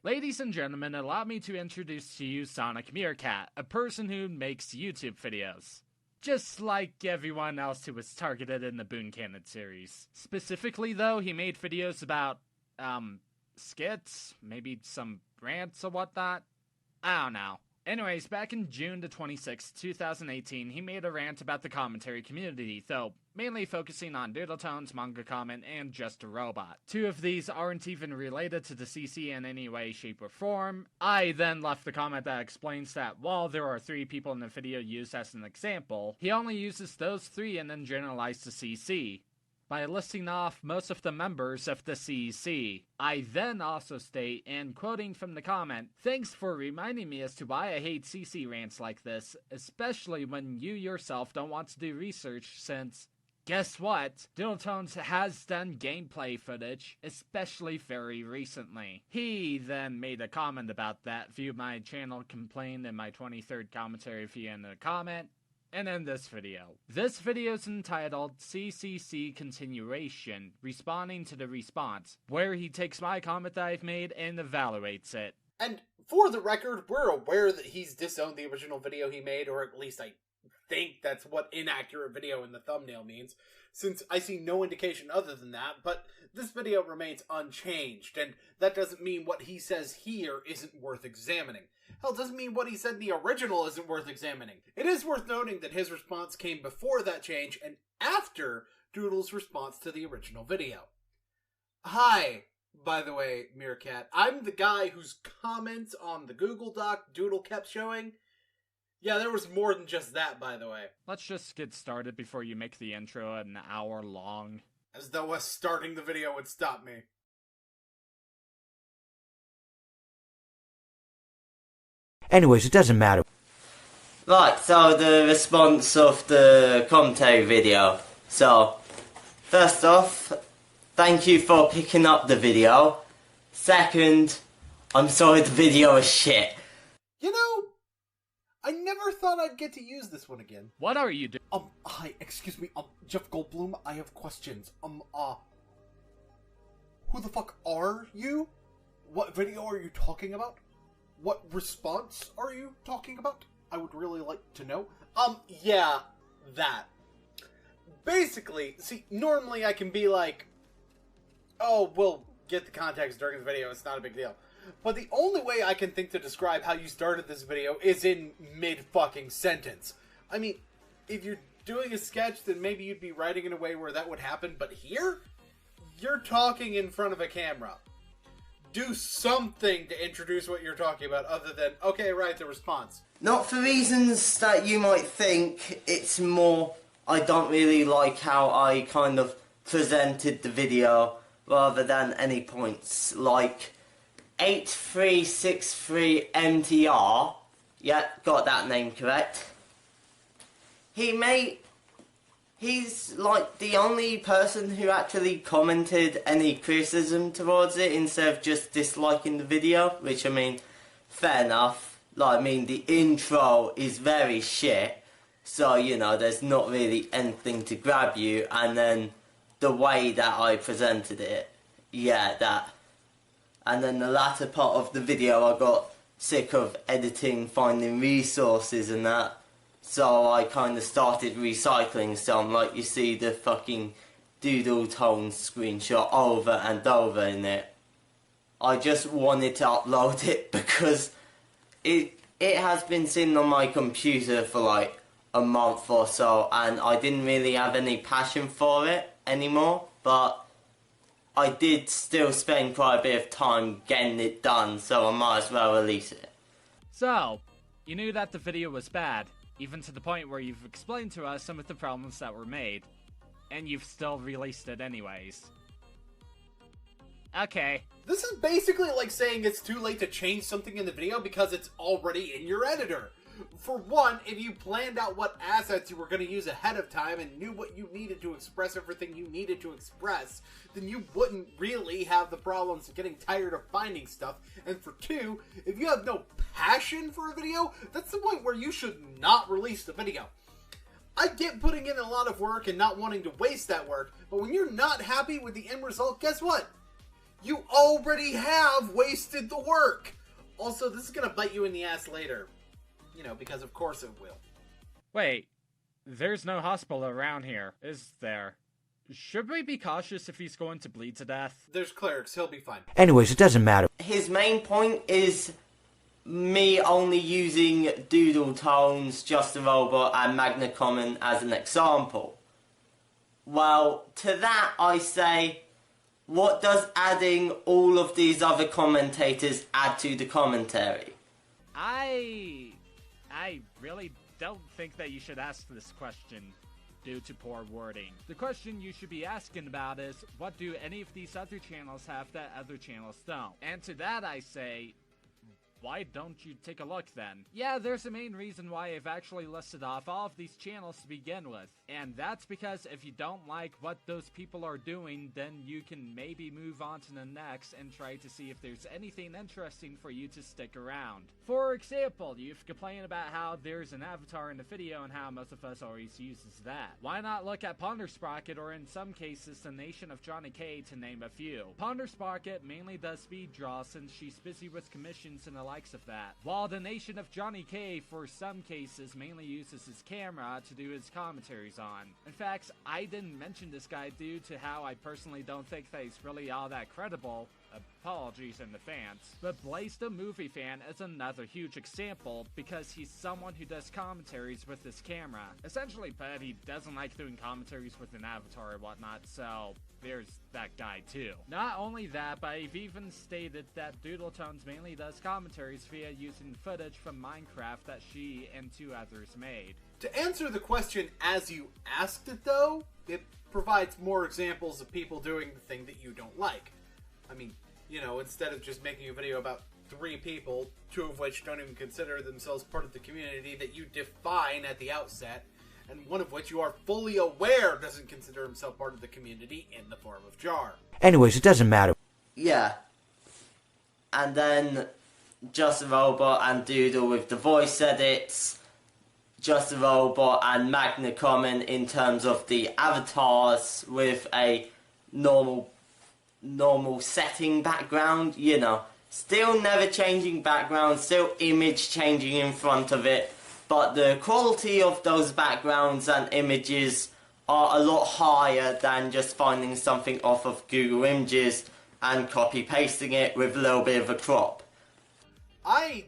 Ladies and gentlemen, allow me to introduce to you Sonic Meerkat, a person who makes YouTube videos. Just like everyone else who was targeted in the Boon Cannon series. Specifically though, he made videos about, skits, maybe some rants or whatnot. I don't know. Anyways, back in June 26, 2018, he made a rant about the commentary community, though mainly focusing on Doodletones, Manga Comment, and Just a Robot. Two of these aren't even related to the CC in any way, shape, or form. I then left the comment that explains that while there are 3 people in the video used as an example, he only uses those 3 and then generalized the CC by listing off most of the members of the CC. I then also state, and quoting from the comment, "Thanks for reminding me as to why I hate CC rants like this, especially when you yourself don't want to do research since, guess what? Doodletones has done gameplay footage, especially very recently." He then made a comment about that, viewed my channel, complained in my 23rd commentary via in the comment, and in this video. This video is entitled CCC Continuation, responding to the response, where he takes my comment that I've made and evaluates it. And for the record, we're aware that he's disowned the original video he made, or at least I think that's what inaccurate video in the thumbnail means, since I see no indication other than that, but this video remains unchanged, and that doesn't mean what he says here isn't worth examining. Hell, it doesn't mean what he said in the original isn't worth examining. It is worth noting that his response came before that change and after Doodle's response to the original video. Hi, by the way, Meerkat. I'm the guy whose comments on the Google Doc Doodle kept showing. Yeah, there was more than just that, by the way. Let's just get started before you make the intro an hour long. As though us starting the video would stop me. Anyways, it doesn't matter. Right, so the response of the commentary video. So, first off, thank you for picking up the video. Second, I'm sorry the video is shit. You know, I never thought I'd get to use this one again. What are you doing? Hi, excuse me, Jeff Goldblum, I have questions. Who the fuck are you? What video are you talking about? What response are you talking about? I would really like to know. Yeah, that. Basically, see, normally I can be like, oh, we'll get the context during the video, it's not a big deal. But the only way I can think to describe how you started this video is in mid-fucking sentence. I mean, if you're doing a sketch, then maybe you'd be writing in a way where that would happen, but here, you're talking in front of a camera. Do something to introduce what you're talking about other than, okay, right, the response. Not for reasons that you might think, it's more, I don't really like how I kind of presented the video rather than any points. Like, 8363MTR, yeah, got that name correct. He's like the only person who actually commented any criticism towards it instead of just disliking the video, which I mean, fair enough. Like, I mean, the intro is very shit, so, you know, there's not really anything to grab you, and then the way that I presented it, yeah, that. And then the latter part of the video, I got sick of editing, finding resources and that. So I kind of started recycling some, like you see the fucking Doodletones screenshot over and over in it. I just wanted to upload it because it has been sitting on my computer for like a month or so, and I didn't really have any passion for it anymore, but I did still spend quite a bit of time getting it done, so I might as well release it. So, you knew that the video was bad, even to the point where you've explained to us some of the problems that were made, and you've still released it anyways. Okay. This is basically like saying it's too late to change something in the video because it's already in your editor. For one, if you planned out what assets you were going to use ahead of time and knew what you needed to express everything you needed to express, then you wouldn't really have the problems of getting tired of finding stuff. And for two, if you have no passion for a video, that's the point where you should not release the video. I get putting in a lot of work and not wanting to waste that work, but when you're not happy with the end result, guess what? You already have wasted the work! Also, this is gonna bite you in the ass later. You know, because of course it will. Wait, there's no hospital around here, is there? Should we be cautious if he's going to bleed to death? There's clerics, he'll be fine. Anyways, it doesn't matter. His main point is me only using Doodle Tones, Just a Robot, and Magna Common as an example. Well, to that I say, what does adding all of these other commentators add to the commentary? I really don't think that you should ask this question due to poor wording. The question you should be asking about is, what do any of these other channels have that other channels don't? And to that I say, why don't you take a look then? Yeah, there's a main reason why I've actually listed off all of these channels to begin with. And that's because if you don't like what those people are doing, then you can maybe move on to the next and try to see if there's anything interesting for you to stick around. For example, you've complained about how there's an avatar in the video and how most of us always uses that. Why not look at Pondersprocket, or in some cases the Nation of Johnny K, to name a few. Pondersprocket mainly does speed draws since she's busy with commissions and the likes of that, while the Nation of Johnny K for some cases mainly uses his camera to do his commentaries on. In fact, I didn't mention this guy due to how I personally don't think that he's really all that credible. Apologies in advance. But Blaze the Movie Fan is another huge example because he's someone who does commentaries with his camera. Essentially, but he doesn't like doing commentaries with an avatar or whatnot, so there's that guy too. Not only that, but I've even stated that Doodle Tones mainly does commentaries via using footage from Minecraft that she and two others made. To answer the question as you asked it though, it provides more examples of people doing the thing that you don't like. I mean, you know, instead of just making a video about 3 people, 2 of which don't even consider themselves part of the community that you define at the outset, and 1 of which you are fully aware doesn't consider himself part of the community in the form of Jar. Anyways, it doesn't matter. Yeah. And then Just a Robot and Doodle with the voice edits, Just a Robot and Magna Common in terms of the avatars with a normal setting background, you know. Still never changing background, still image changing in front of it, but the quality of those backgrounds and images are a lot higher than just finding something off of Google Images and copy pasting it with a little bit of a crop. I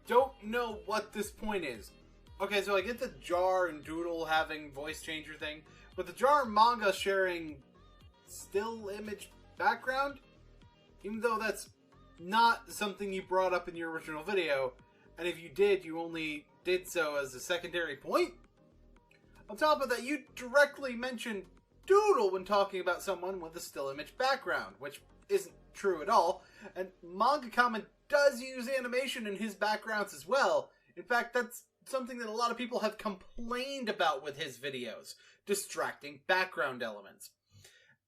don't know what this point is. Okay, so I get the Jar and Doodle having voice changer thing, but the Jar and manga sharing still image background, even though that's not something you brought up in your original video, and if you did, you only did so as a secondary point. On top of that, you directly mentioned Doodle when talking about someone with a still image background, which isn't true at all, and Manga Comment does use animation in his backgrounds as well. In fact, that's something that a lot of people have complained about with his videos, distracting background elements.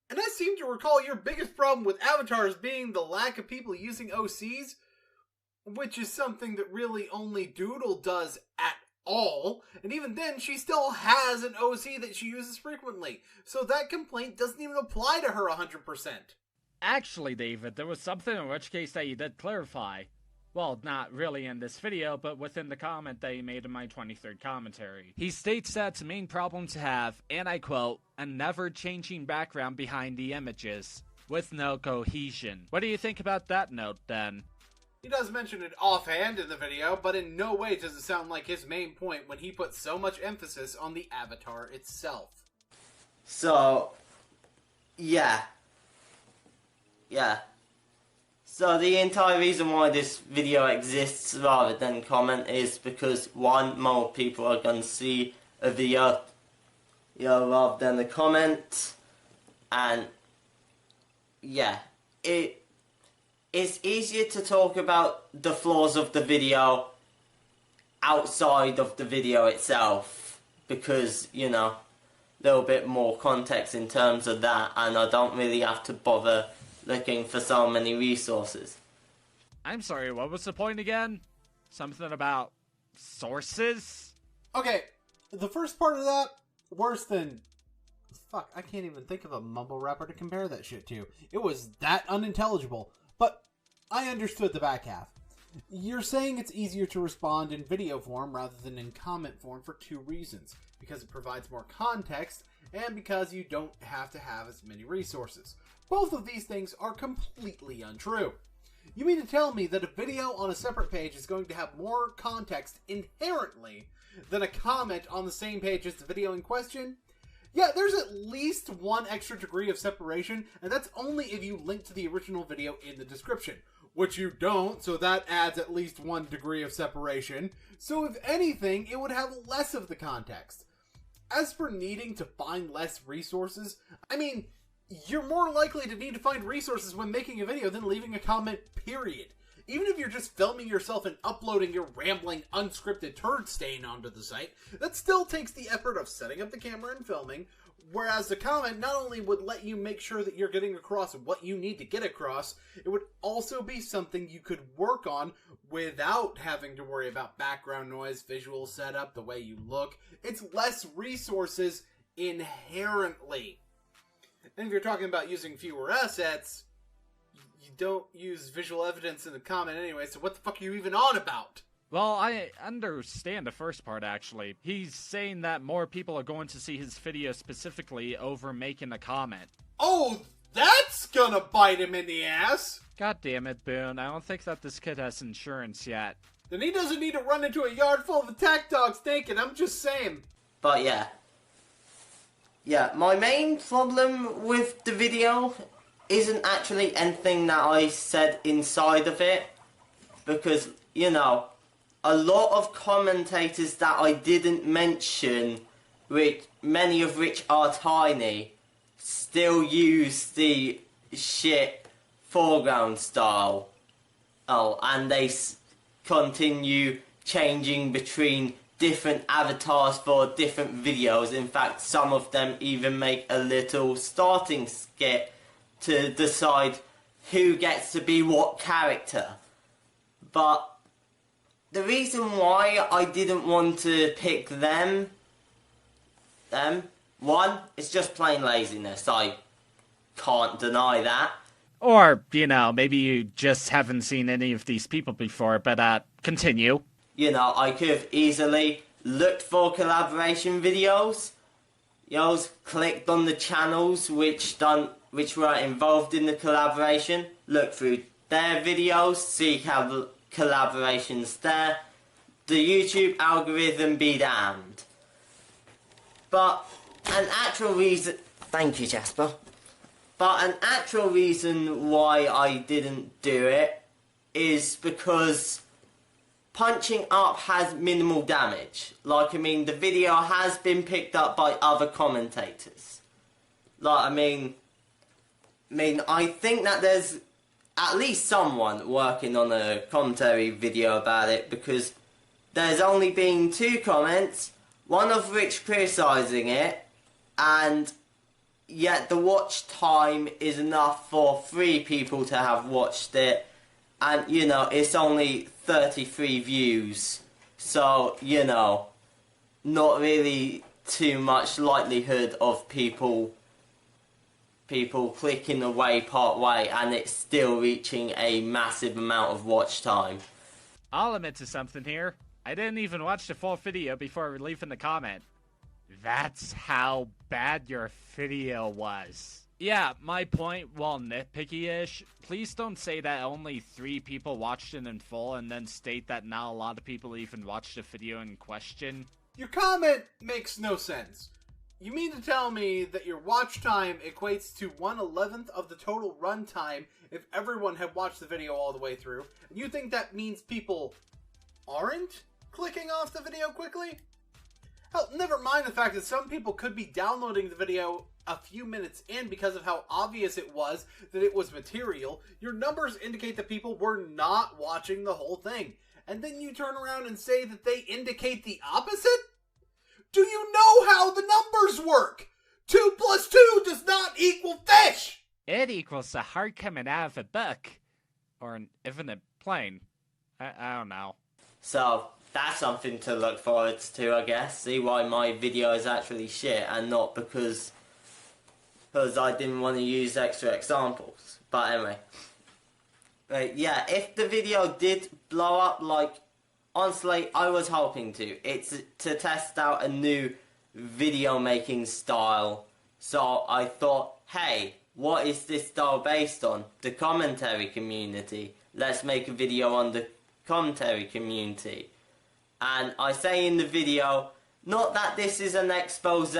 And I seem to recall your biggest problem with avatars being the lack of people using OCs, which is something that really only Doodle does at all, and even then she still has an OC that she uses frequently, so that complaint doesn't even apply to her 100%. Actually, David, there was something in which case that you did clarify. Well, not really in this video, but within the comment that he made in my 23rd commentary. He states that the main problem to have, and I quote, a never-changing background behind the images, with no cohesion. What do you think about that note, then? He does mention it offhand in the video, but in no way does it sound like his main point when he puts so much emphasis on the avatar itself. So, yeah. So the entire reason why this video exists rather than comment is because 1, more people are going to see a video, rather than a comment, and yeah, it's easier to talk about the flaws of the video outside of the video itself because, you know, a little bit more context in terms of that, and I don't really have to bother looking for so many resources. I'm sorry, what was the point again? Something about sources? Okay, the first part of that, worse than fuck, I can't even think of a mumble rapper to compare that shit to. It was that unintelligible. But I understood the back half. You're saying it's easier to respond in video form rather than in comment form for two reasons. Because it provides more context, and because you don't have to have as many resources. Both of these things are completely untrue. You mean to tell me that a video on a separate page is going to have more context inherently than a comment on the same page as the video in question? Yeah, there's at least one extra degree of separation, and that's only if you link to the original video in the description. Which you don't, so that adds at least 1 degree of separation. So if anything, it would have less of the context. As for needing to find less resources, I mean, you're more likely to need to find resources when making a video than leaving a comment, period. Even if you're just filming yourself and uploading your rambling, unscripted turd stain onto the site, that still takes the effort of setting up the camera and filming, whereas the comment not only would let you make sure that you're getting across what you need to get across, it would also be something you could work on without having to worry about background noise, visual setup, the way you look. It's less resources inherently. And if you're talking about using fewer assets, you don't use visual evidence in the comment anyway, so what the fuck are you even on about? Well, I understand the first part, actually. He's saying that more people are going to see his video specifically over making a comment. Oh, that's gonna bite him in the ass! God damn it, Boon. I don't think that this kid has insurance yet. Then he doesn't need to run into a yard full of attack dogs naked, I'm just saying. But yeah. Yeah, my main problem with the video isn't actually anything that I said inside of it. Because, you know, a lot of commentators that I didn't mention, many of which are tiny, still use the shit foreground style. Oh, and they continue changing between different avatars for different videos. In fact, some of them even make a little starting skit to decide who gets to be what character. But the reason why I didn't want to pick them, one, it's just plain laziness. I can't deny that. Or, you know, maybe you just haven't seen any of these people before, but, continue. You know, I could have easily looked for collaboration videos, clicked on the channels which were involved in the collaboration, look through their videos, see how the collaboration's there. The YouTube algorithm be damned. But an actual reason... Thank you, Jasper. But an actual reason why I didn't do it is because punching up has minimal damage. Like, I mean, the video has been picked up by other commentators. Like, I think that there's at least someone working on a commentary video about it, because there's only been 2 comments, one of which criticising it, and yet the watch time is enough for 3 people to have watched it, and, you know, it's only 33 views, so, you know, not really too much likelihood of people clicking away part way, and it's still reaching a massive amount of watch time. I'll admit to something here. I didn't even watch the full video before leaving the comment. That's how bad your video was. Yeah, my point, while nitpicky-ish, please don't say that only 3 people watched it in full and then state that not a lot of people even watched the video in question. Your comment makes no sense. You mean to tell me that your watch time equates to 1/11th of the total run time if everyone had watched the video all the way through, and you think that means people aren't clicking off the video quickly? Hell, never mind the fact that some people could be downloading the video a few minutes in because of how obvious it was that it was material. Your numbers indicate that people were not watching the whole thing. And then you turn around and say that they indicate the opposite? Do you know how the numbers work? 2 + 2 does not equal fish! It equals a heart coming out of a book. Or an infinite plane. I don't know. So, that's something to look forward to, I guess. See why my video is actually shit, and not because because I didn't want to use extra examples. But anyway. Yeah, if the video did blow up, like, honestly, I was hoping to. It's to test out a new video making style. So I thought, hey, what is this style based on? The commentary community. Let's make a video on the commentary community. And I say in the video, not that this is an expose,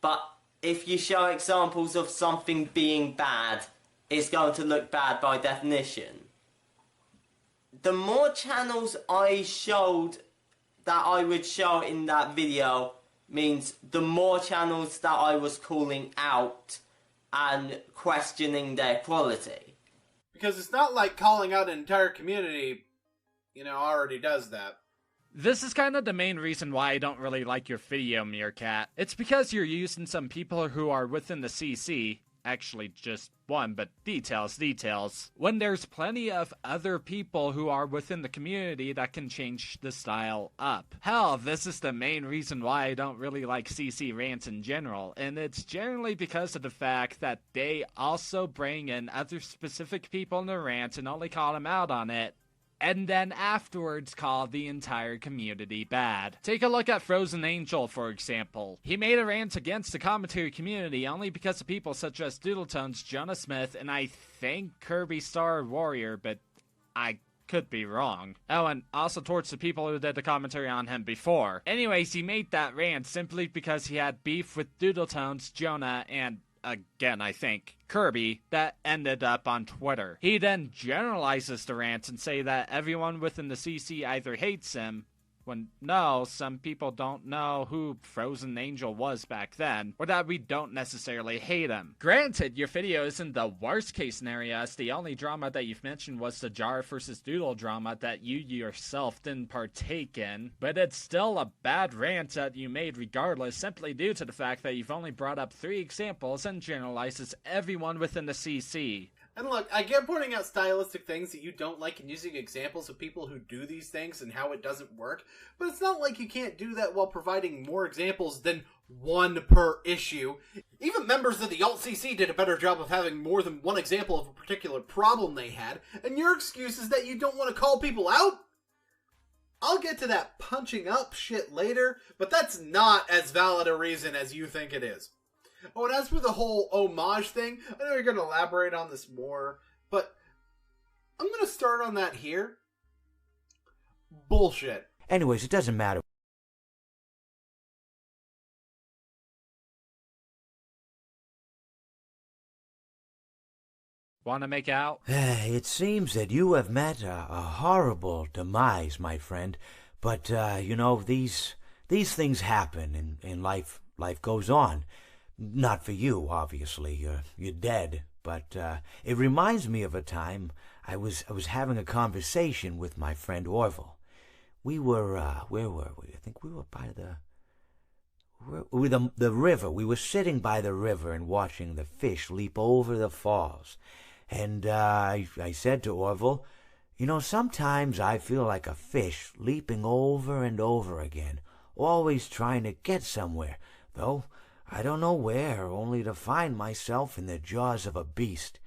but if you show examples of something being bad, it's going to look bad by definition. The more channels I showed that I would show in that video means the more channels that I was calling out and questioning their quality. Because it's not like calling out an entire community, already does that. This is kind of the main reason why I don't really like your video, Meerkat. It's because you're using some people who are within the CC, actually just one, but details, when there's plenty of other people who are within the community that can change the style up. Hell, this is the main reason why I don't really like CC rants in general, and it's generally because of the fact that they also bring in other specific people in the rant and only call them out on it, and then afterwards call the entire community bad. Take a look at Frozen Angel, for example. He made a rant against the commentary community only because of people such as Doodletones, Jonah Smith, and I think Kirby Star Warrior, but I could be wrong. Oh, and also towards the people who did the commentary on him before. Anyways, he made that rant simply because he had beef with Doodletones, Jonah, and again, I think, Kirby, that ended up on Twitter. He then generalizes the rants and say that everyone within the CC either hates him, when no, some people don't know who Frozen Angel was back then, or that we don't necessarily hate him. Granted, your video isn't the worst case scenario, as the only drama that you've mentioned was the Jar versus Doodle drama that you yourself didn't partake in, but it's still a bad rant that you made regardless, simply due to the fact that you've only brought up 3 examples and generalizes everyone within the CC. And look, I get pointing out stylistic things that you don't like and using examples of people who do these things and how it doesn't work, but it's not like you can't do that while providing more examples than 1 per issue. Even members of the Alt-CC did a better job of having more than 1 example of a particular problem they had, and your excuse is that you don't want to call people out? I'll get to that punching up shit later, but that's not as valid a reason as you think it is. Oh, and as for the whole homage thing, I know you're going to elaborate on this more, but I'm going to start on that here. Bullshit. Anyways, it doesn't matter. Wanna make out? It seems that you have met a horrible demise, my friend. But, these things happen in life. Life goes on. Not for you, obviously. You're dead. But it reminds me of a time I was having a conversation with my friend Orville. We were where were we? I think we were by the river. We were sitting by the river and watching the fish leap over the falls. And I said to Orville, sometimes I feel like a fish leaping over and over again, always trying to get somewhere, though I don't know where, only to find myself in the jaws of a beast.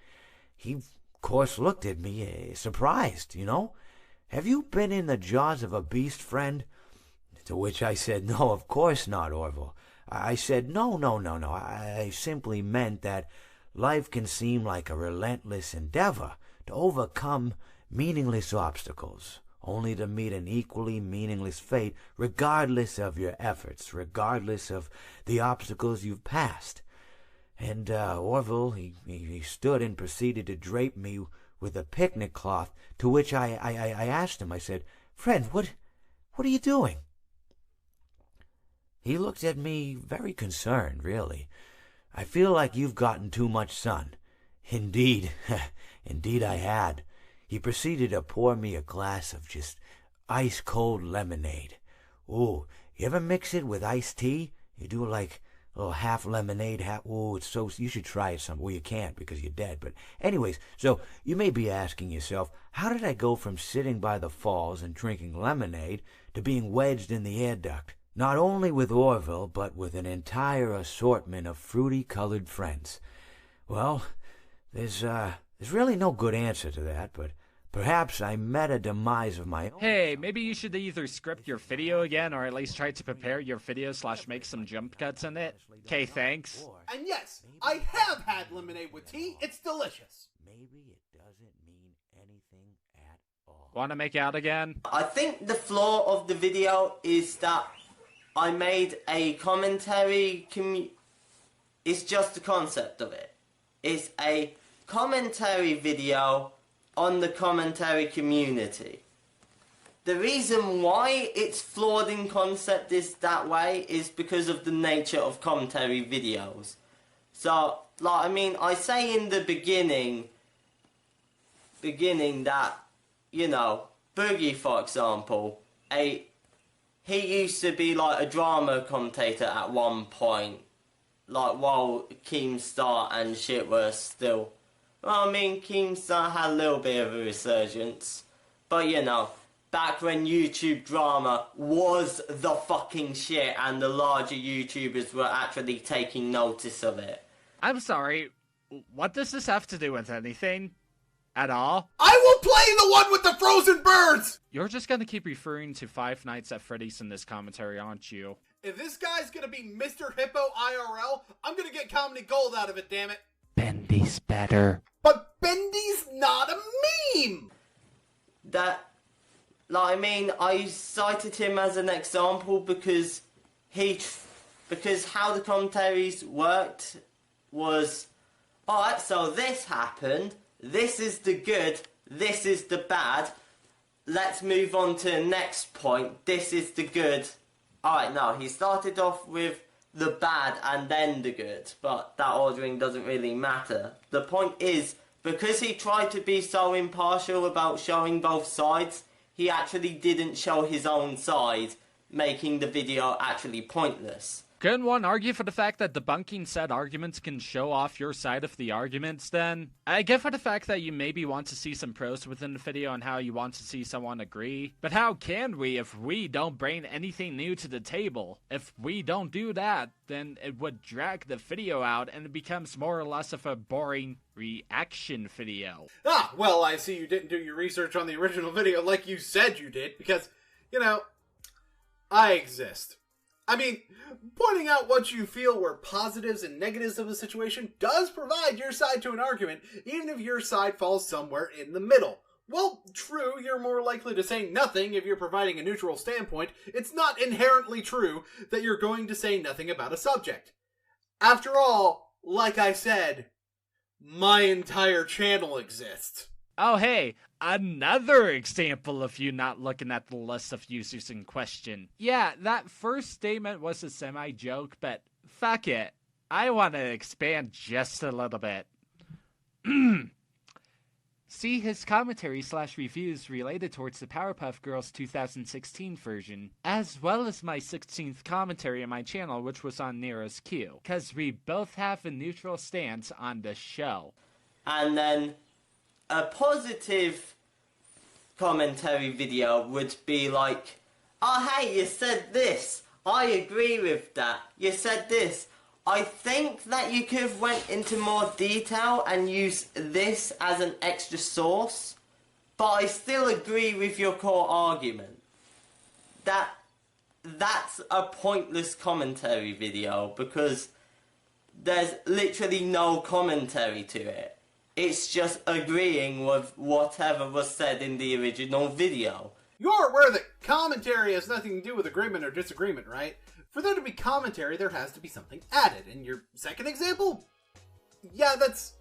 He, of course, looked at me, surprised, Have you been in the jaws of a beast, friend? To which I said, no, of course not, Orville. I said, no. I simply meant that life can seem like a relentless endeavor to overcome meaningless obstacles, only to meet an equally meaningless fate, regardless of your efforts, regardless of the obstacles you've passed. And Orville, he stood and proceeded to drape me with a picnic cloth, to which I asked him, I said, friend, what are you doing? He looked at me very concerned, really. I feel like you've gotten too much sun. Indeed, indeed I had. He proceeded to pour me a glass of just ice-cold lemonade. Ooh, you ever mix it with iced tea? You do like a little half lemonade, half... Ooh, it's so... You should try it some... Well, you can't because you're dead. But anyways, so you may be asking yourself, how did I go from sitting by the falls and drinking lemonade to being wedged in the air duct? Not only with Orville, but with an entire assortment of fruity-colored friends. Well, there's really no good answer to that, but perhaps I met a demise of my own. Hey, maybe you should either script your video again or at least try to prepare your video / make some jump cuts in it. Okay, thanks. And yes, I have had lemonade with tea. It's delicious. Maybe it doesn't mean anything at all. Wanna make out again? I think the flaw of the video is that I made a commentary it's just the concept of it. It's a commentary video on the commentary community. The reason why it's flawed in concept is that way is because of the nature of commentary videos. So, like, I mean, I say in the beginning that, you know, Boogie, for example, he used to be like a drama commentator at one point, like while Keemstar and shit were still. Well, I mean, Keemstar had a little bit of a resurgence, but you know, back when YouTube drama was the fucking shit and the larger YouTubers were actually taking notice of it. I'm sorry, what does this have to do with anything? At all? I will play the one with the frozen birds! You're just gonna keep referring to Five Nights at Freddy's in this commentary, aren't you? If this guy's gonna be Mr. Hippo IRL, I'm gonna get comedy gold out of it, damn it. Bendy's better. But Bendy's not a meme! That, like, I mean, I cited him as an example because how the commentaries worked was, alright, so this happened, this is the good, this is the bad, let's move on to the next point, this is the good. Alright, no, he started off with the bad and then the good, but that ordering doesn't really matter. The point is, because he tried to be so impartial about showing both sides, he actually didn't show his own side, making the video actually pointless. Couldn't one argue for the fact that debunking said arguments can show off your side of the arguments then? I get for the fact that you maybe want to see some pros within the video and how you want to see someone agree, but how can we if we don't bring anything new to the table? If we don't do that, then it would drag the video out and it becomes more or less of a boring reaction video. Ah, well, I see you didn't do your research on the original video like you said you did, because, you know, I exist. I mean, pointing out what you feel were positives and negatives of a situation does provide your side to an argument, even if your side falls somewhere in the middle. Well, true, you're more likely to say nothing if you're providing a neutral standpoint. It's not inherently true that you're going to say nothing about a subject. After all, like I said, my entire channel exists. Oh hey, another example of you not looking at the list of users in question. Yeah, that first statement was a semi-joke, but fuck it. I want to expand just a little bit. See his commentary / reviews related towards the Powerpuff Girls 2016 version, as well as my 16th commentary on my channel, which was on Nero's Q, cause we both have a neutral stance on the show. And then a positive commentary video would be like, oh hey, you said this, I agree with that, you said this, I think that you could have went into more detail and used this as an extra source, but I still agree with your core argument. That's a pointless commentary video because there's literally no commentary to it. It's just agreeing with whatever was said in the original video. You're aware that commentary has nothing to do with agreement or disagreement, right? For there to be commentary, there has to be something added. And your second example? Yeah, that's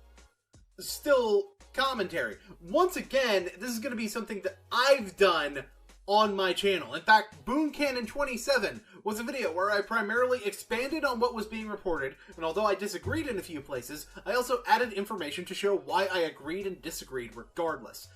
still commentary. Once again, this is going to be something that I've done on my channel. In fact, Boon Cannon 27 was a video where I primarily expanded on what was being reported, and although I disagreed in a few places, I also added information to show why I agreed and disagreed regardless.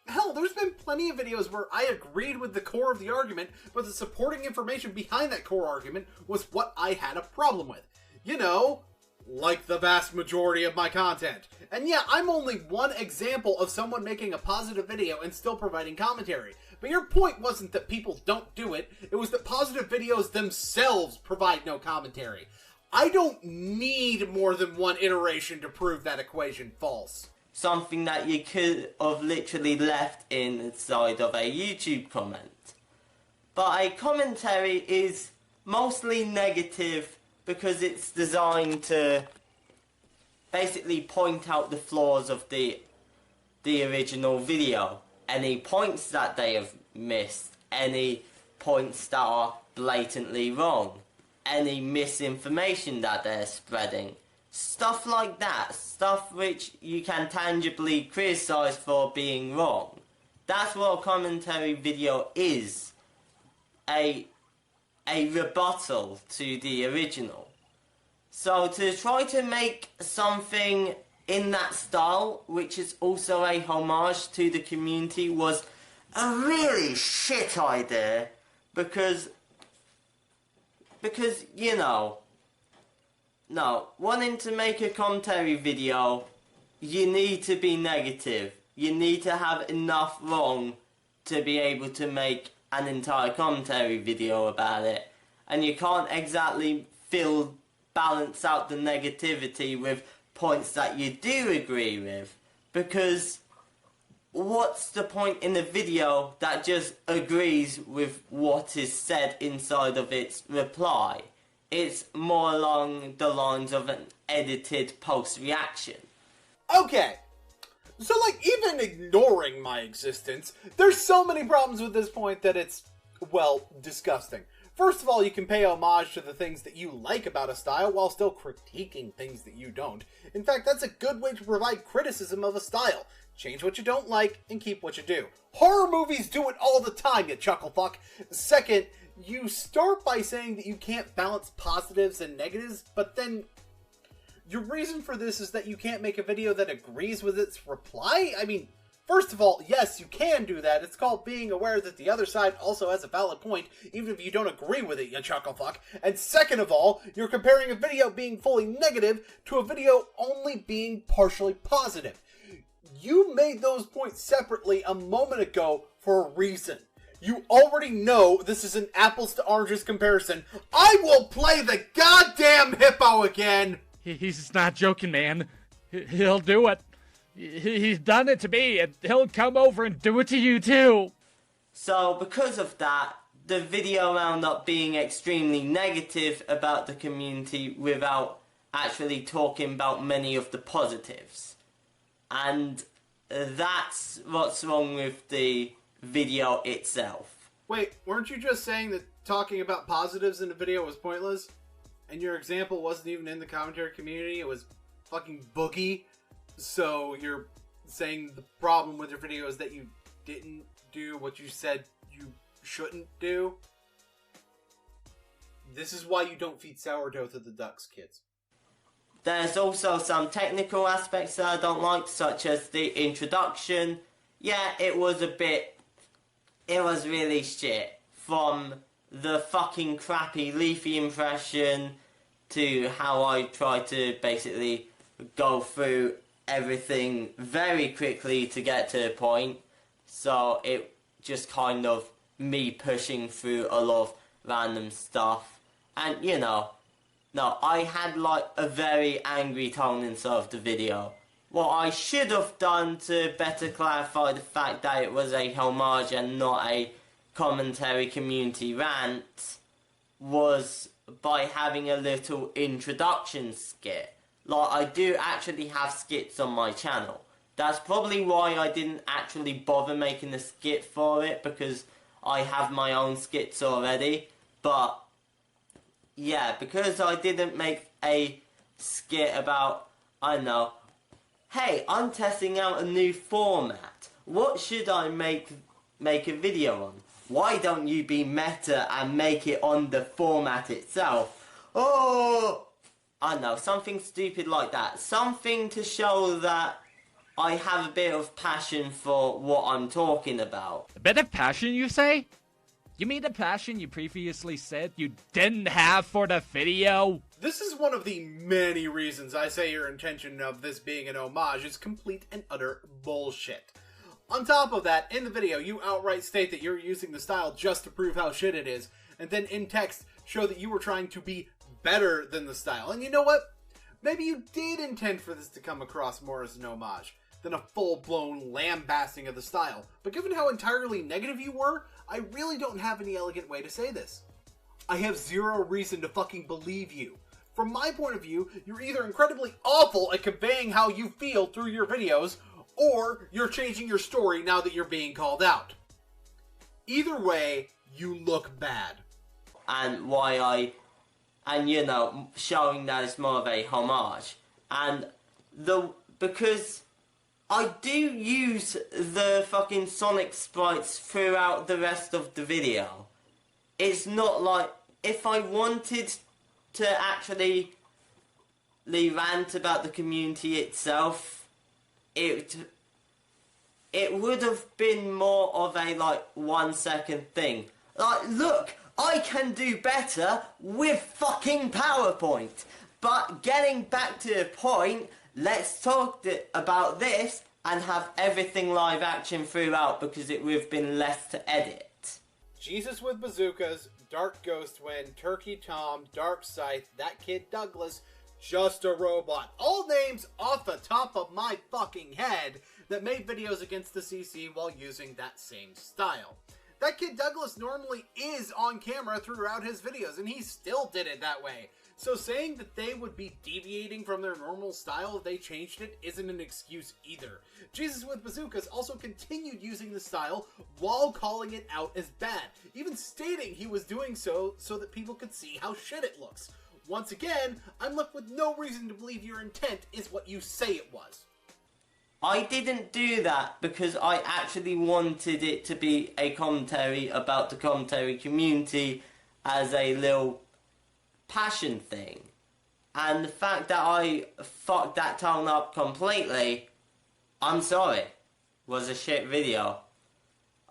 Hell, there's been plenty of videos where I agreed with the core of the argument, but the supporting information behind that core argument was what I had a problem with. You know, like the vast majority of my content. And yeah, I'm only one example of someone making a positive video and still providing commentary. But your point wasn't that people don't do it, it was that positive videos themselves provide no commentary. I don't need more than one iteration to prove that equation false. Something that you could have literally left inside of a YouTube comment. But a commentary is mostly negative because it's designed to basically point out the flaws of the original video. Any points that they have missed, any points that are blatantly wrong, any misinformation that they're spreading. Stuff like that, stuff which you can tangibly criticize for being wrong. That's what a commentary video is. A rebuttal to the original. So to try to make something in that style, which is also a homage to the community, was a really shit idea. Because you know, no, wanting to make a commentary video, you need to be negative. You need to have enough wrong to be able to make an entire commentary video about it. And you can't exactly balance out the negativity with points that you do agree with. Because what's the point in the video that just agrees with what is said inside of its reply? It's more along the lines of an edited post-reaction. Okay. So, like, even ignoring my existence, there's so many problems with this point that it's, well, disgusting. First of all, you can pay homage to the things that you like about a style while still critiquing things that you don't. In fact, that's a good way to provide criticism of a style. Change what you don't like and keep what you do. Horror movies do it all the time, you chucklefuck. Second, you start by saying that you can't balance positives and negatives, but then your reason for this is that you can't make a video that agrees with its reply? I mean, first of all, yes, you can do that. It's called being aware that the other side also has a valid point, even if you don't agree with it, you chucklefuck. And second of all, you're comparing a video being fully negative to a video only being partially positive. You made those points separately a moment ago for a reason. You already know this is an apples to oranges comparison. I will play the goddamn hippo again! He's not joking, man. He'll do it. He's done it to me, and he'll come over and do it to you, too. So, because of that, the video wound up being extremely negative about the community without actually talking about many of the positives. And that's what's wrong with the video itself. Wait, weren't you just saying that talking about positives in a video was pointless? And your example wasn't even in the commentary community, it was fucking Boogie. So you're saying the problem with your video is that you didn't do what you said you shouldn't do? This is why you don't feed sourdough to the ducks, kids. There's also some technical aspects that I don't like, such as the introduction. Yeah, it was really shit. From the fucking crappy Leafy impression to how I try to basically go through everything very quickly to get to a point. So it just kind of me pushing through a lot of random stuff. And you know, no, I had like a very angry tone inside of the video. What I should have done to better clarify the fact that it was a homage and not a commentary community rant was by having a little introduction skit. Like, I do actually have skits on my channel. That's probably why I didn't actually bother making a skit for it, because I have my own skits already. But yeah, because I didn't make a skit about, I don't know, hey, I'm testing out a new format. What should I make a video on? Why don't you be meta and make it on the format itself? Oh, I don't know, something stupid like that. Something to show that I have a bit of passion for what I'm talking about. A bit of passion, you say? You mean the passion you previously said you didn't have for the video? This is one of the many reasons I say your intention of this being an homage is complete and utter bullshit. On top of that, in the video, you outright state that you're using the style just to prove how shit it is, and then in text, show that you were trying to be better than the style. And you know what? Maybe you did intend for this to come across more as an homage than a full-blown lambasting of the style. But given how entirely negative you were, I really don't have any elegant way to say this. I have zero reason to fucking believe you. From my point of view, you're either incredibly awful at conveying how you feel through your videos, or you're changing your story now that you're being called out. Either way, you look bad. And showing that it's more of a homage. Because I do use the fucking Sonic sprites throughout the rest of the video. It's not like, if I wanted to actually rant about the community itself, it would have been more of a 1 second thing. Look, I can do better with fucking PowerPoint. But getting back to the point, let's talk about this and have everything live action throughout, because it would have been less to edit. Jesus with bazookas, Dark Ghost Wind, Turkey Tom, Dark Scythe, That Kid Douglas, Just a Robot. All names off the top of my fucking head that made videos against the CC while using that same style. That Kid Douglas normally is on camera throughout his videos, and he still did it that way. So saying that they would be deviating from their normal style if they changed it isn't an excuse either. Jesus with Bazookas also continued using the style while calling it out as bad, even stating he was doing so that people could see how shit it looks. Once again, I'm left with no reason to believe your intent is what you say it was. I didn't do that because I actually wanted it to be a commentary about the commentary community as a little passion thing. And the fact that I fucked that tone up completely, I'm sorry, was a shit video.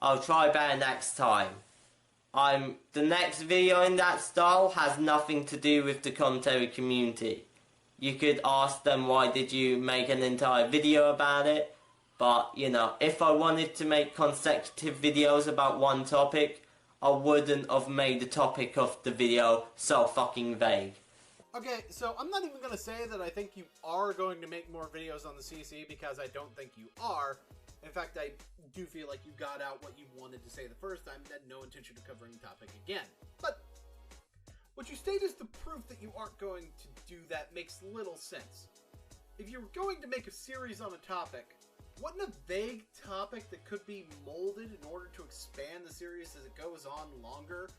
I'll try better next time. The next video in that style has nothing to do with the commentary community. You could ask them, why did you make an entire video about it? But, if I wanted to make consecutive videos about one topic, I wouldn't have made the topic of the video so fucking vague. Okay, so I'm not even going to say that I think you are going to make more videos on the CC, because I don't think you are. In fact, I do feel like you got out what you wanted to say the first time and had no intention of covering the topic again. But what you state as the proof that you aren't going to do that makes little sense. If you're going to make a series on a topic, wouldn't a vague topic that could be molded in order to expand the series as it goes on longer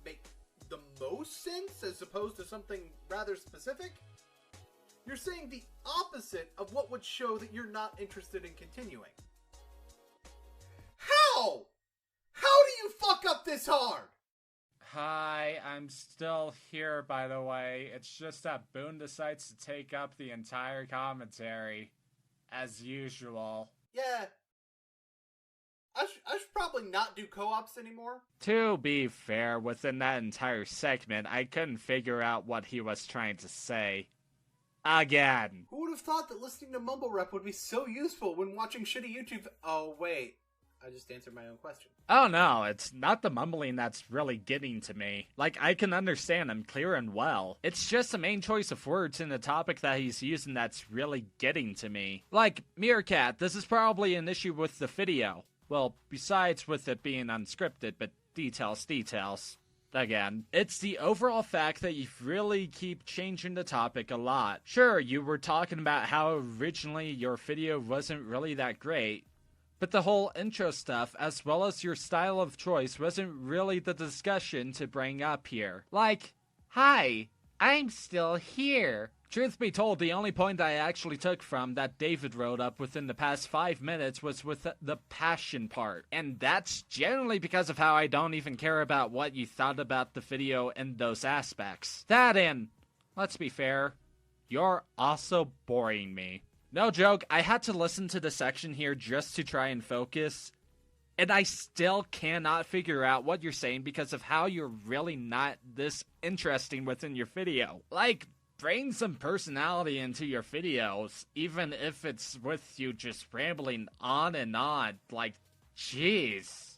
make the most sense as opposed to something rather specific? You're saying the opposite of what would show that you're not interested in continuing. How? How do you fuck up this hard? Hi, I'm still here, by the way. It's just that Boon decides to take up the entire commentary, as usual. Yeah. I should probably not do co-ops anymore. To be fair, within that entire segment, I couldn't figure out what he was trying to say. Again. Who would have thought that listening to Mumble Rep would be so useful when watching shitty YouTube... Oh, wait. I just answered my own question. Oh no, it's not the mumbling that's really getting to me. I can understand him clear and well. It's just the main choice of words in the topic that he's using that's really getting to me. Meerkat, this is probably an issue with the video. Well, besides with it being unscripted, but details. Again, it's the overall fact that you really keep changing the topic a lot. Sure, you were talking about how originally your video wasn't really that great, but the whole intro stuff, as well as your style of choice, wasn't really the discussion to bring up here. Hi, I'm still here. Truth be told, the only point I actually took from that David wrote up within the past 5 minutes was with the passion part. And that's generally because of how I don't even care about what you thought about the video in those aspects. That and, let's be fair, you're also boring me. No joke, I had to listen to the section here just to try and focus, and I still cannot figure out what you're saying because of how you're really not this interesting within your video. Bring some personality into your videos, even if it's with you just rambling on and on. Jeez.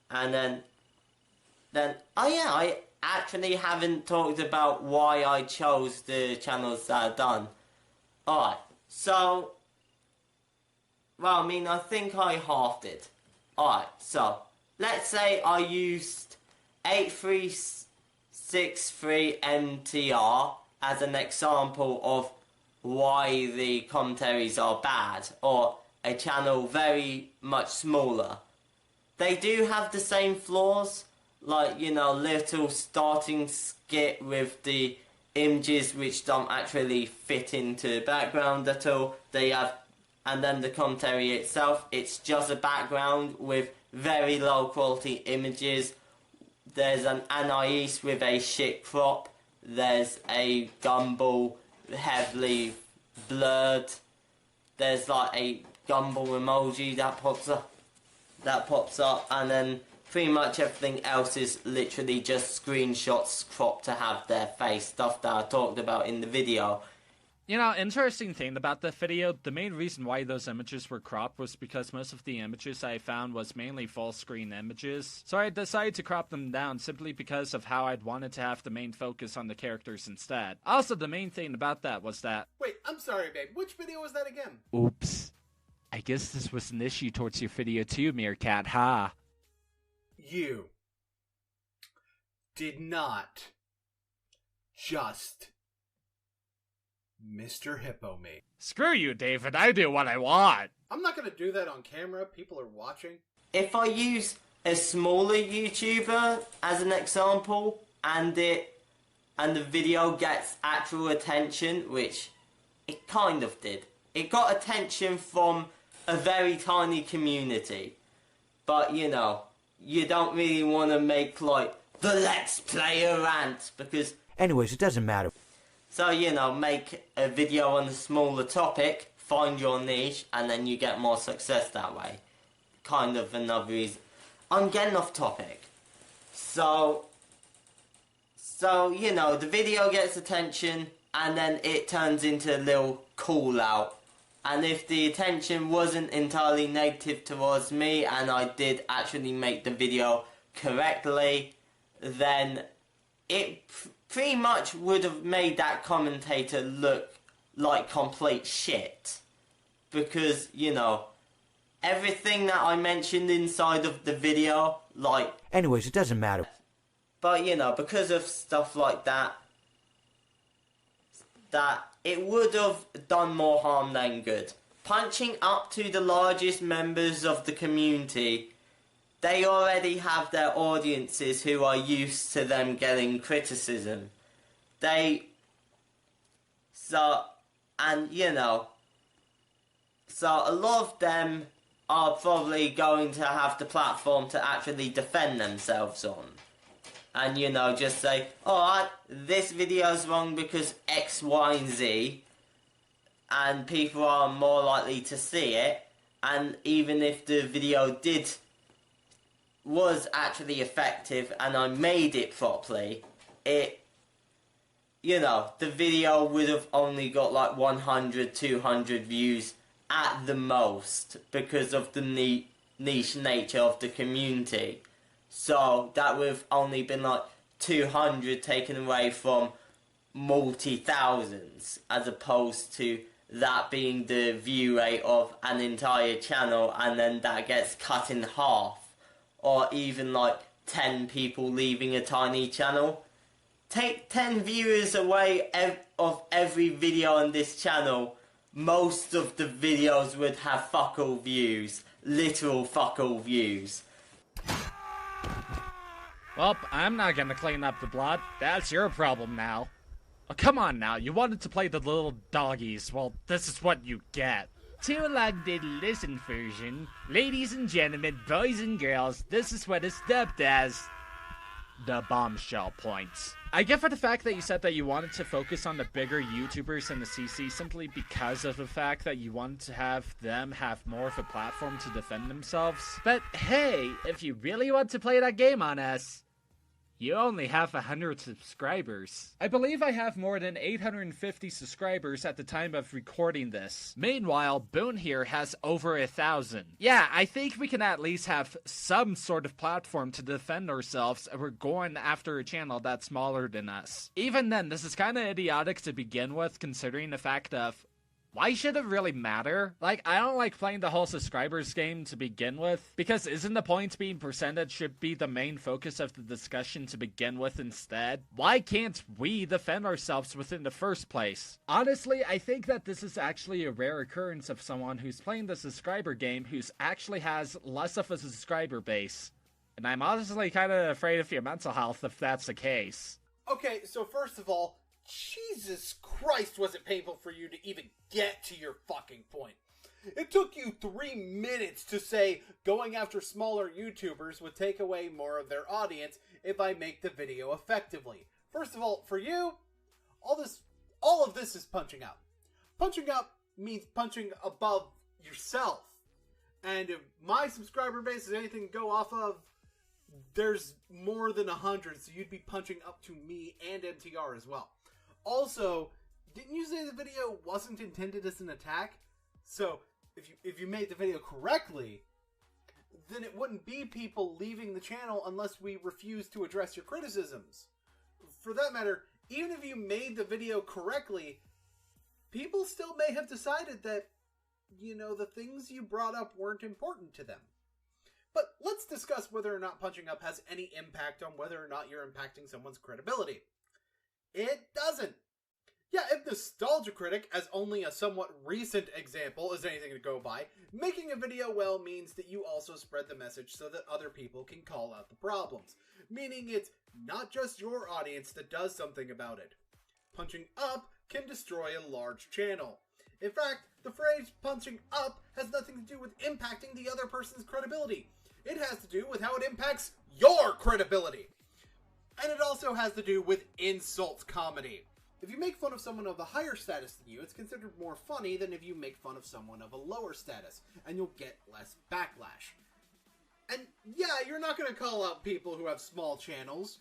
And then, oh yeah, actually haven't talked about why I chose the channels that I've done. Alright, so... Well, I mean, I think I halved it. Alright, so... Let's say I used 8363 MTR as an example of why the commentaries are bad, or a channel very much smaller. They do have the same flaws, like, you know, little starting skit with the images which don't actually fit into the background at all. They have, and then the commentary itself, it's just a background with very low quality images. There's an Anais with a shit crop. There's a Gumball heavily blurred. There's like a Gumball emoji that pops up, and then pretty much everything else is literally just screenshots cropped to have their face, stuff that I talked about in the video. You know, interesting thing about the video, the main reason why those images were cropped was because most of the images I found was mainly full screen images. So I decided to crop them down simply because of how I'd wanted to have the main focus on the characters instead. Also, the main thing about that was that... Wait, I'm sorry, babe. Which video was that again? Oops. I guess this was an issue towards your video too, Meerkat, ha? You did not just Mr. Hippo me. Screw you, David. I do what I want. I'm not gonna do that on camera. People are watching. If I use a smaller YouTuber as an example, and the video gets actual attention, which it kind of did. It got attention from a very tiny community. But, you know, you don't really want to make, like, the Let's Player rant, because... Anyways, it doesn't matter. So, you know, make a video on a smaller topic, find your niche, and then you get more success that way. Kind of another reason. I'm getting off topic. So, you know, the video gets attention, and then it turns into a little call out. And if the attention wasn't entirely negative towards me, and I did actually make the video correctly, then it pretty much would have made that commentator look like complete shit. Because, you know, everything that I mentioned inside of the video, like... Anyways, it doesn't matter. But, you know, because of stuff like that, it would have done more harm than good. Punching up to the largest members of the community, they already have their audiences who are used to them getting criticism. So, you know, so a lot of them are probably going to have the platform to actually defend themselves on. And, you know, just say, alright, this video's wrong because X, Y, and Z, and people are more likely to see it, and even if the video was actually effective and I made it properly, you know, the video would have only got like 100, 200 views at the most because of the niche nature of the community. So that would have only been like 200 taken away from multi-thousands, as opposed to that being the view rate of an entire channel, and then that gets cut in half. Or even like 10 people leaving a tiny channel. Take 10 viewers away of every video on this channel, most of the videos would have fuck all views. Literal fuck all views. Well, I'm not gonna clean up the blood. That's your problem now. Oh, come on now, you wanted to play the little doggies. Well, this is what you get. To long did listen version, ladies and gentlemen, boys and girls, this is what is dubbed as the bombshell points. I get for the fact that you said that you wanted to focus on the bigger YouTubers in the CC simply because of the fact that you wanted to have them have more of a platform to defend themselves. But hey, if you really want to play that game on us, You only have 100 subscribers. I believe I have more than 850 subscribers at the time of recording this. Meanwhile, Boon here has over 1,000. Yeah, I think we can at least have some sort of platform to defend ourselves if we're going after a channel that's smaller than us. Even then, this is kinda idiotic to begin with, considering the fact of, why should it really matter? Like, I don't like playing the whole subscribers game to begin with, because isn't the point being percentage should be the main focus of the discussion to begin with instead? Why can't we defend ourselves within the first place? Honestly, I think that this is actually a rare occurrence of someone who's playing the subscriber game who's actually has less of a subscriber base. And I'm honestly kinda afraid of your mental health if that's the case. Okay, so first of all, Jesus Christ, was it painful for you to even get to your fucking point. It took you 3 minutes to say going after smaller YouTubers would take away more of their audience if I make the video effectively. First of all, for you, all of this is punching up. Punching up means punching above yourself. And if my subscriber base is anything to go off of, there's more than 100, so you'd be punching up to me and MTR as well. Also, didn't you say the video wasn't intended as an attack? So, if you made the video correctly, then it wouldn't be people leaving the channel unless we refuse to address your criticisms. For that matter, even if you made the video correctly, people still may have decided that, the things you brought up weren't important to them. But let's discuss whether or not punching up has any impact on whether or not you're impacting someone's credibility. It doesn't. Yeah, if Nostalgia Critic, as only a somewhat recent example, is anything to go by, making a video well means that you also spread the message so that other people can call out the problems. Meaning it's not just your audience that does something about it. Punching up can destroy a large channel. In fact, the phrase punching up has nothing to do with impacting the other person's credibility. It has to do with how it impacts your credibility. And it also has to do with insult comedy. If you make fun of someone of a higher status than you, it's considered more funny than if you make fun of someone of a lower status, and you'll get less backlash. And yeah, you're not going to call out people who have small channels,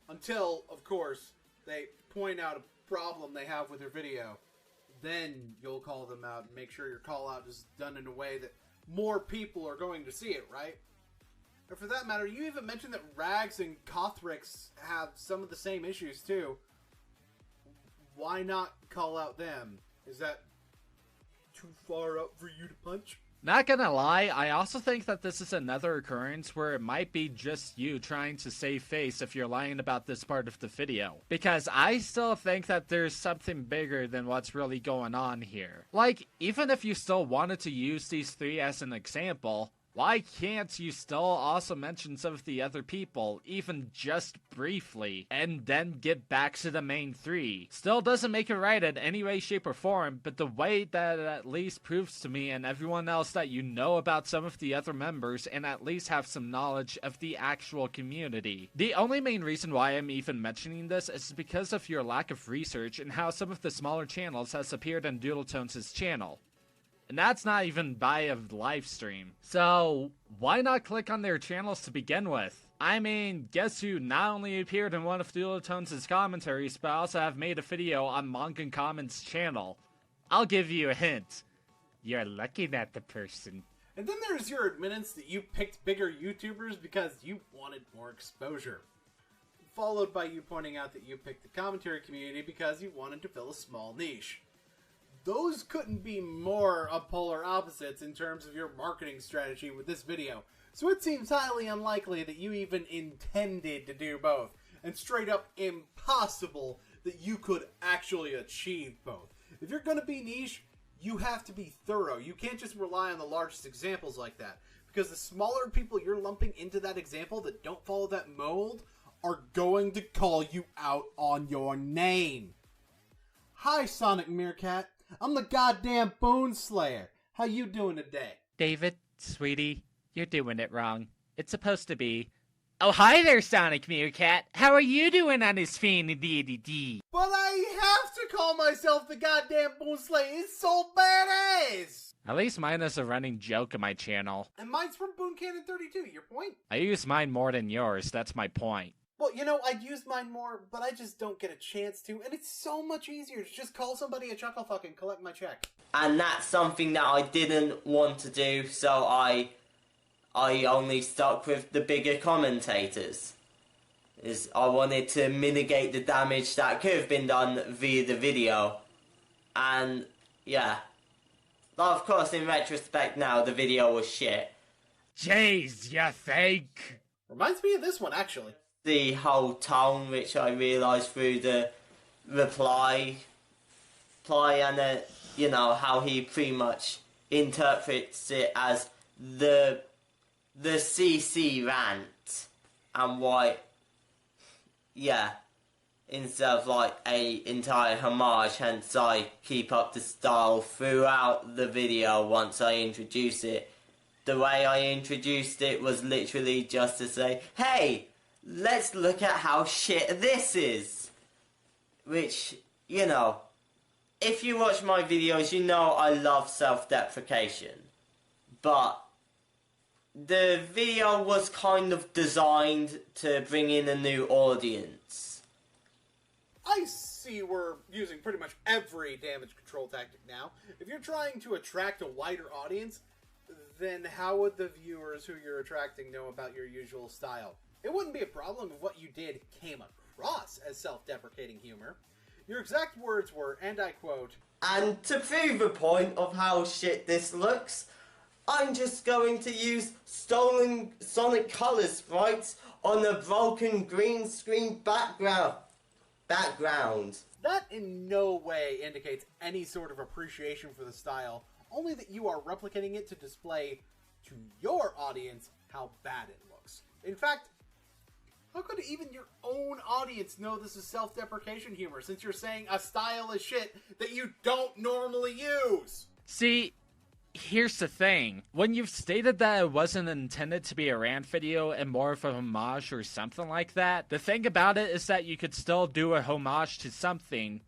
until, of course, they point out a problem they have with their video. Then you'll call them out and make sure your call out is done in a way that more people are going to see it, right? And for that matter, you even mentioned that Rags and Kothrix have some of the same issues too. Why not call out them? Is that too far up for you to punch? Not gonna lie, I also think that this is another occurrence where it might be just you trying to save face if you're lying about this part of the video. Because I still think that there's something bigger than what's really going on here. Like, even if you still wanted to use these three as an example, why can't you still also mention some of the other people, even just briefly, and then get back to the main three? Still doesn't make it right in any way, shape, or form, but the way that it at least proves to me and everyone else that you know about some of the other members and at least have some knowledge of the actual community. The only main reason why I'm even mentioning this is because of your lack of research and how some of the smaller channels has appeared on Doodletones' channel. And that's not even by a live stream. So, why not click on their channels to begin with? I mean, guess who not only appeared in one of Doodletones' commentaries, but also have made a video on Manga Common's channel. I'll give you a hint. You're looking at the person. And then there's your admittance that you picked bigger YouTubers because you wanted more exposure. Followed by you pointing out that you picked the commentary community because you wanted to fill a small niche. Those couldn't be more of polar opposites in terms of your marketing strategy with this video. So it seems highly unlikely that you even intended to do both. And straight up impossible that you could actually achieve both. If you're going to be niche, you have to be thorough. You can't just rely on the largest examples like that. Because the smaller people you're lumping into that example that don't follow that mold are going to call you out on your name. Hi, Sonic Meerkat. I'm the goddamn BoonSlayer. How you doing today? David, sweetie, you're doing it wrong. It's supposed to be, oh, hi there, Sonic Meerkat. How are you doing on this fanny-dee-dee-dee? But I have to call myself the goddamn BoonSlayer. It's so badass. At least mine is a running joke on my channel. And mine's from Boon Cannon 32. Your point? I use mine more than yours, that's my point. Well, I'd use mine more, but I just don't get a chance to, and it's so much easier to just call somebody a chucklefuck and collect my check. And that's something that I didn't want to do, so I only stuck with the bigger commentators. I wanted to mitigate the damage that could have been done via the video. And, yeah. Well, of course, in retrospect now, the video was shit. Jeez, you think? Reminds me of this one, actually. The whole tone, which I realised through the reply and, how he pretty much interprets it as the CC rant, and why, instead of like a entire homage, hence I keep up the style throughout the video once I introduce it. The way I introduced it was literally just to say, hey, let's look at how shit this is. Which, if you watch my videos, you know I love self-deprecation. But the video was kind of designed to bring in a new audience. I see we're using pretty much every damage control tactic now. If you're trying to attract a wider audience, then how would the viewers who you're attracting know about your usual style? It wouldn't be a problem if what you did came across as self-deprecating humor. Your exact words were, and I quote, "And to prove a point of how shit this looks, I'm just going to use stolen Sonic Color sprites on a broken green screen background. That in no way indicates any sort of appreciation for the style, only that you are replicating it to display to your audience how bad it looks. In fact, how could even your own audience know this is self-deprecation humor, since you're saying a style is shit that you don't normally use? See, here's the thing. When you've stated that it wasn't intended to be a rant video and more of a homage or something like that, the thing about it is that you could still do a homage to something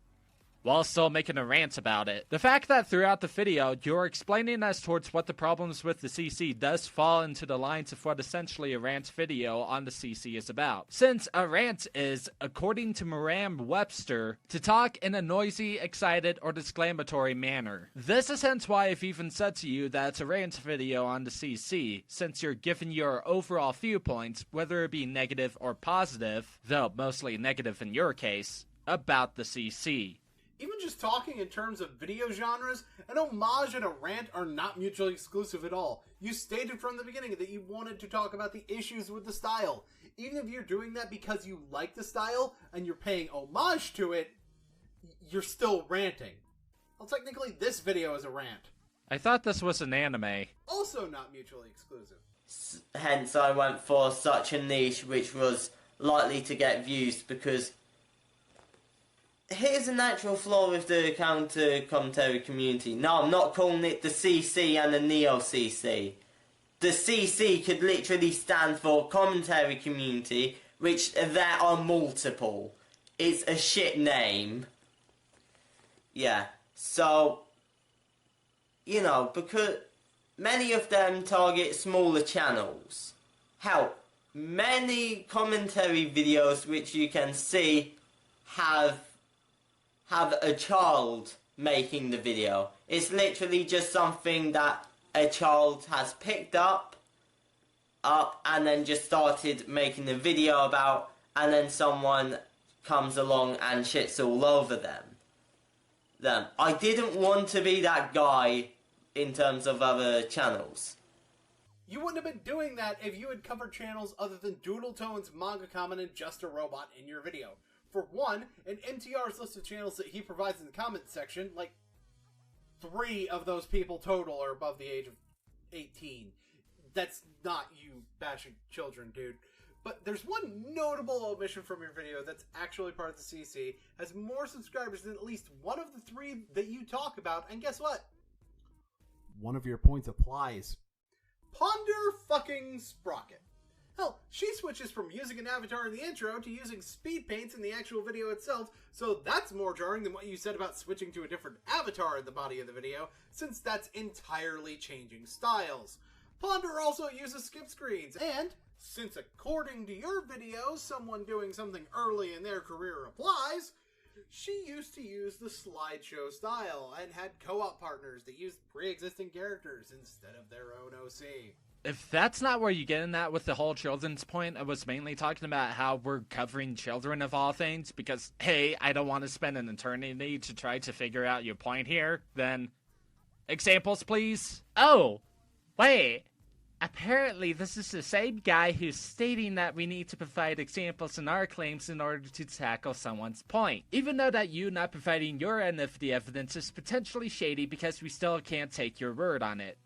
while still making a rant about it. The fact that throughout the video, you're explaining as towards what the problems with the CC does fall into the lines of what essentially a rant video on the CC is about. Since a rant is, according to Merriam-Webster, to talk in a noisy, excited, or exclamatory manner. This is hence why I've even said to you that it's a rant video on the CC, since you're giving your overall viewpoints, whether it be negative or positive, though mostly negative in your case, about the CC. Even just talking in terms of video genres, an homage and a rant are not mutually exclusive at all. You stated from the beginning that you wanted to talk about the issues with the style. Even if you're doing that because you like the style and you're paying homage to it, you're still ranting. Well, technically, this video is a rant. I thought this was an anime. Also not mutually exclusive. Hence, I went for such a niche which was likely to get views, because here's a natural flaw with the counter-commentary community. No, I'm not calling it the CC and the Neo-CC. The CC could literally stand for commentary community, which there are multiple. It's a shit name. Yeah, so, because many of them target smaller channels. Hell, many commentary videos which you can see have a child making the video. It's literally just something that a child has picked up and then just started making a video about, and then someone comes along and shits all over them. I didn't want to be that guy in terms of other channels. You wouldn't have been doing that if you had covered channels other than Doodle Tone's Manga Comment and Just a Robot in your video. For one, in MTR's list of channels that he provides in the comments section, like 3 of those people total are above the age of 18. That's not you bashing children, dude. But there's one notable omission from your video that's actually part of the CC, has more subscribers than at least one of the 3 that you talk about, and guess what? One of your points applies. Ponder fucking Sprocket. Hell, she switches from using an avatar in the intro to using speed paints in the actual video itself, so that's more jarring than what you said about switching to a different avatar in the body of the video, since that's entirely changing styles. Ponder also uses skip screens, and since according to your video, someone doing something early in their career applies, she used to use the slideshow style and had co-op partners that used pre-existing characters instead of their own OC. If that's not where you're getting at with the whole children's point, I was mainly talking about how we're covering children of all things, because, hey, I don't want to spend an eternity to try to figure out your point here, then examples, please? Oh, wait. Apparently, this is the same guy who's stating that we need to provide examples in our claims in order to tackle someone's point. Even though that you not providing your end of the evidence is potentially shady because we still can't take your word on it.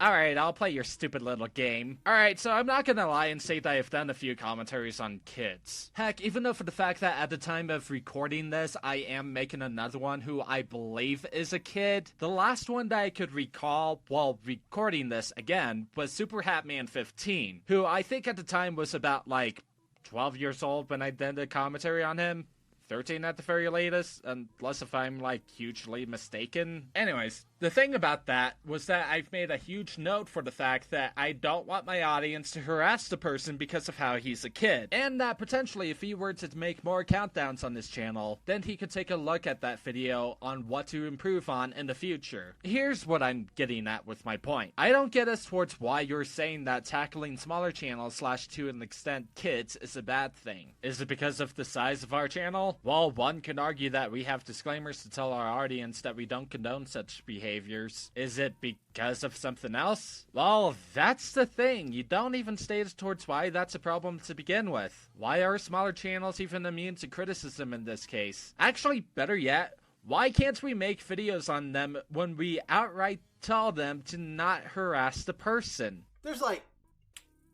Alright, I'll play your stupid little game. Alright, so I'm not gonna lie and say that I've done a few commentaries on kids. Heck, even though for the fact that at the time of recording this, I am making another one who I believe is a kid. The last one that I could recall while recording this again was Super Hatman 15, who I think at the time was about like 12 years old when I did a commentary on him. 13 at the very latest, unless if I'm, like, hugely mistaken. Anyways, the thing about that was that I've made a huge note for the fact that I don't want my audience to harass the person because of how he's a kid. And that potentially if he were to make more countdowns on this channel, then he could take a look at that video on what to improve on in the future. Here's what I'm getting at with my point. I don't get as towards why you're saying that tackling smaller channels / to an extent kids is a bad thing. Is it because of the size of our channel? Well, one can argue that we have disclaimers to tell our audience that we don't condone such behaviors. Is it because of something else? Well, that's the thing. You don't even state towards why that's a problem to begin with. Why are smaller channels even immune to criticism in this case? Actually, better yet, why can't we make videos on them when we outright tell them to not harass the person? There's like,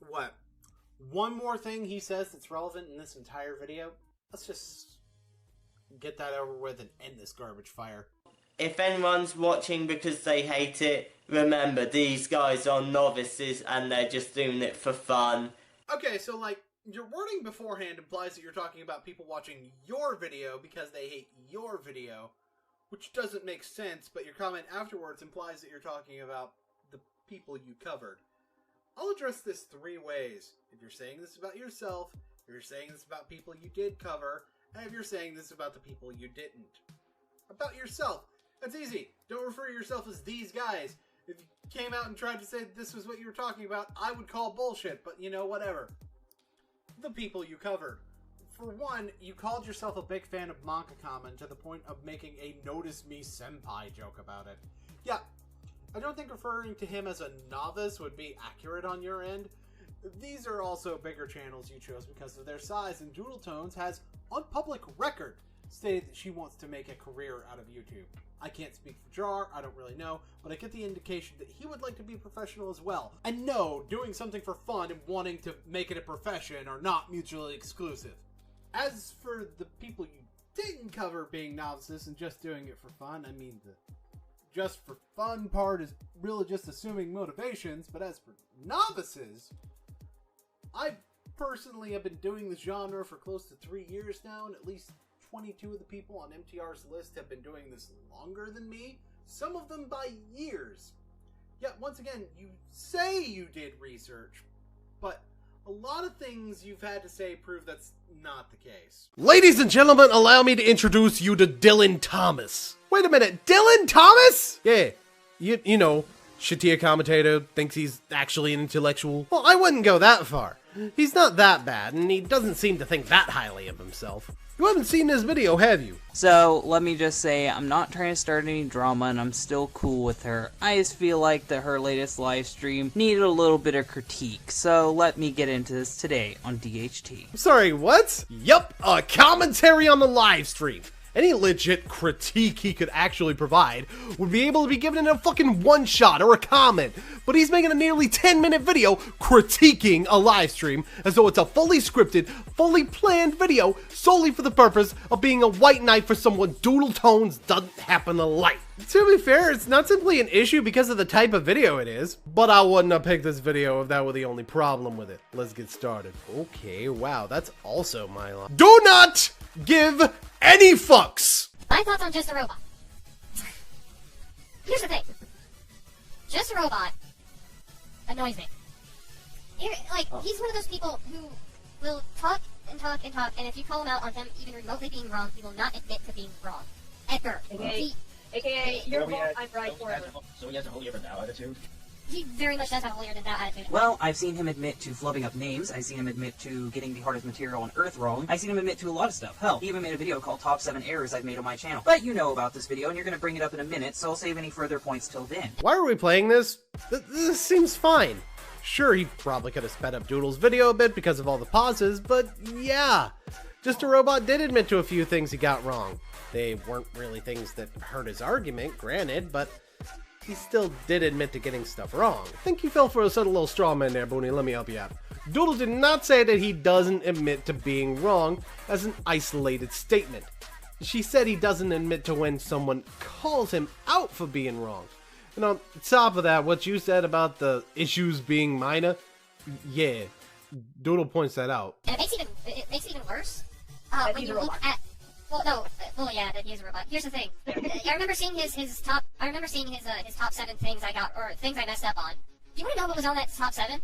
what, one more thing he says that's relevant in this entire video? Let's just get that over with and end this garbage fire. If anyone's watching because they hate it, remember, these guys are novices and they're just doing it for fun. Okay, so like, your wording beforehand implies that you're talking about people watching your video because they hate your video, which doesn't make sense, but your comment afterwards implies that you're talking about the people you covered. I'll address this 3 ways. If you're saying this about yourself, if you're saying this about people you did cover, and if you're saying this about the people you didn't. About yourself. That's easy. Don't refer to yourself as these guys. If you came out and tried to say that this was what you were talking about, I would call bullshit, but you know, whatever. The people you covered. For one, you called yourself a big fan of manga common to the point of making a notice me senpai joke about it. Yeah, I don't think referring to him as a novice would be accurate on your end. These are also bigger channels you chose because of their size, and Doodle Tones has, on public record, stated that she wants to make a career out of YouTube. I can't speak for Jar, I don't really know, but I get the indication that he would like to be professional as well. And no, doing something for fun and wanting to make it a profession are not mutually exclusive. As for the people you didn't cover being novices and just doing it for fun, I mean, the just for fun part is really just assuming motivations, but as for novices, I personally have been doing this genre for close to 3 years now, and at least 22 of the people on MTR's list have been doing this longer than me, some of them by years. Yet, once again, you say you did research, but a lot of things you've had to say prove that's not the case. Ladies and gentlemen, allow me to introduce you to Dylan Thomas. Wait a minute, Dylan Thomas? Yeah, you know, Shatia commentator, thinks he's actually an intellectual. Well, I wouldn't go that far. He's not that bad, and he doesn't seem to think that highly of himself. You haven't seen this video, have you? So, let me just say, I'm not trying to start any drama, and I'm still cool with her. I just feel like that her latest live stream needed a little bit of critique, so let me get into this today on DHT. Sorry, what? Yup, a commentary on the live stream. Any legit critique he could actually provide would be able to be given in a fucking one-shot or a comment, but he's making a nearly 10-minute video critiquing a live stream as though it's a fully scripted, fully planned video solely for the purpose of being a white knight for someone Doodle Tones doesn't happen to like. To be fair, it's not simply an issue because of the type of video it is, but I wouldn't have picked this video if that were the only problem with it. Let's get started. Okay, wow, that's also my line. Do not give any fucks! My thoughts on Just a Robot. Here's the thing. Just a Robot annoys me. he's one of those people who will talk and talk and talk, and if you call him out on him even remotely being wrong, he will not admit to being wrong. Ever. AKA, you're wrong, I'm right forever. So he has a holier than thou attitude? He very much does have a holier than thou attitude. Well, I've seen him admit to flubbing up names. I've seen him admit to getting the hardest material on Earth wrong. I've seen him admit to a lot of stuff. Hell, he even made a video called Top 7 Errors I've Made on my channel. But you know about this video, and you're going to bring it up in a minute, so I'll save any further points till then. Why are we playing this? This seems fine. Sure, he probably could have sped up Doodle's video a bit because of all the pauses, but yeah. Just a Robot did admit to a few things he got wrong. They weren't really things that hurt his argument, granted, but he still did admit to getting stuff wrong. I think you fell for a subtle little straw man there, Booney. Let me help you out. Doodle did not say that he doesn't admit to being wrong as an isolated statement. She said he doesn't admit to when someone calls him out for being wrong. And on top of that, what you said about the issues being minor, yeah, Doodle points that out. And it makes it even worse when you look at. Well, yeah, that he is a robot. Here's the thing. I remember seeing his top. I remember seeing his top 7 things I got, or things I messed up on. Do you want to know what was on that top 7?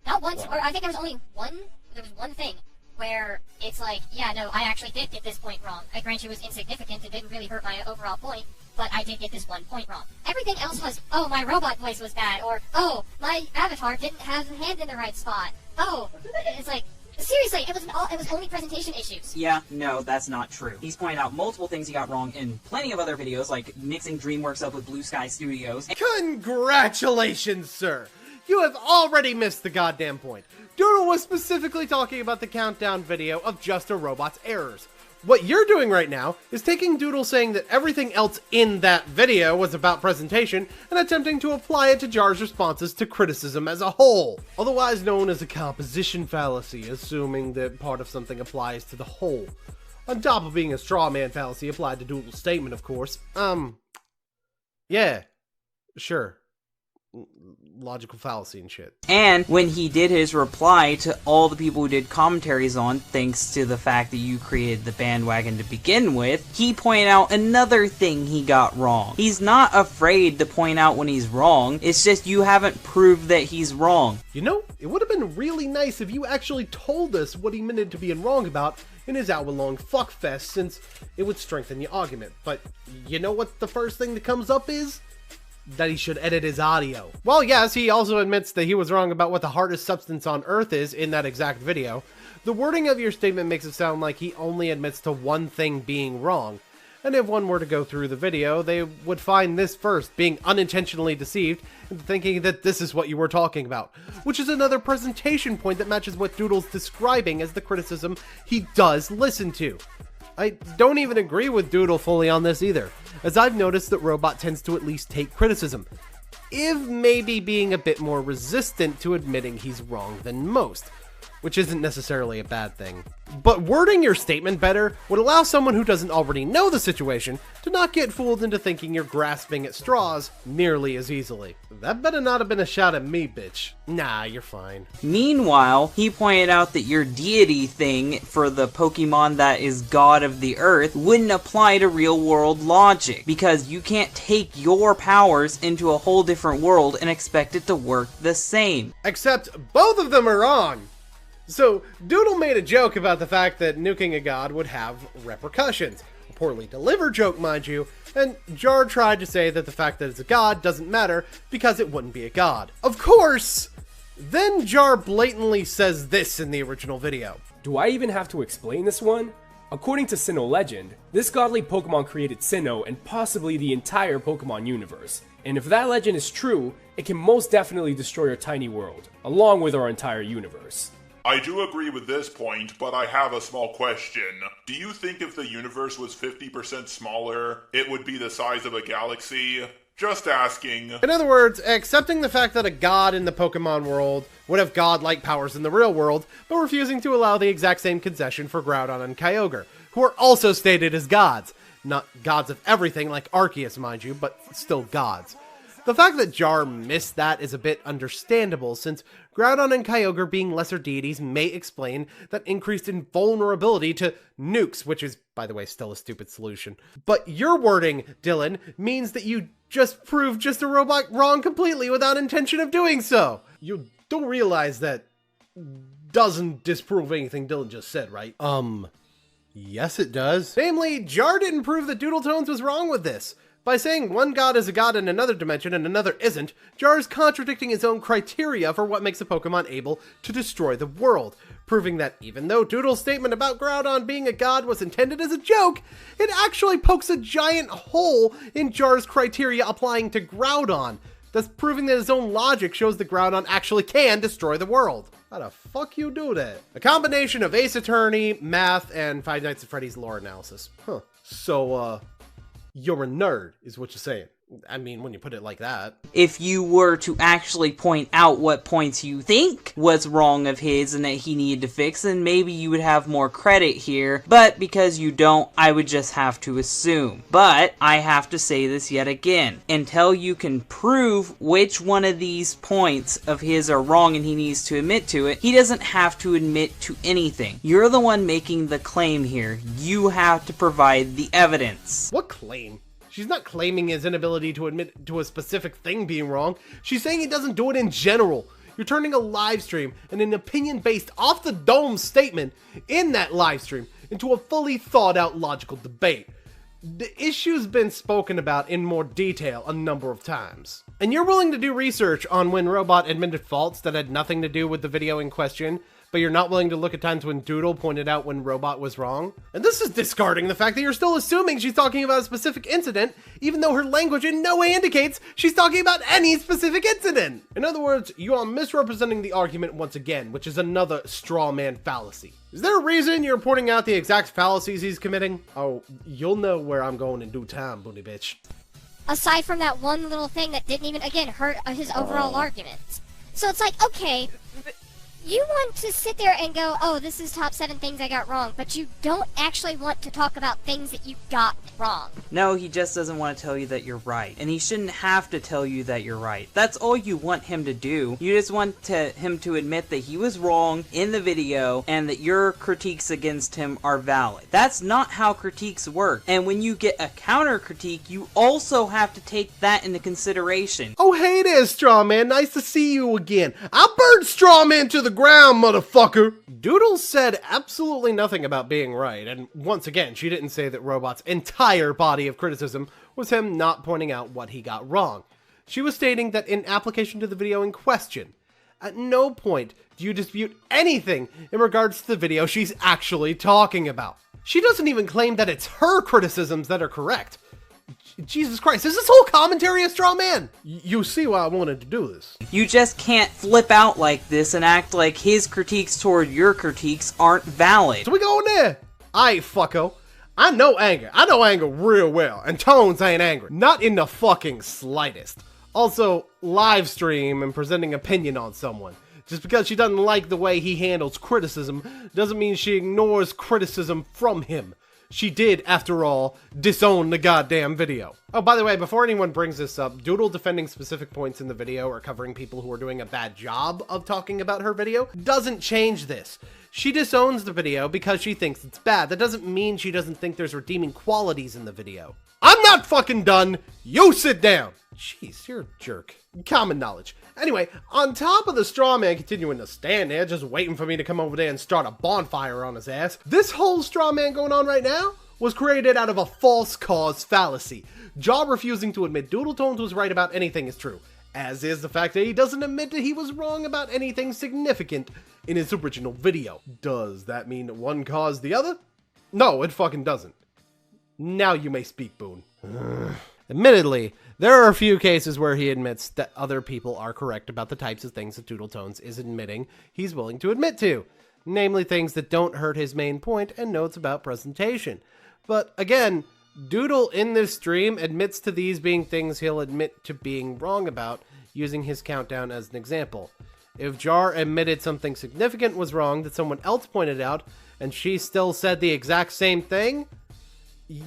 Not once, or I think there was only one. There was one thing where it's like, yeah, no, I actually did get this point wrong. I grant you it was insignificant. It didn't really hurt my overall point, but I did get this one point wrong. Everything else was, oh, my robot voice was bad, or oh, my avatar didn't have the hand in the right spot. Oh, it's like. Seriously, it was only presentation issues. Yeah, no, that's not true. He's pointed out multiple things he got wrong in plenty of other videos, like mixing DreamWorks up with Blue Sky Studios. Congratulations, sir! You have already missed the goddamn point. Doodle was specifically talking about the countdown video of Just a Robot's errors. What you're doing right now is taking Doodle saying that everything else in that video was about presentation and attempting to apply it to Jar's responses to criticism as a whole, otherwise known as a composition fallacy, assuming that part of something applies to the whole. On top of being a straw man fallacy applied to Doodle's statement, of course. Yeah, sure. Logical fallacy and shit. And when he did his reply to all the people who did commentaries on, thanks to the fact that you created the bandwagon to begin with, he pointed out another thing he got wrong. He's not afraid to point out when he's wrong, it's just you haven't proved that he's wrong. You know, it would have been really nice if you actually told us what he meant to being wrong about in his hour-long fuckfest, since it would strengthen your argument. But you know what the first thing that comes up is? That he should edit his audio. Well, yes, he also admits that he was wrong about what the hardest substance on Earth is in that exact video. The wording of your statement makes it sound like he only admits to one thing being wrong. And if one were to go through the video, they would find this first, being unintentionally deceived into thinking that this is what you were talking about. Which is another presentation point that matches what Doodle's describing as the criticism he does listen to. I don't even agree with Doodle fully on this either, as I've noticed that Robot tends to at least take criticism, if maybe being a bit more resistant to admitting he's wrong than most, which isn't necessarily a bad thing. But wording your statement better would allow someone who doesn't already know the situation to not get fooled into thinking you're grasping at straws nearly as easily. That better not have been a shot at me, bitch. Nah, you're fine. Meanwhile, he pointed out that your deity thing for the Pokemon that is God of the Earth wouldn't apply to real-world logic, because you can't take your powers into a whole different world and expect it to work the same. Except both of them are wrong. So, Doodle made a joke about the fact that nuking a god would have repercussions. A poorly delivered joke, mind you, and Jar tried to say that the fact that it's a god doesn't matter because it wouldn't be a god. Of course! Then Jar blatantly says this in the original video. Do I even have to explain this one? According to Sinnoh legend, this godly Pokemon created Sinnoh and possibly the entire Pokemon universe. And if that legend is true, it can most definitely destroy our tiny world, along with our entire universe. I do agree with this point, but I have a small question. Do you think if the universe was 50% smaller, it would be the size of a galaxy? Just asking. In other words, accepting the fact that a god in the Pokemon world would have god-like powers in the real world, but refusing to allow the exact same concession for Groudon and Kyogre, who are also stated as gods. Not gods of everything like Arceus, mind you, but still gods. The fact that Jar missed that is a bit understandable, since Groudon and Kyogre being lesser deities may explain that increased invulnerability to nukes, which is, by the way, still a stupid solution. But your wording, Dylan, means that you just proved Just a Robot wrong completely without intention of doing so. You don't realize that doesn't disprove anything Dylan just said, right? Yes it does. Namely, Jar didn't prove that Doodletones was wrong with this. By saying one god is a god in another dimension and another isn't, Jar is contradicting his own criteria for what makes a Pokemon able to destroy the world, proving that even though Doodle's statement about Groudon being a god was intended as a joke, it actually pokes a giant hole in Jar's criteria applying to Groudon, thus proving that his own logic shows that Groudon actually can destroy the world. How the fuck you do that? A combination of Ace Attorney, math, and Five Nights at Freddy's lore analysis. Huh. So, you're a nerd, is what you're saying. I mean, when you put it like that. If you were to actually point out what points you think was wrong of his and that he needed to fix, then maybe you would have more credit here. But because you don't, I would just have to assume. But I have to say this yet again. Until you can prove which one of these points of his are wrong and he needs to admit to it, he doesn't have to admit to anything. You're the one making the claim here. You have to provide the evidence. What claim? She's not claiming his inability to admit to a specific thing being wrong. She's saying he doesn't do it in general. You're turning a live stream and an opinion based off the dome statement in that live stream into a fully thought out logical debate. The issue's been spoken about in more detail a number of times. And you're willing to do research on when Robot admitted faults that had nothing to do with the video in question, but you're not willing to look at times when Doodle pointed out when Robot was wrong? And this is discarding the fact that you're still assuming she's talking about a specific incident, even though her language in no way indicates she's talking about any specific incident. In other words, you are misrepresenting the argument once again, which is another straw man fallacy. Is there a reason you're pointing out the exact fallacies he's committing? Oh, you'll know where I'm going in due time, Boony bitch. Aside from that one little thing that didn't even, again, hurt his overall argument. So it's like, okay, you want to sit there and go, oh, this is top 7 things I got wrong, but you don't actually want to talk about things that you got wrong. No, he just doesn't want to tell you that you're right. And he shouldn't have to tell you that you're right. That's all you want him to do. You just want him to admit that he was wrong in the video and that your critiques against him are valid. That's not how critiques work. And when you get a counter critique, you also have to take that into consideration. Oh, hey there, Strawman. Nice to see you again. I burned Strawman to the ground, motherfucker! Doodle said absolutely nothing about being right, and once again, she didn't say that Robot's entire body of criticism was him not pointing out what he got wrong. She was stating that in application to the video in question, at no point do you dispute anything in regards to the video she's actually talking about. She doesn't even claim that it's her criticisms that are correct. Jesus Christ, is this whole commentary a straw man? You see why I wanted to do this. You just can't flip out like this and act like his critiques toward your critiques aren't valid. So we going there? Aight, fucko. I know anger. I know anger real well, and Tones ain't angry. Not in the fucking slightest. Also, live stream and presenting opinion on someone. Just because she doesn't like the way he handles criticism doesn't mean she ignores criticism from him. She did, after all, disown the goddamn video. Oh, by the way, before anyone brings this up, Doodle defending specific points in the video or covering people who are doing a bad job of talking about her video doesn't change this. She disowns the video because she thinks it's bad. That doesn't mean she doesn't think there's redeeming qualities in the video. I'm not fucking done! You sit down! Jeez, you're a jerk. Common knowledge. Anyway, on top of the straw man continuing to stand there, just waiting for me to come over there and start a bonfire on his ass, this whole straw man going on right now was created out of a false cause fallacy. Jaw refusing to admit Doodletones was right about anything is true, as is the fact that he doesn't admit that he was wrong about anything significant in his original video. Does that mean that one caused the other? No, it fucking doesn't. Now you may speak, Boon. Admittedly, there are a few cases where he admits that other people are correct about the types of things that Doodletones is admitting he's willing to admit to, namely things that don't hurt his main point and notes about presentation. But again, Doodle in this stream admits to these being things he'll admit to being wrong about, using his countdown as an example. If Jar admitted something significant was wrong that someone else pointed out, and she still said the exact same thing,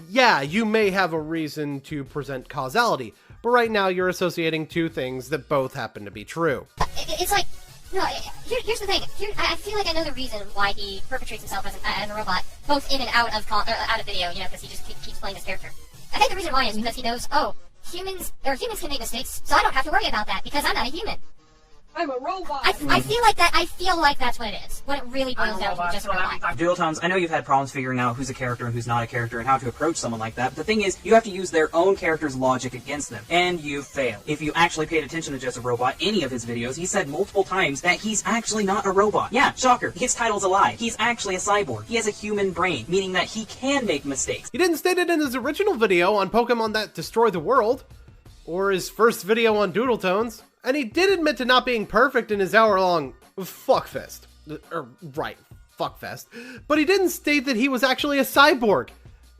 yeah, you may have a reason to present causality, but right now you're associating two things that both happen to be true. It's like, no, here's the thing. I feel like I know the reason why he perpetrates himself as a robot, both in and out of video, you know, because he just keeps playing this character. I think the reason why is because he knows, oh, humans can make mistakes, so I don't have to worry about that, because I'm not a human. I'm a robot. I feel like that. I feel like that's what it is. What it really boils down to, just a robot. Doodle Tones, I know you've had problems figuring out who's a character and who's not a character and how to approach someone like that, but the thing is, you have to use their own character's logic against them, and you fail. If you actually paid attention to Just a Robot, any of his videos, he said multiple times that he's actually not a robot. Yeah, shocker, his title's a lie. He's actually a cyborg. He has a human brain, meaning that he can make mistakes. He didn't state it in his original video on Pokemon that destroy the world, or his first video on Doodle Tones. And he did admit to not being perfect in his hour-long fuckfest. Right, fuckfest. But he didn't state that he was actually a cyborg.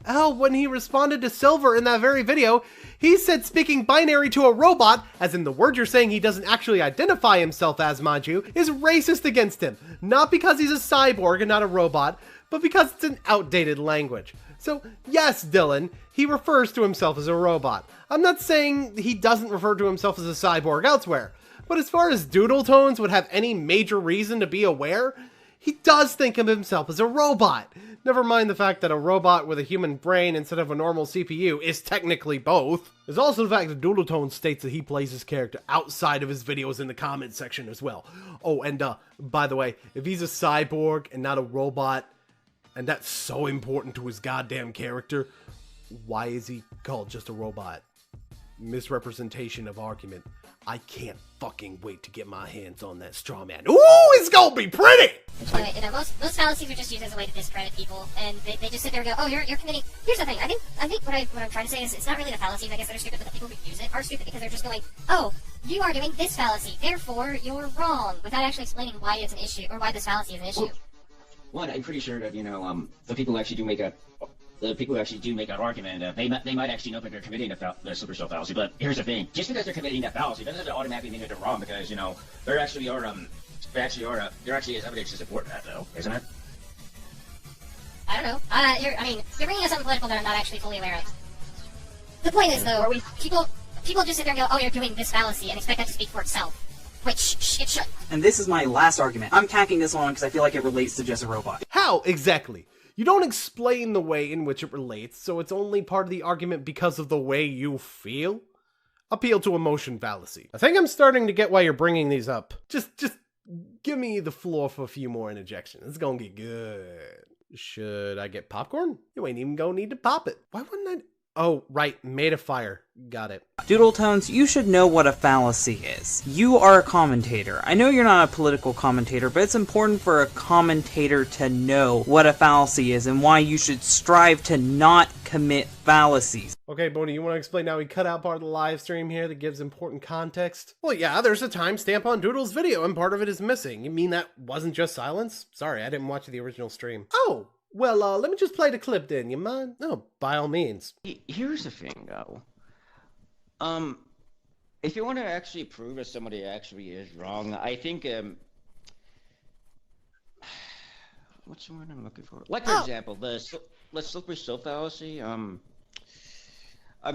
Hell, when he responded to Silver in that very video, he said speaking binary to a robot, as in the word you're saying he doesn't actually identify himself as, mind you, is racist against him. Not because he's a cyborg and not a robot, but because it's an outdated language. So, yes, Dylan, he refers to himself as a robot. I'm not saying he doesn't refer to himself as a cyborg elsewhere, but as far as Doodle Tones would have any major reason to be aware, he does think of himself as a robot. Never mind the fact that a robot with a human brain instead of a normal CPU is technically both. There's also the fact that Doodle Tones states that he plays his character outside of his videos in the comments section as well. Oh, and by the way, if he's a cyborg and not a robot, and that's so important to his goddamn character, why is he called just a robot? Misrepresentation of argument. I can't fucking wait to get my hands on that Strawman. Ooh, it's gonna be pretty! Anyway, you know, most fallacies are just used as a way to discredit people, and they just sit there and go, oh, you're committing... Here's the thing, I think what I'm trying to say is it's not really the fallacies, I guess, that are stupid, but the people who use it are stupid because they're just going, oh, you are doing this fallacy, therefore you're wrong, without actually explaining why it's an issue, or why this fallacy is an issue. One, I'm pretty sure that, you know, the people who actually do make that argument, they might actually know that they're committing the supercell fallacy. But here's the thing: just because they're committing that fallacy doesn't automatically mean that they're wrong. Because, you know, there actually is evidence to support that, though, isn't it? I don't know. You're bringing us something political that I'm not actually fully aware of. The point is, though, people just sit there and go, oh, you're doing this fallacy, and expect that to speak for itself. Which it should. And this is my last argument. I'm tacking this one because I feel like it relates to Just a Robot. How exactly? You don't explain the way in which it relates, so it's only part of the argument because of the way you feel? Appeal to emotion fallacy. I think I'm starting to get why you're bringing these up. Just give me the floor for a few more interjections. It's gonna get good. Should I get popcorn? You ain't even gonna need to pop it. Why wouldn't I? Oh, right, made of fire. Got it. Doodle Tones, you should know what a fallacy is. You are a commentator. I know you're not a political commentator, but it's important for a commentator to know what a fallacy is and why you should strive to not commit fallacies. Okay, Boney, you want to explain how we cut out part of the live stream here that gives important context? Well, yeah, there's a timestamp on Doodle's video and part of it is missing. You mean that wasn't just silence? Sorry, I didn't watch the original stream. Oh! Well, let me just play the clip then, you mind? No, by all means. Here's the thing, though. If you want to actually prove that somebody actually is wrong, I think, what's the word I'm looking for? Like, for example, the slippery slope fallacy, I've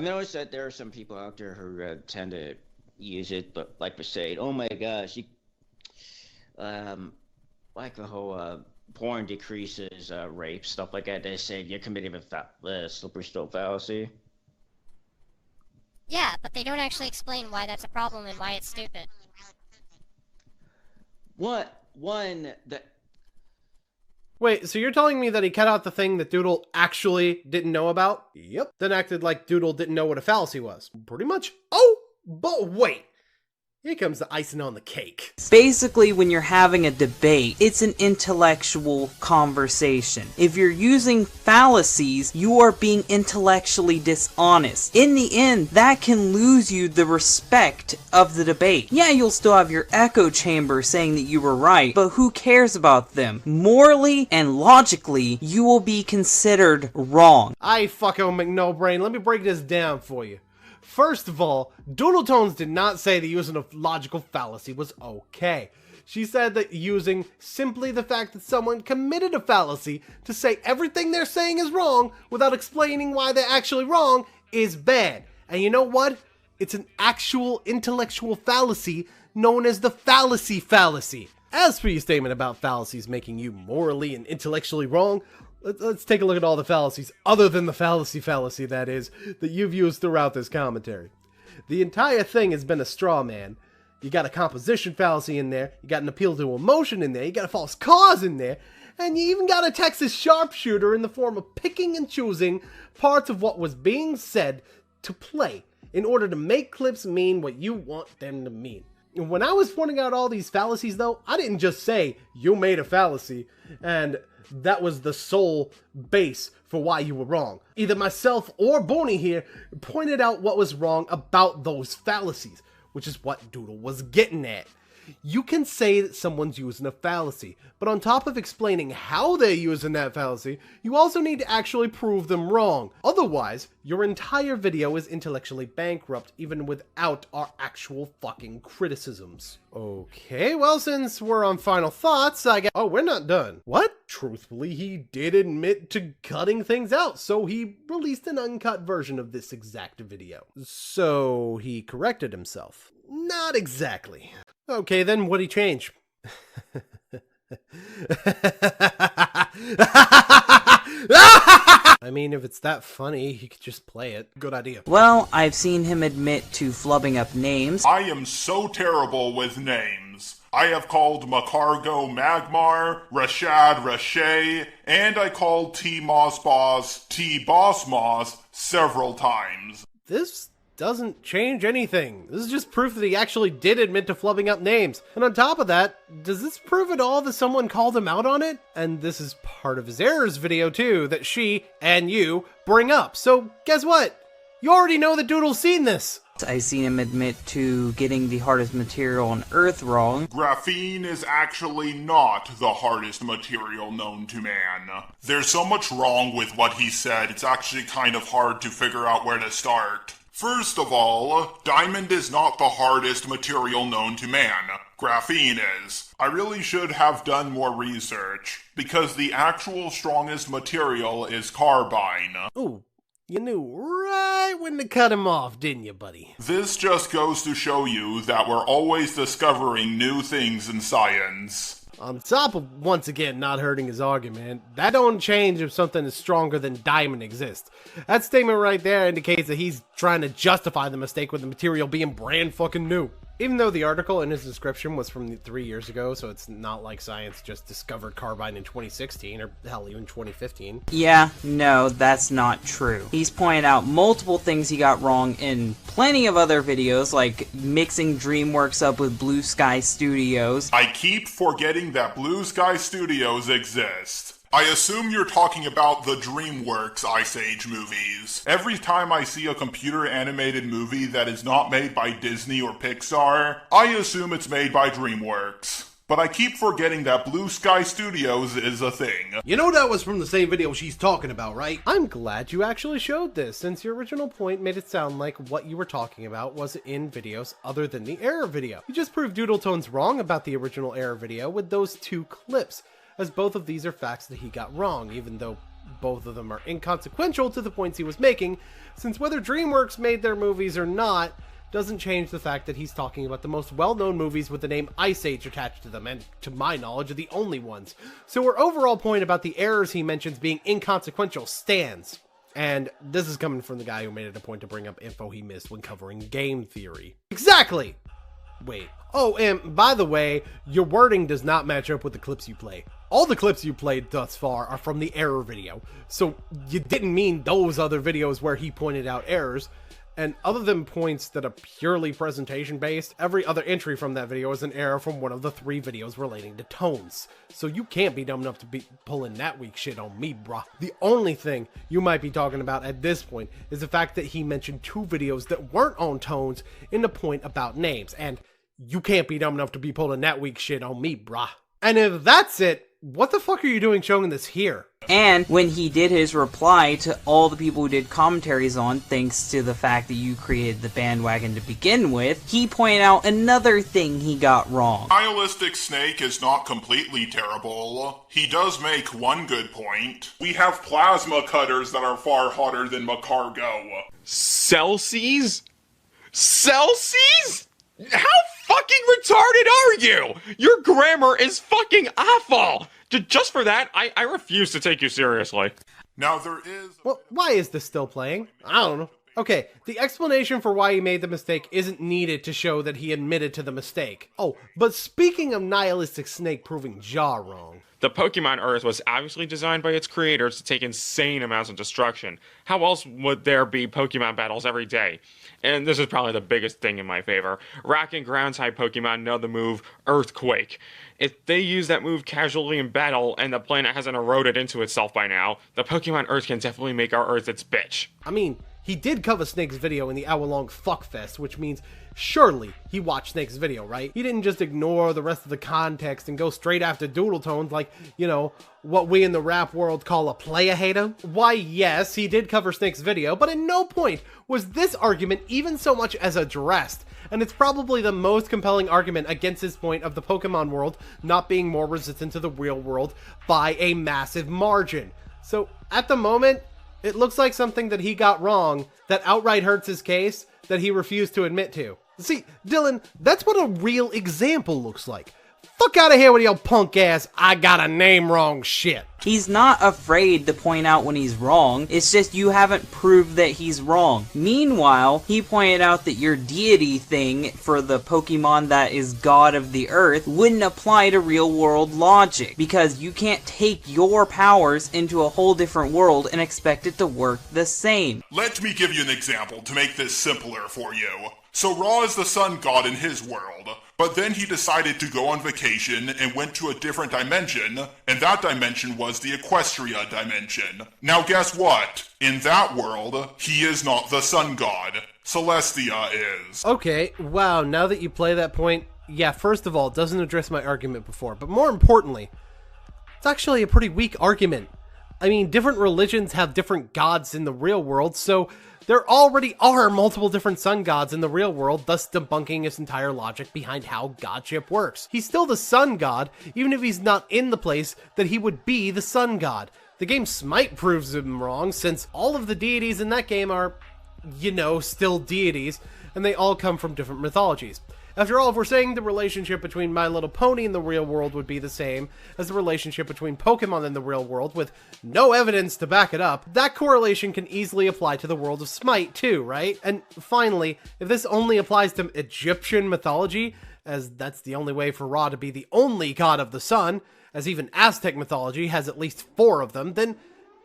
noticed that there are some people out there who tend to use it, but like to say, oh my gosh, you, like the whole, porn decreases rape, stuff like that. They say you're committing the slippery slope fallacy. Yeah, but they don't actually explain why that's a problem and why it's stupid. Wait, so you're telling me that he cut out the thing that Doodle actually didn't know about? Yep. Then acted like Doodle didn't know what a fallacy was. Pretty much. Oh, but wait. Here comes the icing on the cake. Basically, when you're having a debate, it's an intellectual conversation. If you're using fallacies, you are being intellectually dishonest. In the end, that can lose you the respect of the debate. Yeah, you'll still have your echo chamber saying that you were right, but who cares about them? Morally and logically, you will be considered wrong. I fucking McNobrain, let me break this down for you. First of all, Doodle Tones did not say that using a logical fallacy was okay. She said that using simply the fact that someone committed a fallacy to say everything they're saying is wrong without explaining why they're actually wrong is bad. And you know what? It's an actual intellectual fallacy known as the fallacy fallacy. As for your statement about fallacies making you morally and intellectually wrong, let's take a look at all the fallacies, other than the fallacy that is, that you've used throughout this commentary. The entire thing has been a straw man. You got a composition fallacy in there, you got an appeal to emotion in there, you got a false cause in there, and you even got a Texas sharpshooter in the form of picking and choosing parts of what was being said to play in order to make clips mean what you want them to mean. When I was pointing out all these fallacies though, I didn't just say, you made a fallacy, and that was the sole base for why you were wrong. Either myself or Booney here pointed out what was wrong about those fallacies, which is what Doodle was getting at. You can say that someone's using a fallacy, but on top of explaining how they're using that fallacy, you also need to actually prove them wrong. Otherwise, your entire video is intellectually bankrupt even without our actual fucking criticisms. Okay, well, since we're on final thoughts, I guess— oh, we're not done. What? Truthfully, he did admit to cutting things out, so he released an uncut version of this exact video. So he corrected himself. Not exactly. Okay, then what'd he change? I mean, if it's that funny, he could just play it. Good idea. Well, I've seen him admit to flubbing up names. I am so terrible with names. I have called Macargo Magmar, Rashad Rashay, and I called T Moss Boss T Boss Moss several times. This doesn't change anything. This is just proof that he actually did admit to flubbing up names. And on top of that, does this prove at all that someone called him out on it? And this is part of his errors video too, that she and you bring up. So guess what? You already know that Doodle's seen this. I've seen him admit to getting the hardest material on Earth wrong. Graphene is actually not the hardest material known to man. There's so much wrong with what he said, it's actually kind of hard to figure out where to start. First of all, diamond is not the hardest material known to man. Graphene is. I really should have done more research, because the actual strongest material is carbine. Ooh, you knew right when to cut him off, didn't you, buddy? This just goes to show you that we're always discovering new things in science. On top of, once again, not hurting his argument, that don't change if something is stronger than diamond exists. That statement right there indicates that he's trying to justify the mistake with the material being brand fucking new. Even though the article in his description was from 3 years ago, so it's not like science just discovered carbine in 2016, or hell, even 2015. Yeah, no, that's not true. He's pointed out multiple things he got wrong in plenty of other videos, like mixing DreamWorks up with Blue Sky Studios. I keep forgetting that Blue Sky Studios exist. I assume you're talking about the DreamWorks Ice Age movies. Every time I see a computer animated movie that is not made by Disney or Pixar, I assume it's made by DreamWorks. But I keep forgetting that Blue Sky Studios is a thing. You know that was from the same video she's talking about, right? I'm glad you actually showed this, since your original point made it sound like what you were talking about was in videos other than the error video. You just proved Doodletones wrong about the original error video with those 2 clips, as both of these are facts that he got wrong, even though both of them are inconsequential to the points he was making, since whether DreamWorks made their movies or not doesn't change the fact that he's talking about the most well-known movies with the name Ice Age attached to them, and to my knowledge are the only ones. So our overall point about the errors he mentions being inconsequential stands. And this is coming from the guy who made it a point to bring up info he missed when covering game theory. Exactly! Wait. Oh, and by the way, your wording does not match up with the clips you play. All the clips you played thus far are from the error video, so you didn't mean those other videos where he pointed out errors. And other than points that are purely presentation based, every other entry from that video is an error from one of the 3 videos relating to tones. So you can't be dumb enough to be pulling that weak shit on me, bruh. The only thing you might be talking about at this point is the fact that he mentioned 2 videos that weren't on tones in the point about names, and you can't be dumb enough to be pulling that weak shit on me, bruh. And if that's it, what the fuck are you doing showing this here? And when he did his reply to all the people who did commentaries on, thanks to the fact that you created the bandwagon to begin with, he pointed out another thing he got wrong. Nihilistic Snake is not completely terrible. He does make one good point. We have plasma cutters that are far hotter than Macargo. Celsius? Celsius? How fucking retarded are you? Your grammar is fucking awful! Just for that, I refuse to take you seriously. Now there is... Well, why is this still playing? I don't know. Okay, the explanation for why he made the mistake isn't needed to show that he admitted to the mistake. Oh, but speaking of nihilistic Snake proving Jaw wrong. The Pokemon Earth was obviously designed by its creators to take insane amounts of destruction. How else would there be Pokemon battles every day? And this is probably the biggest thing in my favor. Rock and ground type Pokemon know the move Earthquake. If they use that move casually in battle and the planet hasn't eroded into itself by now, the Pokemon Earth can definitely make our Earth its bitch. I mean, he did cover Snake's video in the hour-long fuckfest, which means surely he watched Snake's video, right? He didn't just ignore the rest of the context and go straight after Doodle Tones like, you know, what we in the rap world call a playa hater. Why, yes, he did cover Snake's video, but at no point was this argument even so much as addressed. And it's probably the most compelling argument against his point of the Pokemon world not being more resistant to the real world by a massive margin. So, at the moment, it looks like something that he got wrong that outright hurts his case that he refused to admit to. See, Dylan, that's what a real example looks like. Fuck out of here with your punk ass, I got a name wrong shit. He's not afraid to point out when he's wrong, it's just you haven't proved that he's wrong. Meanwhile, he pointed out that your deity thing for the Pokemon that is God of the Earth wouldn't apply to real world logic, because you can't take your powers into a whole different world and expect it to work the same. Let me give you an example to make this simpler for you. So Ra is the sun god in his world, but then he decided to go on vacation and went to a different dimension, and that dimension was the Equestria dimension. Now guess what? In that world, he is not the sun god. Celestia is. Okay, wow, now that you play that point, yeah, first of all, it doesn't address my argument before, but more importantly, it's actually a pretty weak argument. I mean, different religions have different gods in the real world, so there already are multiple different sun gods in the real world, thus debunking his entire logic behind how godship works. He's still the sun god, even if he's not in the place that he would be the sun god. The game Smite proves him wrong, since all of the deities in that game are, you know, still deities, and they all come from different mythologies. After all, if we're saying the relationship between My Little Pony in the real world would be the same as the relationship between Pokemon in the real world with no evidence to back it up, that correlation can easily apply to the world of Smite too, right? And finally, if this only applies to Egyptian mythology, as that's the only way for Ra to be the only god of the sun, as even Aztec mythology has at least 4 of them, then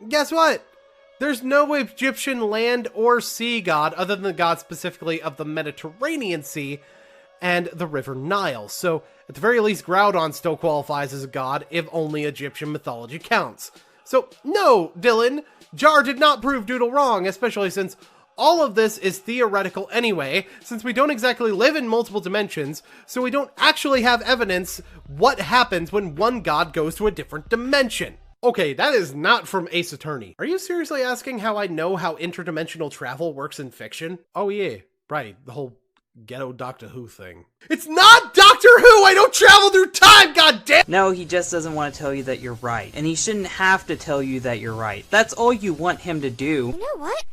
guess what? There's no Egyptian land or sea god other than the god specifically of the Mediterranean Sea and the River Nile, so at the very least Groudon still qualifies as a god if only Egyptian mythology counts. So no, Dylan, Jar did not prove Doodle wrong, especially since all of this is theoretical anyway, since we don't exactly live in multiple dimensions, so we don't actually have evidence what happens when one god goes to a different dimension. Okay, that is not from Ace Attorney. Are you seriously asking how I know how interdimensional travel works in fiction? Oh yeah, right, the whole ghetto Doctor Who thing. It's not Doctor Who! I don't travel through time, goddamn! No, he just doesn't want to tell you that you're right. And he shouldn't have to tell you that you're right. That's all you want him to do. You know what?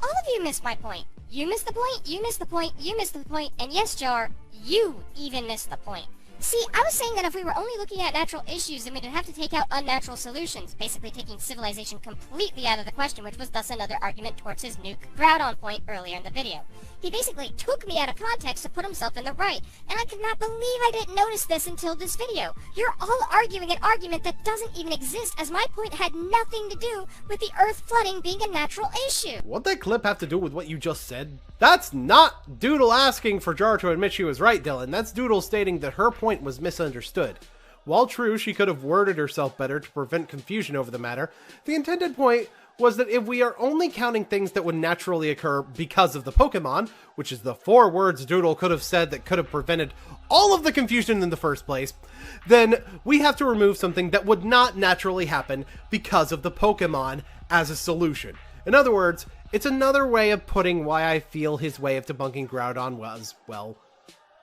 All of you missed my point. You missed the point, you missed the point, you missed the point, and yes, Jar, you even missed the point. See, I was saying that if we were only looking at natural issues, then we'd have to take out unnatural solutions, basically taking civilization completely out of the question, which was thus another argument towards his nuke Groudon point earlier in the video. He basically took me out of context to put himself in the right, and I could not believe I didn't notice this until this video. You're all arguing an argument that doesn't even exist, as my point had nothing to do with the Earth flooding being a natural issue. What'd that clip have to do with what you just said? That's not Doodle asking for Jar to admit she was right, Dylan. That's Doodle stating that her point was misunderstood. While true, she could have worded herself better to prevent confusion over the matter, the intended point was that if we are only counting things that would naturally occur because of the Pokemon, which is the 4 words Doodle could have said that could have prevented all of the confusion in the first place, then we have to remove something that would not naturally happen because of the Pokemon as a solution. In other words, it's another way of putting why I feel his way of debunking Groudon was, well,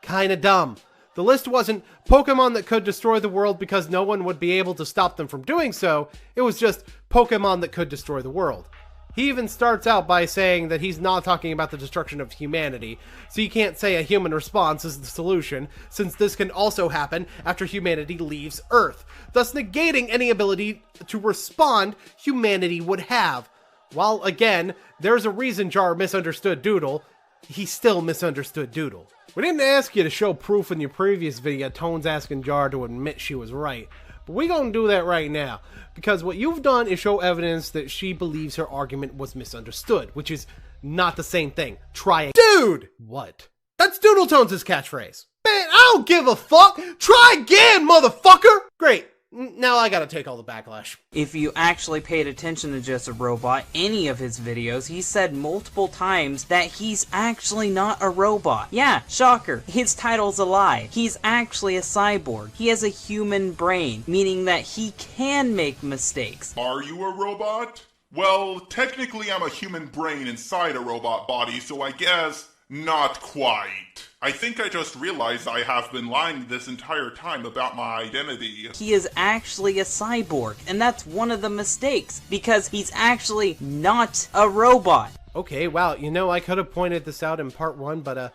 kinda dumb. The list wasn't Pokemon that could destroy the world because no one would be able to stop them from doing so, it was just Pokemon that could destroy the world. He even starts out by saying that he's not talking about the destruction of humanity, so you can't say a human response is the solution, since this can also happen after humanity leaves Earth, thus negating any ability to respond humanity would have. While, again, there's a reason Jar misunderstood Doodle, he still misunderstood Doodle. We didn't ask you to show proof in your previous video, Tones asking Jar to admit she was right, but we gonna do that right now, because what you've done is show evidence that she believes her argument was misunderstood, which is not the same thing. Try it. Dude! What? That's Doodle Tones' catchphrase. Man, I don't give a fuck! Try again, motherfucker! Great. Now I gotta take all the backlash. If you actually paid attention to Just a Robot, any of his videos, he said multiple times that he's actually not a robot. Yeah, shocker, his title's a lie. He's actually a cyborg. He has a human brain, meaning that he can make mistakes. Are you a robot? Well, technically I'm a human brain inside a robot body, so I guess not quite. I think I just realized I have been lying this entire time about my identity. He is actually a cyborg, and that's one of the mistakes, because he's actually not a robot. Okay, wow, you know, I could have pointed this out in part 1, but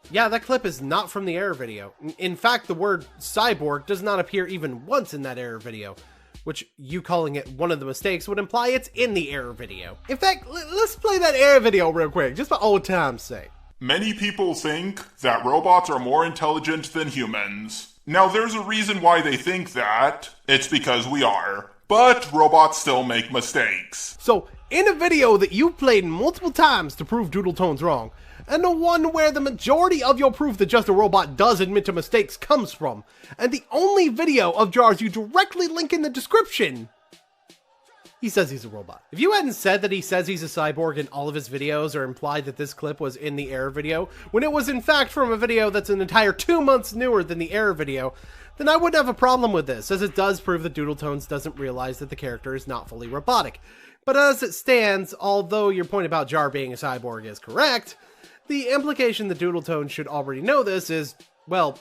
yeah, that clip is not from the error video. In fact, the word cyborg does not appear even once in that error video, which you calling it one of the mistakes would imply it's in the error video. In fact, let's play that error video real quick, just for old time's sake. Many people think that robots are more intelligent than humans. Now, there's a reason why they think that. It's because we are. But robots still make mistakes. So, in a video that you played multiple times to prove Doodle Tones wrong, and the one where the majority of your proof that Just a Robot does admit to mistakes comes from, and the only video of Jars you directly link in the description, he says he's a robot. If you hadn't said that he says he's a cyborg in all of his videos, or implied that this clip was in the error video, when it was in fact from a video that's an entire 2 months newer than the error video, then I wouldn't have a problem with this, as it does prove that Doodle Tones doesn't realize that the character is not fully robotic. But as it stands, although your point about Jar being a cyborg is correct, the implication that Doodle Tones should already know this is, well,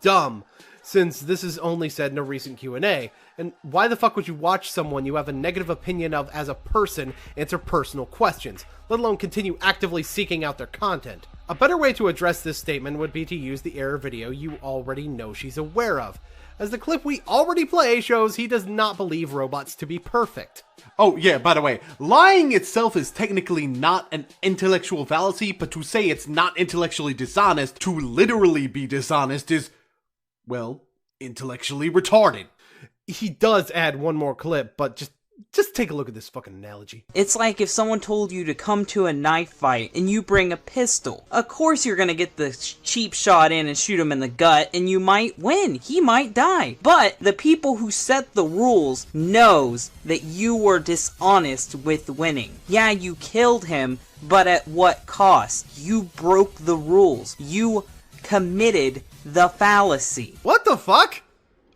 dumb, since this is only said in a recent Q&A. And why the fuck would you watch someone you have a negative opinion of as a person answer personal questions, let alone continue actively seeking out their content? A better way to address this statement would be to use the error video you already know she's aware of, as the clip we already play shows he does not believe robots to be perfect. Oh yeah, by the way, lying itself is technically not an intellectual fallacy, but to say it's not intellectually dishonest, to literally be dishonest is, well, intellectually retarded. He does add one more clip, but just take a look at this fucking analogy. It's like if someone told you to come to a knife fight and you bring a pistol. Of course you're gonna get the cheap shot in and shoot him in the gut and you might win. He might die. But the people who set the rules knows that you were dishonest with winning. Yeah, you killed him, but at what cost? You broke the rules. You committed the fallacy. What the fuck?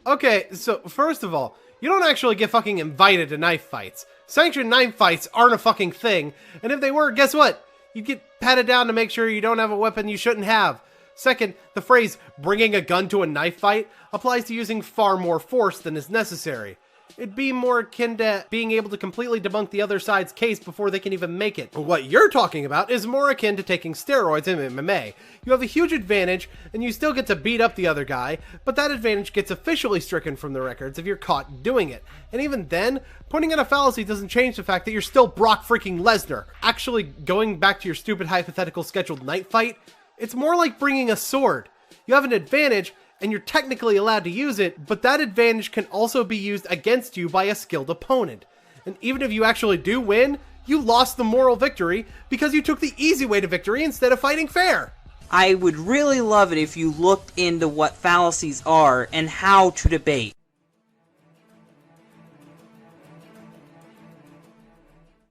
Okay, so first of all, you don't actually get fucking invited to knife fights. Sanctioned knife fights aren't a fucking thing, and if they were, guess what? You'd get patted down to make sure you don't have a weapon you shouldn't have. Second, the phrase, bringing a gun to a knife fight, applies to using far more force than is necessary. It'd be more akin to being able to completely debunk the other side's case before they can even make it. What you're talking about is more akin to taking steroids in MMA. You have a huge advantage, and you still get to beat up the other guy, but that advantage gets officially stricken from the records if you're caught doing it. And even then, pointing at a fallacy doesn't change the fact that you're still Brock freaking Lesnar. Actually, going back to your stupid hypothetical scheduled night fight, it's more like bringing a sword. You have an advantage, and you're technically allowed to use it, but that advantage can also be used against you by a skilled opponent. And even if you actually do win, you lost the moral victory because you took the easy way to victory instead of fighting fair. I would really love it if you looked into what fallacies are and how to debate.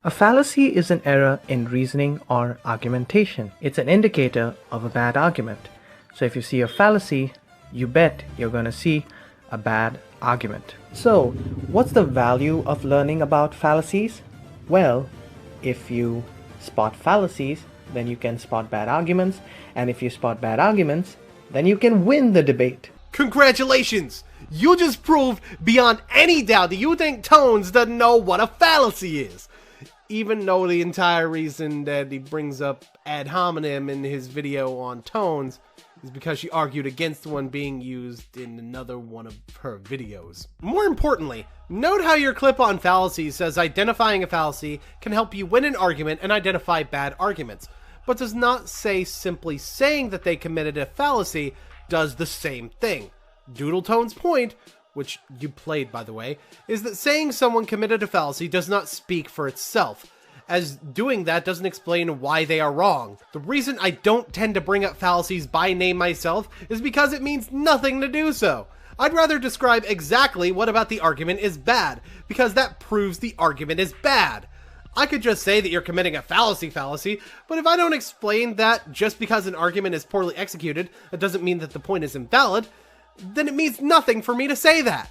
A fallacy is an error in reasoning or argumentation. It's an indicator of a bad argument. So if you see a fallacy, you bet you're going to see a bad argument. So, what's the value of learning about fallacies? Well, if you spot fallacies, then you can spot bad arguments, and if you spot bad arguments, then you can win the debate. Congratulations! You just proved beyond any doubt that you think Tones doesn't know what a fallacy is. Even though the entire reason that he brings up ad hominem in his video on Tones is because she argued against one being used in another one of her videos. More importantly, note how your clip-on fallacy says identifying a fallacy can help you win an argument and identify bad arguments, but does not say simply saying that they committed a fallacy does the same thing. Doodletone's point, which you played by the way, is that saying someone committed a fallacy does not speak for itself, as doing that doesn't explain why they are wrong. The reason I don't tend to bring up fallacies by name myself is because it means nothing to do so. I'd rather describe exactly what about the argument is bad, because that proves the argument is bad. I could just say that you're committing a fallacy, but if I don't explain that just because an argument is poorly executed, it doesn't mean that the point is invalid, then it means nothing for me to say that.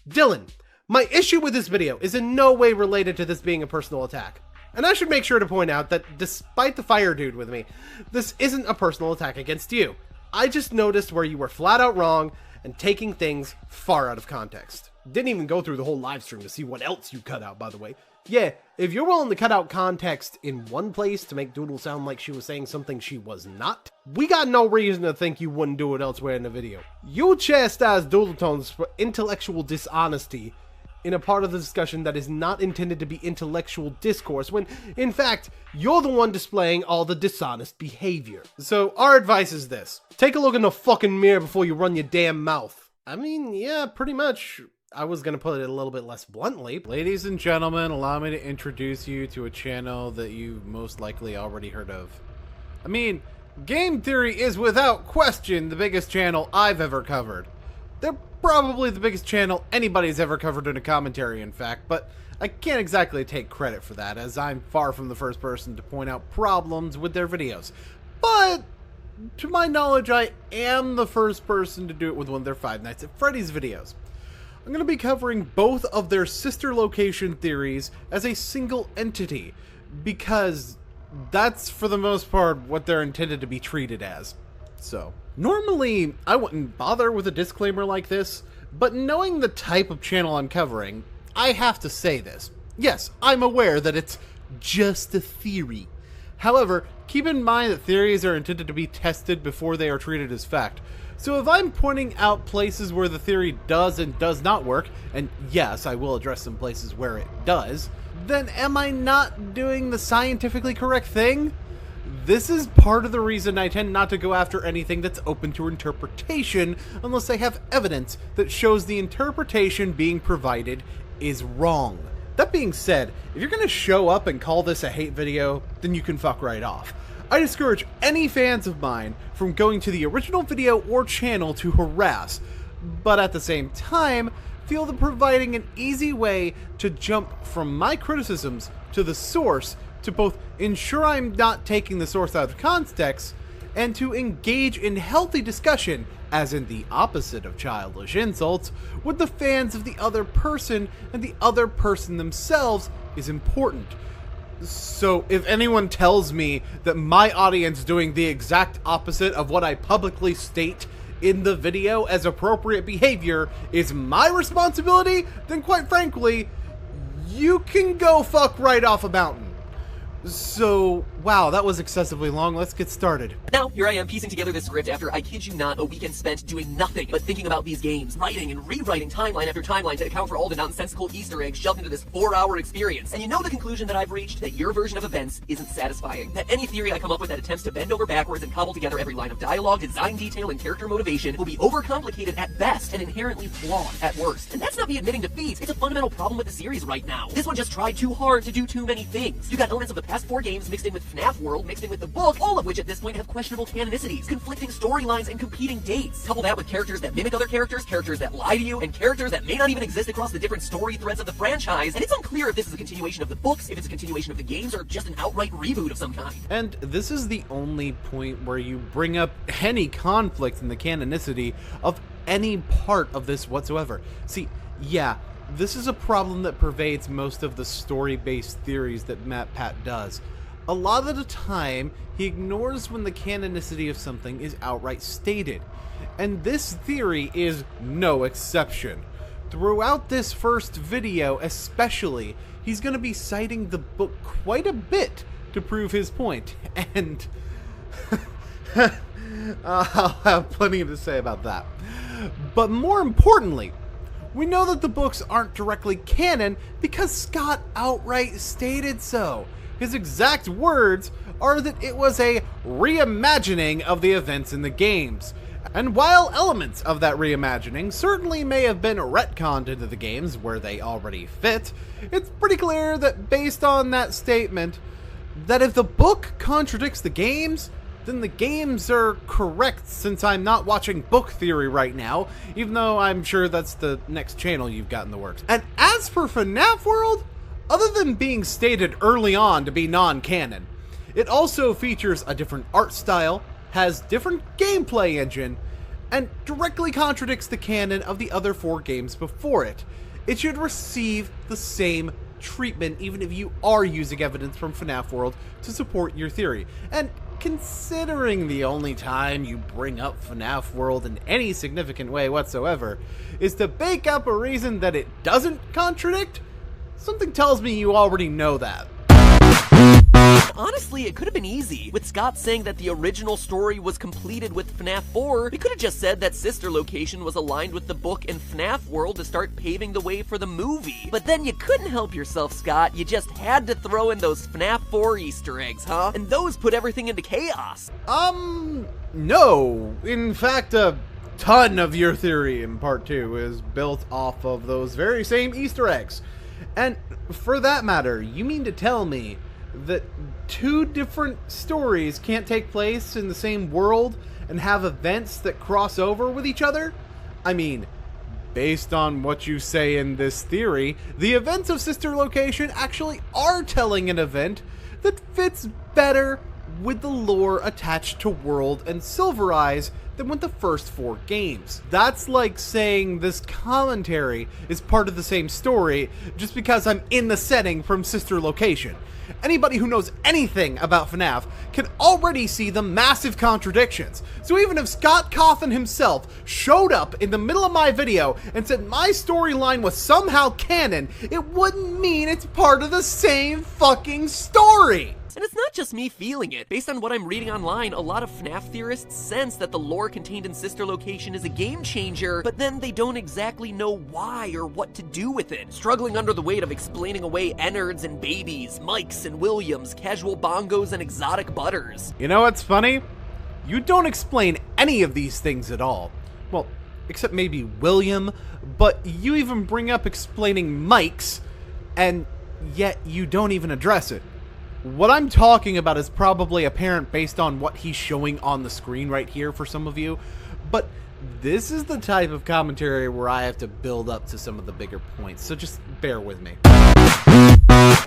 Dylan, my issue with this video is in no way related to this being a personal attack. And I should make sure to point out that despite the fire dude with me, this isn't a personal attack against you. I just noticed where you were flat out wrong and taking things far out of context. Didn't even go through the whole live stream to see what else you cut out, by the way. Yeah, if you're willing to cut out context in one place to make Doodle sound like she was saying something she was not, we got no reason to think you wouldn't do it elsewhere in the video. You chastise Doodletones for intellectual dishonesty in a part of the discussion that is not intended to be intellectual discourse, when, in fact, you're the one displaying all the dishonest behavior. So, our advice is this. Take a look in the fucking mirror before you run your damn mouth. I mean, yeah, pretty much. I was gonna put it a little bit less bluntly. Ladies and gentlemen, allow me to introduce you to a channel that you most likely already heard of. I mean, Game Theory is without question the biggest channel I've ever covered. They're probably the biggest channel anybody's ever covered in a commentary, in fact, but I can't exactly take credit for that, as I'm far from the first person to point out problems with their videos. But, to my knowledge, I am the first person to do it with one of their Five Nights at Freddy's videos. I'm going to be covering both of their sister location theories as a single entity, because that's, for the most part, what they're intended to be treated as. So, normally, I wouldn't bother with a disclaimer like this, but knowing the type of channel I'm covering, I have to say this. Yes, I'm aware that it's just a theory. However, keep in mind that theories are intended to be tested before they are treated as fact. So if I'm pointing out places where the theory does and does not work, and yes, I will address some places where it does, then am I not doing the scientifically correct thing? This is part of the reason I tend not to go after anything that's open to interpretation unless I have evidence that shows the interpretation being provided is wrong. That being said, if you're going to show up and call this a hate video, then you can fuck right off. I discourage any fans of mine from going to the original video or channel to harass, but at the same time, feel that providing an easy way to jump from my criticisms to the source to both ensure I'm not taking the source out of context and to engage in healthy discussion, as in the opposite of childish insults, with the fans of the other person and the other person themselves is important. So if anyone tells me that my audience doing the exact opposite of what I publicly state in the video as appropriate behavior is my responsibility, then quite frankly, you can go fuck right off a mountain. So, wow, that was excessively long. Let's get started. Now, here I am piecing together this script after, I kid you not, a weekend spent doing nothing but thinking about these games, writing and rewriting timeline after timeline to account for all the nonsensical Easter eggs shoved into this 4-hour experience. And you know the conclusion that I've reached? That your version of events isn't satisfying. That any theory I come up with that attempts to bend over backwards and cobble together every line of dialogue, design detail, and character motivation will be overcomplicated at best and inherently flawed at worst. And that's not me admitting defeat. It's a fundamental problem with the series right now. This one just tried too hard to do too many things. You got elements of the past 4 games mixed in with FNAF World, mixed in with the book, all of which at this point have questionable canonicities, conflicting storylines, and competing dates. Couple that with characters that mimic other characters, characters that lie to you, and characters that may not even exist across the different story threads of the franchise, and it's unclear if this is a continuation of the books, if it's a continuation of the games, or just an outright reboot of some kind. And this is the only point where you bring up any conflict in the canonicity of any part of this whatsoever. See, yeah, this is a problem that pervades most of the story-based theories that MatPat does. A lot of the time, he ignores when the canonicity of something is outright stated, and this theory is no exception. Throughout this first video especially, he's going to be citing the book quite a bit to prove his point, and I'll have plenty to say about that. But more importantly, we know that the books aren't directly canon because Scott outright stated so. His exact words are that it was a reimagining of the events in the games. And while elements of that reimagining certainly may have been retconned into the games where they already fit, it's pretty clear that based on that statement, that if the book contradicts the games, then the games are correct, since I'm not watching book theory right now, even though I'm sure that's the next channel you've got in the works. And as for FNAF World, other than being stated early on to be non-canon, it also features a different art style, has different gameplay engine, and directly contradicts the canon of the other 4 games before it. It should receive the same treatment even if you are using evidence from FNAF World to support your theory. And considering the only time you bring up FNAF World in any significant way whatsoever is to bake up a reason that it doesn't contradict, something tells me you already know that. Honestly, it could have been easy. With Scott saying that the original story was completed with FNAF 4, we could have just said that Sister Location was aligned with the book and FNAF World to start paving the way for the movie. But then you couldn't help yourself, Scott. You just had to throw in those FNAF 4 Easter eggs, huh? And those put everything into chaos. No. In fact, a ton of your theory in part 2 is built off of those very same Easter eggs. And for that matter, you mean to tell me that 2 different stories can't take place in the same world and have events that cross over with each other? I mean, based on what you say in this theory, the events of Sister Location actually are telling an event that fits better with the lore attached to World and Silver Eyes than with the first 4 games. That's like saying this commentary is part of the same story just because I'm in the setting from Sister Location. Anybody who knows anything about FNAF can already see the massive contradictions. So even if Scott Cawthon himself showed up in the middle of my video and said my storyline was somehow canon, it wouldn't mean it's part of the same fucking story. And it's not just me feeling it. Based on what I'm reading online, a lot of FNAF theorists sense that the lore contained in Sister Location is a game changer, but then they don't exactly know why or what to do with it. Struggling under the weight of explaining away Ennards and babies, Mikes and Williams, casual bongos and exotic butters. You know what's funny? You don't explain any of these things at all. Well, except maybe William, but you even bring up explaining Mikes, and yet you don't even address it. What I'm talking about is probably apparent based on what he's showing on the screen right here for some of you, but this is the type of commentary where I have to build up to some of the bigger points, so just bear with me.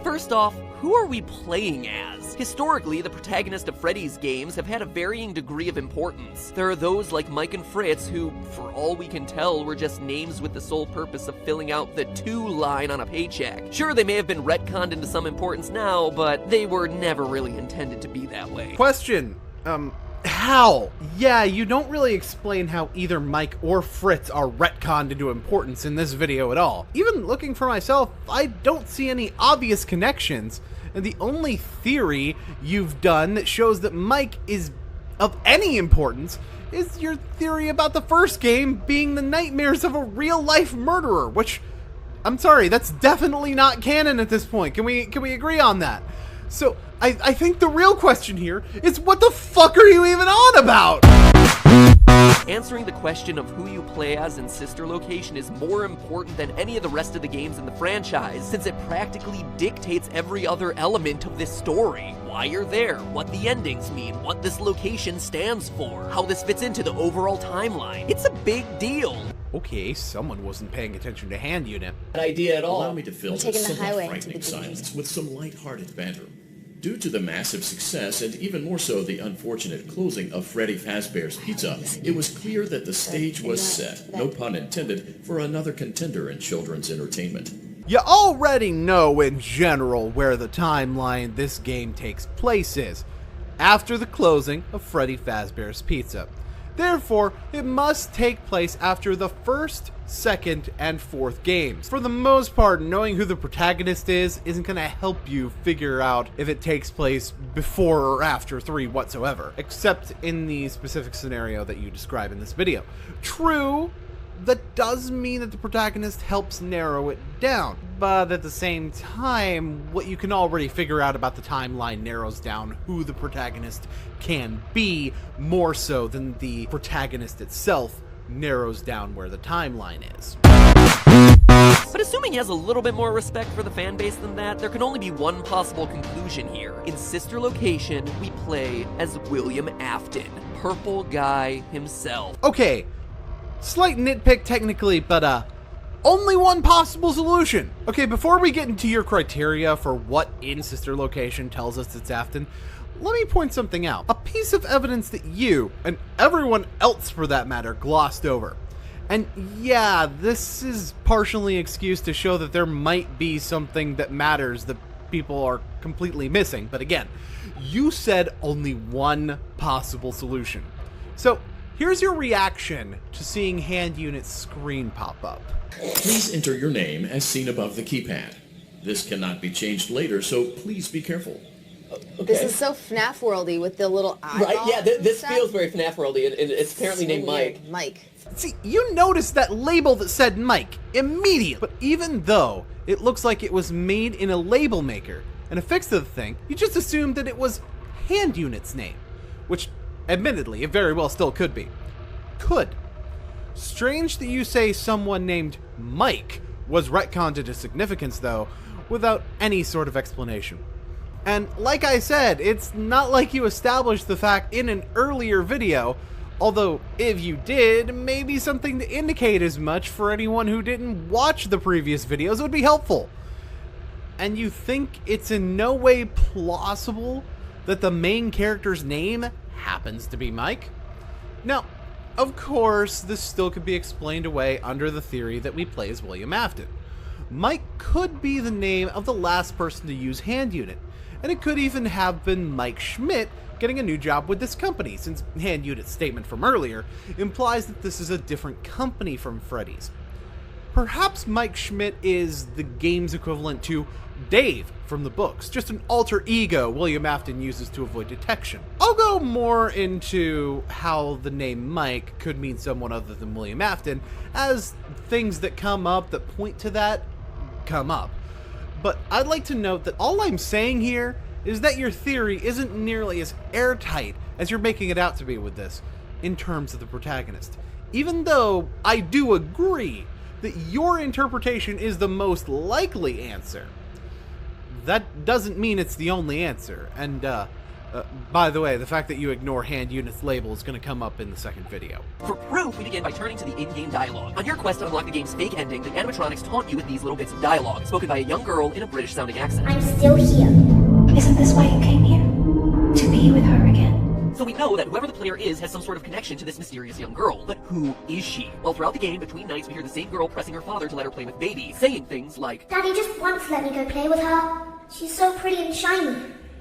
First off, who are we playing as? Historically, the protagonists of Freddy's games have had a varying degree of importance. There are those like Mike and Fritz who, for all we can tell, were just names with the sole purpose of filling out the "to" line on a paycheck. Sure, they may have been retconned into some importance now, but they were never really intended to be that way. Question, how? Yeah, you don't really explain how either Mike or Fritz are retconned into importance in this video at all. Even looking for myself, I don't see any obvious connections, and the only theory you've done that shows that Mike is of any importance is your theory about the first game being the nightmares of a real-life murderer, which, I'm sorry, that's definitely not canon at this point. Can we agree on that? So, I think the real question here is what the fuck are you even on about? Answering the question of who you play as in Sister Location is more important than any of the rest of the games in the franchise, since it practically dictates every other element of this story. Why you're there, what the endings mean, what this location stands for, how this fits into the overall timeline. It's a big deal. Okay, someone wasn't paying attention to Hand Unit. An idea at all. Allow me to fill We're this taking the somewhat highway frightening to the silence with some light-hearted banter. Due to the massive success, and even more so the unfortunate closing of Freddy Fazbear's Pizza, it was clear that the stage was set, no pun intended, for another contender in children's entertainment. You already know in general where the timeline this game takes place is. After the closing of Freddy Fazbear's Pizza. Therefore, it must take place after the first, second, and fourth games. For the most part, knowing who the protagonist is isn't going to help you figure out if it takes place before or after 3 whatsoever, except in the specific scenario that you describe in this video. True, that does mean that the protagonist helps narrow it down, but at the same time, what you can already figure out about the timeline narrows down who the protagonist can be, more so than the protagonist itself narrows down where the timeline is. But assuming he has a little bit more respect for the fan base than that, there can only be one possible conclusion here. In Sister Location, we play as William Afton, Purple Guy himself. Okay, slight nitpick technically, but only one possible solution. Okay, before we get into your criteria for what in Sister Location tells us it's Afton, let me point something out. A piece of evidence that you, and everyone else for that matter, glossed over. And yeah, this is partially an excuse to show that there might be something that matters that people are completely missing. But again, you said only one possible solution. So here's your reaction to seeing Hand Unit's screen pop up. Please enter your name as seen above the keypad. This cannot be changed later, so please be careful. Okay. This is so FNAF worldy with the little eyeball. Right, yeah, this feels very FNAF worldy, and it's apparently named Mike. Mike. See, you noticed that label that said Mike immediately, but even though it looks like it was made in a label maker and affixed to the thing, you just assumed that it was Hand Unit's name, which admittedly it very well still could be. Could. Strange that you say someone named Mike was retconned into significance though, without any sort of explanation. And like I said, it's not like you established the fact in an earlier video, although if you did, maybe something to indicate as much for anyone who didn't watch the previous videos would be helpful. And you think it's in no way plausible that the main character's name happens to be Mike? Now, of course, this still could be explained away under the theory that we play as William Afton. Mike could be the name of the last person to use Hand Unit, and it could even have been Mike Schmidt getting a new job with this company, since Hand Unit's statement from earlier implies that this is a different company from Freddy's. Perhaps Mike Schmidt is the game's equivalent to Dave from the books, just an alter ego William Afton uses to avoid detection. I'll go more into how the name Mike could mean someone other than William Afton, as things that come up that point to that come up. But I'd like to note that all I'm saying here is that your theory isn't nearly as airtight as you're making it out to be with this, in terms of the protagonist. Even though I do agree that your interpretation is the most likely answer, that doesn't mean it's the only answer. And, by the way, the fact that you ignore Hand Unit's label is going to come up in the second video. For proof, we begin by turning to the in-game dialogue. On your quest to unlock the game's fake ending, the animatronics taunt you with these little bits of dialogue, spoken by a young girl in a British-sounding accent. I'm still here. Isn't this why you came here? To be with her again? So we know that whoever the player is has some sort of connection to this mysterious young girl. But who is she? Well, throughout the game, between nights, we hear the same girl pressing her father to let her play with baby, saying things like, Daddy just once let me go play with her. She's so pretty and shiny.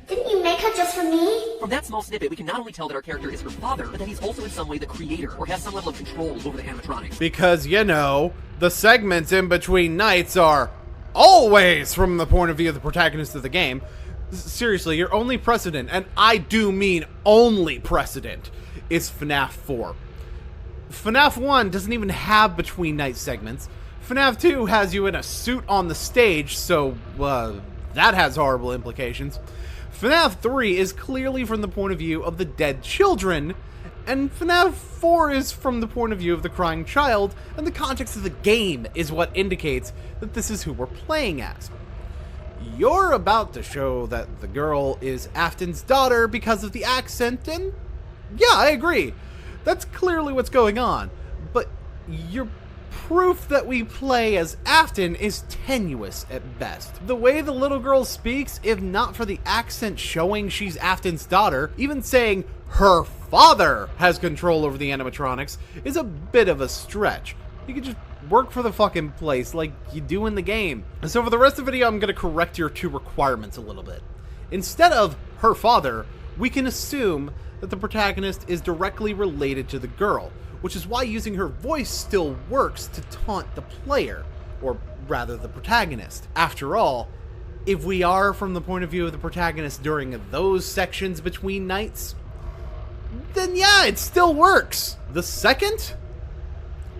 Didn't you make her just for me? From that small snippet, we can not only tell that our character is her father, but that he's also in some way the creator, or has some level of control over the animatronics. Because, you know, the segments in between nights are always from the point of view of the protagonist of the game. Seriously, your only precedent, and I do mean only precedent, is FNAF 4. FNAF 1 doesn't even have between night segments. FNAF 2 has you in a suit on the stage, so, that has horrible implications. FNAF 3 is clearly from the point of view of the dead children, and FNAF 4 is from the point of view of the crying child, and the context of the game is what indicates that this is who we're playing as. You're about to show that the girl is Afton's daughter because of the accent, and yeah, I agree. That's clearly what's going on, but your proof that we play as Afton is tenuous at best. The way the little girl speaks, if not for the accent showing she's Afton's daughter, even saying her father has control over the animatronics is a bit of a stretch. You could just work for the fucking place like you do in the game. And so for the rest of the video, I'm going to correct your two requirements a little bit. Instead of her father, we can assume that the protagonist is directly related to the girl, which is why using her voice still works to taunt the player, or rather the protagonist. After all, if we are from the point of view of the protagonist during those sections between nights, then yeah, it still works. The second?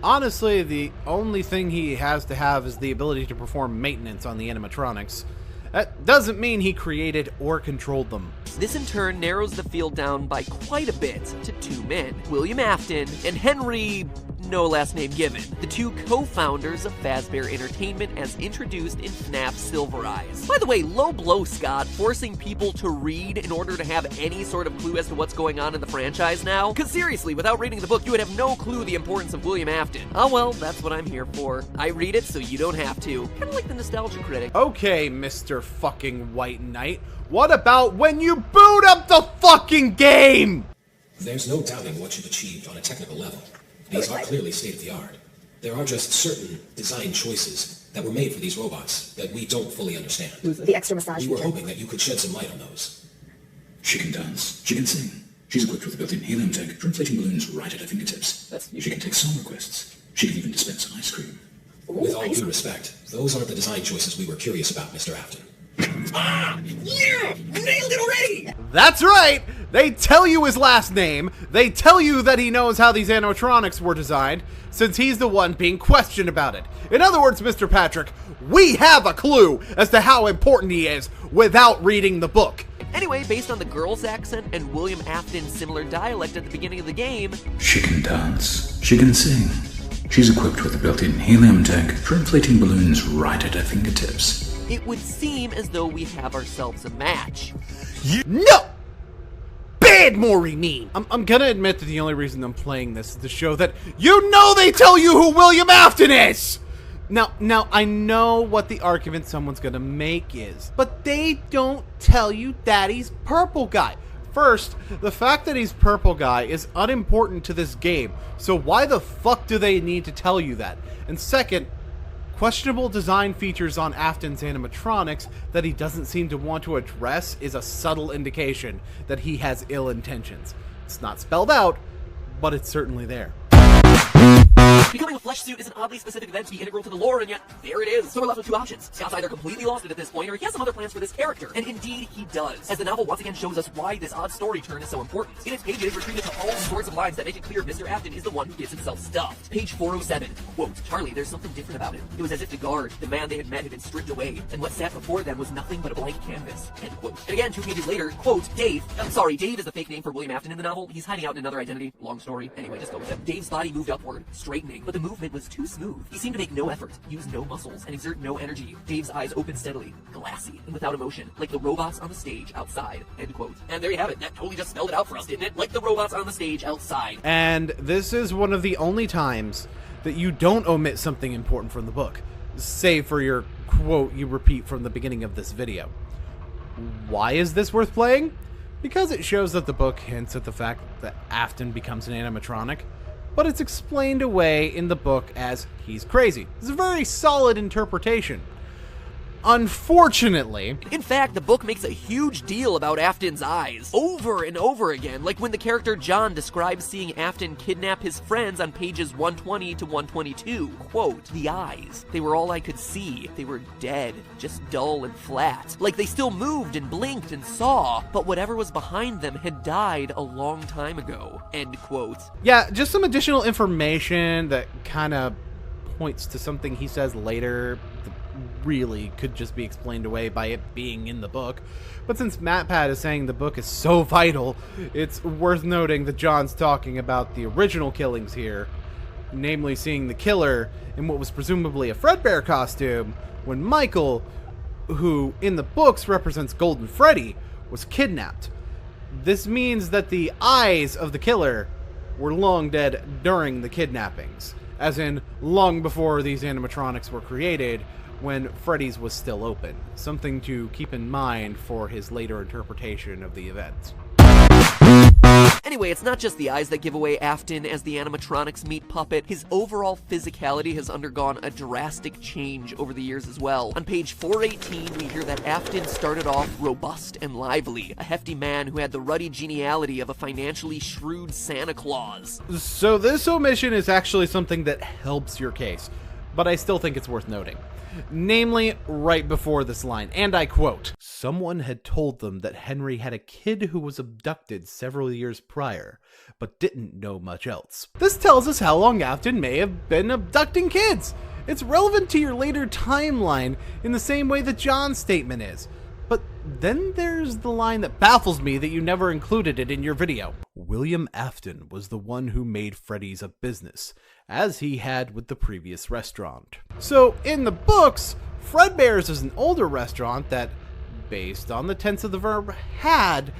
Honestly, the only thing he has to have is the ability to perform maintenance on the animatronics. That doesn't mean he created or controlled them. This in turn narrows the field down by quite a bit to two men, William Afton and Henry, no last name given, the two co-founders of Fazbear Entertainment as introduced in FNAF Silver Eyes. By the way, low blow, Scott, forcing people to read in order to have any sort of clue as to what's going on in the franchise now? Because seriously, without reading the book, you would have no clue the importance of William Afton. Oh well, that's what I'm here for. I read it so you don't have to. Kind of like the nostalgia critic. Okay, Mr. fucking White Knight, what about when you boot up the fucking game? There's no doubting what you've achieved on a technical level. These are clearly state-of-the-art. There are just certain design choices that were made for these robots that we don't fully understand. The extra massage We were feature. hoping that you could shed some light on those. She can dance. She can sing. She's equipped with a built-in helium tank for inflating balloons right at her fingertips. She can take song requests. She can even dispense ice cream. With all due respect, those aren't the design choices we were curious about, Mr. Afton. Ah! Yeah! Nailed it already! That's right! They tell you his last name, they tell you that he knows how these animatronics were designed, since he's the one being questioned about it. In other words, Mr. Patrick, we have a clue as to how important he is without reading the book. Anyway, based on the girl's accent and William Afton's similar dialect at the beginning of the game, She can dance. She can sing. She's equipped with a built-in helium tank for inflating balloons right at her fingertips. it would seem as though we have ourselves a match. No! Bad Maury meme! I'm gonna admit that the only reason I'm playing this is to show that you know they tell you who William Afton is! Now, I know what the argument someone's gonna make is, but they don't tell you that he's Purple Guy. First, the fact that he's Purple Guy is unimportant to this game, so why the fuck do they need to tell you that? And second, questionable design features on Afton's animatronics that he doesn't seem to want to address is a subtle indication that he has ill intentions. It's not spelled out, but it's certainly there. Becoming a flesh suit is an oddly specific event to be integral to the lore, and yet there it is. So we're left with two options. Scott's either completely lost it at this point, or he has some other plans for this character. And indeed, he does. As the novel once again shows us why this odd story turn is so important. In its pages, we're treated to all sorts of lines that make it clear Mr. Afton is the one who gets himself stuffed. Page 407. Quote, Charlie, there's something different about him. It was as if the guard, the man they had met, had been stripped away, and what sat before them was nothing but a blank canvas. End quote. And again, 2 pages later, quote, Dave, Dave is the fake name for William Afton in the novel. He's hiding out in another identity. Long story. Anyway, just go with it. Dave's body moved upward, straightening, but the movement was too smooth. He seemed to make no effort, use no muscles, and exert no energy. Dave's eyes opened steadily, glassy, and without emotion, like the robots on the stage outside. End quote. And there you have it. That totally just spelled it out for us, didn't it? Like the robots on the stage outside. And this is one of the only times that you don't omit something important from the book, save for your quote you repeat from the beginning of this video. Why is this worth playing? Because it shows that the book hints at the fact that Afton becomes an animatronic, but it's explained away in the book as he's crazy. It's a very solid interpretation. Unfortunately, in fact, the book makes a huge deal about Afton's eyes, over and over again, like when the character John describes seeing Afton kidnap his friends on pages 120 to 122. Quote, the eyes, they were all I could see. They were dead, just dull and flat. Like they still moved and blinked and saw, but whatever was behind them had died a long time ago. End quote. Yeah, just some additional information that kind of points to something he says later that really could just be explained away by it being in the book. But since MatPat is saying the book is so vital, it's worth noting that John's talking about the original killings here, namely seeing the killer in what was presumably a Fredbear costume when Michael, who in the books represents Golden Freddy, was kidnapped. This means that the eyes of the killer were long dead during the kidnappings, as in long before these animatronics were created, when Freddy's was still open. Something to keep in mind for his later interpretation of the events. Anyway, it's not just the eyes that give away Afton as the animatronics meat puppet. His overall physicality has undergone a drastic change over the years as well. On page 418, we hear that Afton started off robust and lively, a hefty man who had the ruddy geniality of a financially shrewd Santa Claus. So this omission is actually something that helps your case, but I still think it's worth noting. Namely, right before this line, and I quote, "Someone had told them that Henry had a kid who was abducted several years prior, but didn't know much else." This tells us how long Afton may have been abducting kids. It's relevant to your later timeline in the same way that John's statement is. But then there's the line that baffles me that you never included it in your video. William Afton was the one who made Freddy's a business, as he had with the previous restaurant. So in the books, Fredbear's is an older restaurant that, based on the tense of the verb had,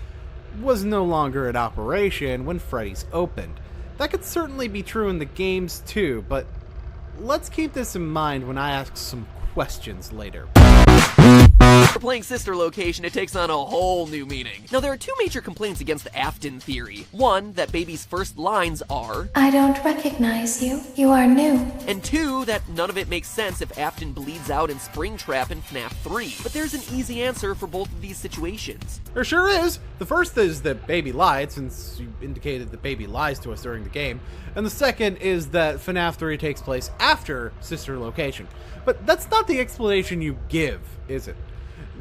was no longer in operation when Freddy's opened. That could certainly be true in the games too, but let's keep this in mind when I ask some questions later. For playing Sister Location, it takes on a whole new meaning. Now, there are two major complaints against the Afton theory. One, that Baby's first lines are, "I don't recognize you. You are new." And two, that none of it makes sense if Afton bleeds out in Springtrap in FNAF 3. But there's an easy answer for both of these situations. There sure is. The first is that Baby lied, since you indicated that Baby lies to us during the game. And the second is that FNAF 3 takes place after Sister Location. But that's not the explanation you give, is it?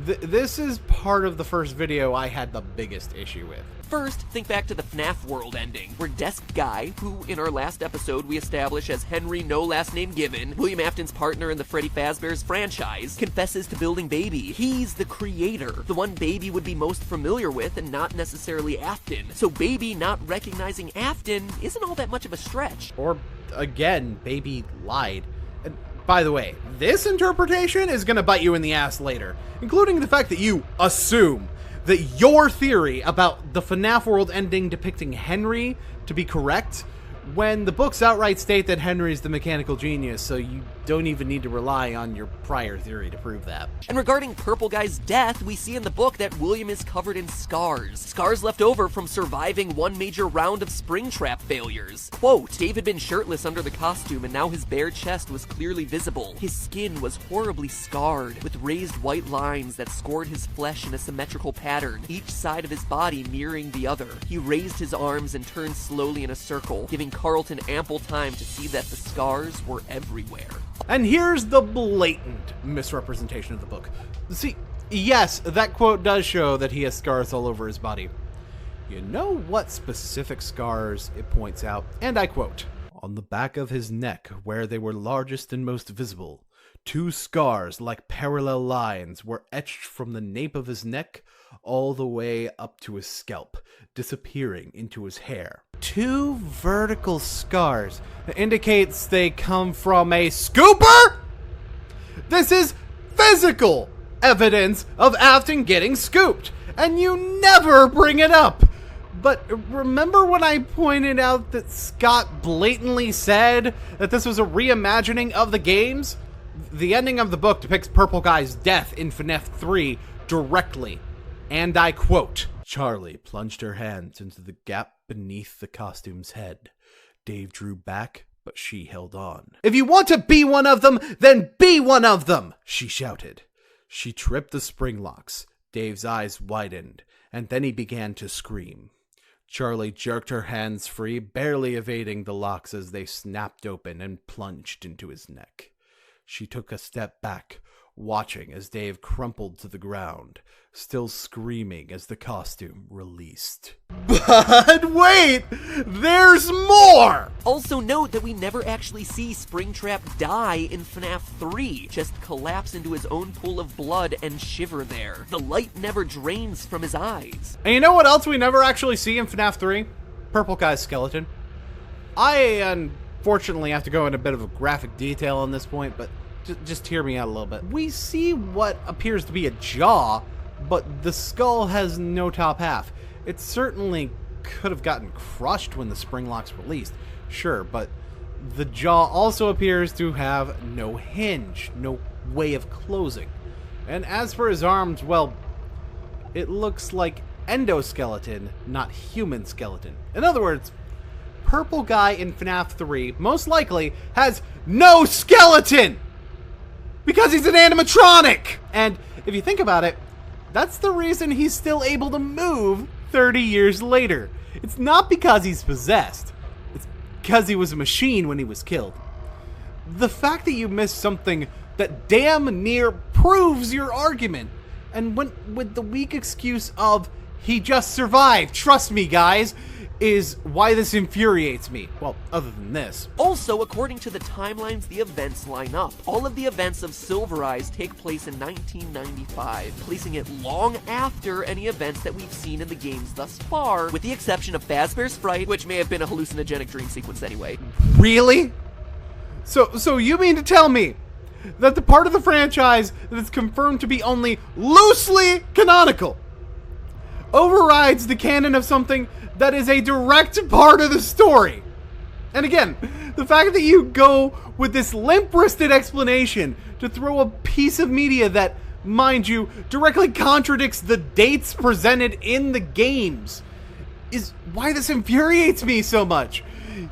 This is part of the first video I had the biggest issue with. First, think back to the FNAF World ending, where Desk Guy, who in our last episode we establish as Henry no last name given, William Afton's partner in the Freddy Fazbear's franchise, confesses to building Baby. He's the creator, the one Baby would be most familiar with and not necessarily Afton. So Baby not recognizing Afton isn't all that much of a stretch. Or, again, Baby lied. And by the way, this interpretation is gonna bite you in the ass later, including the fact that you assume that your theory about the FNAF World ending depicting Henry to be correct, when the books outright state that Henry's the mechanical genius, so you don't even need to rely on your prior theory to prove that. And regarding Purple Guy's death, we see in the book that William is covered in scars. Scars left over from surviving one major round of Springtrap failures. Quote, Dave had been shirtless under the costume and now his bare chest was clearly visible. His skin was horribly scarred, with raised white lines that scored his flesh in a symmetrical pattern, each side of his body mirroring the other. He raised his arms and turned slowly in a circle, giving Carlton ample time to see that the scars were everywhere. And here's the blatant misrepresentation of the book. See, yes, that quote does show that he has scars all over his body. You know what specific scars it points out? And I quote, "On the back of his neck, where they were largest and most visible, 2 scars like parallel lines were etched from the nape of his neck all the way up to his scalp, disappearing into his hair." 2 vertical scars that indicates they come from a scooper? This is physical evidence of Afton getting scooped, and you never bring it up. But remember when I pointed out that Scott blatantly said that this was a reimagining of the games? The ending of the book depicts Purple Guy's death in FNAF 3 directly. And I quote, "Charlie plunged her hands into the gap beneath the costume's head. Dave drew back, but she held on. If you want to be one of them, then be one of them," she shouted. She tripped the spring locks. Dave's eyes widened, and then he began to scream. Charlie jerked her hands free, barely evading the locks as they snapped open and plunged into his neck. She took a step back, watching as Dave crumpled to the ground, still screaming as the costume released. But wait! There's more! Also note that we never actually see Springtrap die in FNAF 3, just collapse into his own pool of blood and shiver there. The light never drains from his eyes. And you know what else we never actually see in FNAF 3? Purple Guy's skeleton. I unfortunately have to go into a bit of a graphic detail on this point, but just hear me out a little bit. We see what appears to be a jaw, but the skull has no top half. It certainly could have gotten crushed when the spring locks released, sure, but the jaw also appears to have no hinge, no way of closing. And as for his arms, well, it looks like endoskeleton, not human skeleton. In other words, purple guy in FNAF 3 most likely has no skeleton! Because he's an animatronic! And if you think about it, that's the reason he's still able to move 30 years later. It's not because he's possessed. It's because he was a machine when he was killed. The fact that you missed something that damn near proves your argument and went with the weak excuse of, he just survived, trust me guys, is why this infuriates me. Well, other than this. Also, according to the timelines the events line up, all of the events of Silver Eyes take place in 1995, placing it long after any events that we've seen in the games thus far, with the exception of Fazbear's Fright, which may have been a hallucinogenic dream sequence anyway. Really? So you mean to tell me that the part of the franchise that is confirmed to be only loosely canonical overrides the canon of something that is a direct part of the story? And again, the fact that you go with this limp-wristed explanation to throw a piece of media that, mind you, directly contradicts the dates presented in the games is why this infuriates me so much.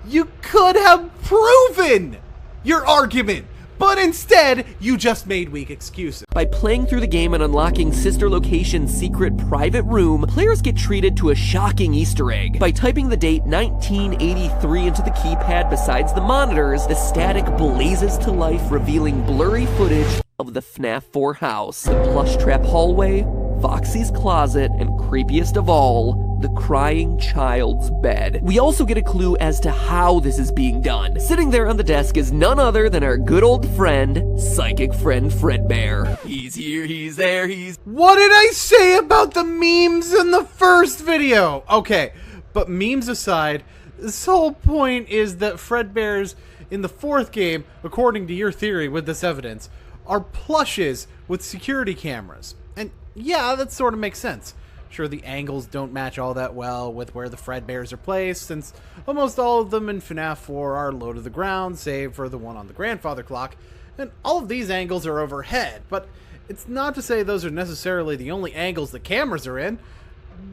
You could have proven your argument, but instead, you just made weak excuses. By playing through the game and unlocking Sister Location's secret private room, players get treated to a shocking Easter egg. By typing the date 1983 into the keypad besides the monitors, the static blazes to life, revealing blurry footage of the FNAF 4 house, the plush trap hallway, Foxy's closet, and creepiest of all, the crying child's bed. We also get a clue as to how this is being done. Sitting there on the desk is none other than our good old friend, Psychic Friend Fredbear. He's here, he's there, he's... What did I say about the memes in the first video? Okay, but memes aside, this whole point is that Fredbears in the fourth game, according to your theory with this evidence, are plushes with security cameras. And yeah, that sort of makes sense. Sure, the angles don't match all that well with where the Fredbears are placed, since almost all of them in FNAF 4 are low to the ground, save for the one on the grandfather clock, and all of these angles are overhead, but it's not to say those are necessarily the only angles the cameras are in.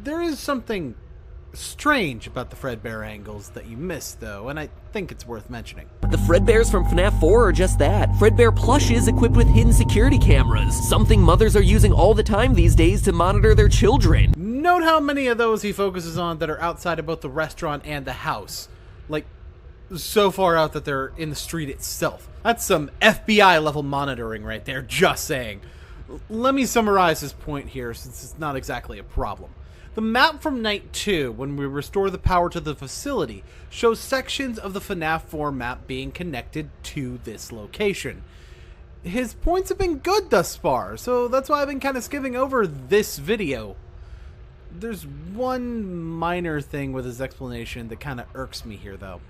There is something strange about the Fredbear angles that you missed, though, and I think it's worth mentioning. The Fredbears from FNAF 4 are just that. Fredbear plushes equipped with hidden security cameras, something mothers are using all the time these days to monitor their children. Note how many of those he focuses on that are outside of both the restaurant and the house. Like, so far out that they're in the street itself. That's some FBI level monitoring right there, just saying. Let me summarize this point here, since it's not exactly a problem. The map from Night 2, when we restore the power to the facility, shows sections of the FNAF 4 map being connected to this location. His points have been good thus far, so that's why I've been kind of skipping over this video. There's one minor thing with his explanation that kind of irks me here, though.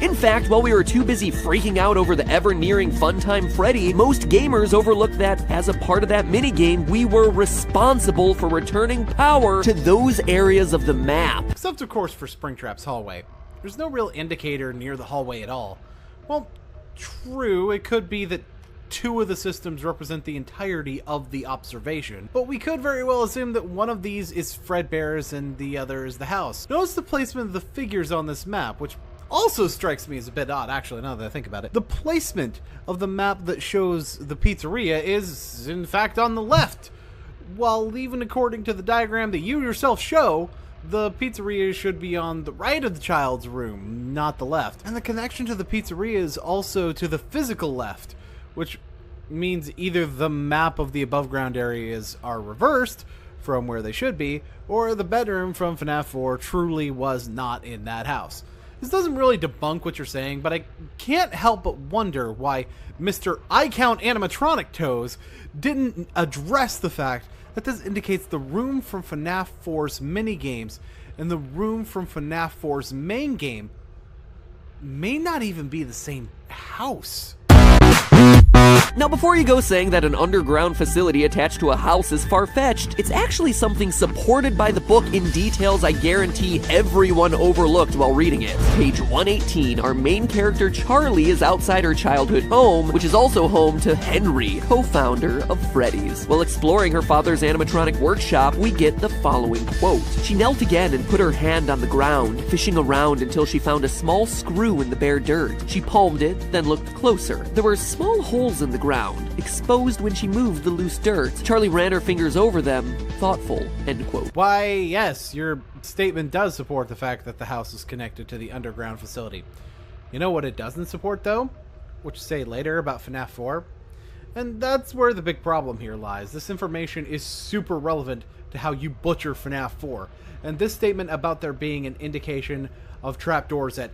In fact, while we were too busy freaking out over the ever-nearing Funtime Freddy, most gamers overlooked that, as a part of that minigame, we were responsible for returning power to those areas of the map. Except, of course, for Springtrap's hallway. There's no real indicator near the hallway at all. Well, true, it could be that two of the systems represent the entirety of the observation, but we could very well assume that one of these is Fredbear's and the other is the house. Notice the placement of the figures on this map, which also strikes me as a bit odd, actually, now that I think about it. The placement of the map that shows the pizzeria is, in fact, on the left, while even according to the diagram that you yourself show, the pizzeria should be on the right of the child's room, not the left. And the connection to the pizzeria is also to the physical left, which means either the map of the above ground areas are reversed from where they should be, or the bedroom from FNAF 4 truly was not in that house. This doesn't really debunk what you're saying, but I can't help but wonder why Mr. I Count Animatronic Toes didn't address the fact that this indicates the room from FNAF 4's minigames and the room from FNAF 4's main game may not even be the same house. Now, before you go saying that an underground facility attached to a house is far-fetched, it's actually something supported by the book in details I guarantee everyone overlooked while reading it. Page 118, our main character Charlie is outside her childhood home, which is also home to Henry, co-founder of Freddy's. While exploring her father's animatronic workshop, we get the following quote. She knelt again and put her hand on the ground, fishing around until she found a small screw in the bare dirt. She palmed it, then looked closer. There were small holes in the ground, exposed when she moved the loose dirt. Charlie ran her fingers over them, thoughtful, end quote. Why, yes, your statement does support the fact that the house is connected to the underground facility. You know what it doesn't support, though? What you say later about FNAF 4? And that's where the big problem here lies. This information is super relevant to how you butcher FNAF 4. And this statement about there being an indication of trapdoors at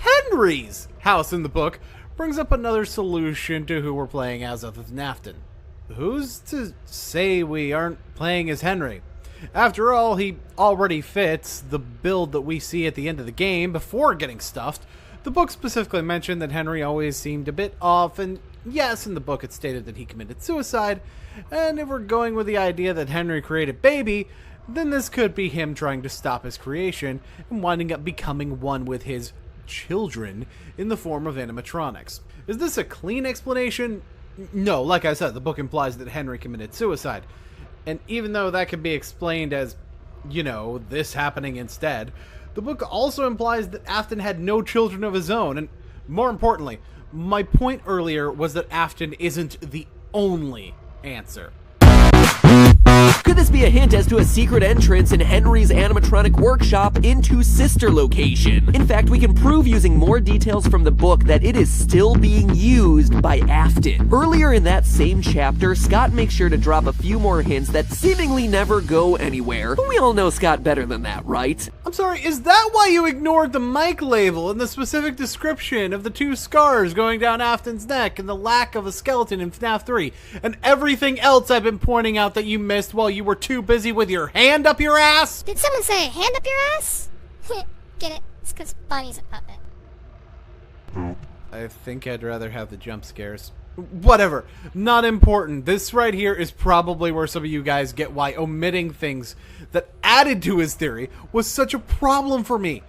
Henry's house in the book brings up another solution to who we're playing as other than Afton. Who's to say we aren't playing as Henry? After all, he already fits the build that we see at the end of the game before getting stuffed. The book specifically mentioned that Henry always seemed a bit off, and yes, in the book it stated that he committed suicide, and if we're going with the idea that Henry created Baby, then this could be him trying to stop his creation and winding up becoming one with his children in the form of animatronics. Is this a clean explanation? No, like I said, the book implies that Henry committed suicide. And even though that could be explained as, you know, this happening instead, the book also implies that Afton had no children of his own, and more importantly, my point earlier was that Afton isn't the only answer. Could this be a hint as to a secret entrance in Henry's animatronic workshop into Sister Location? In fact, we can prove using more details from the book that it is still being used by Afton. Earlier in that same chapter, Scott makes sure to drop a few more hints that seemingly never go anywhere. But we all know Scott better than that, right? I'm sorry, is that why you ignored the mic label and the specific description of the 2 scars going down Afton's neck and the lack of a skeleton in FNAF 3 and everything else I've been pointing out that you missed while you were too busy with your hand up your ass? Did someone say hand up your ass? Get it? It's because Bonnie's a puppet. I think I'd rather have the jump scares. Whatever. Not important. This right here is probably where some of you guys get why omitting things that added to his theory was such a problem for me.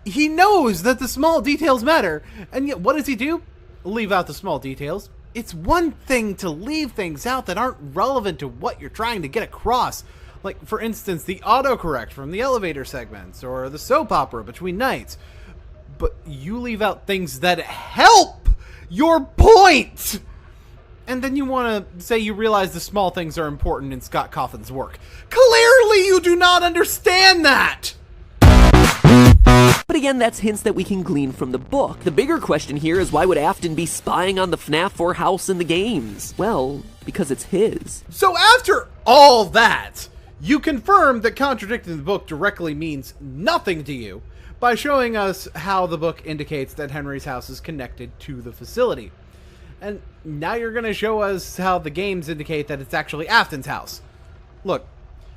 He knows that the small details matter, and yet what does he do? Leave out the small details. It's one thing to leave things out that aren't relevant to what you're trying to get across. Like, for instance, the autocorrect from the elevator segments, or the soap opera between nights. But you leave out things that help your point! And then you want to say you realize the small things are important in Scott Cawthon's work. Clearly you do not understand that! But again, that's hints that we can glean from the book. The bigger question here is why would Afton be spying on the FNAF 4 house in the games? Well, because it's his. So after all that, you confirm that contradicting the book directly means nothing to you by showing us how the book indicates that Henry's house is connected to the facility. And now you're going to show us how the games indicate that it's actually Afton's house. Look,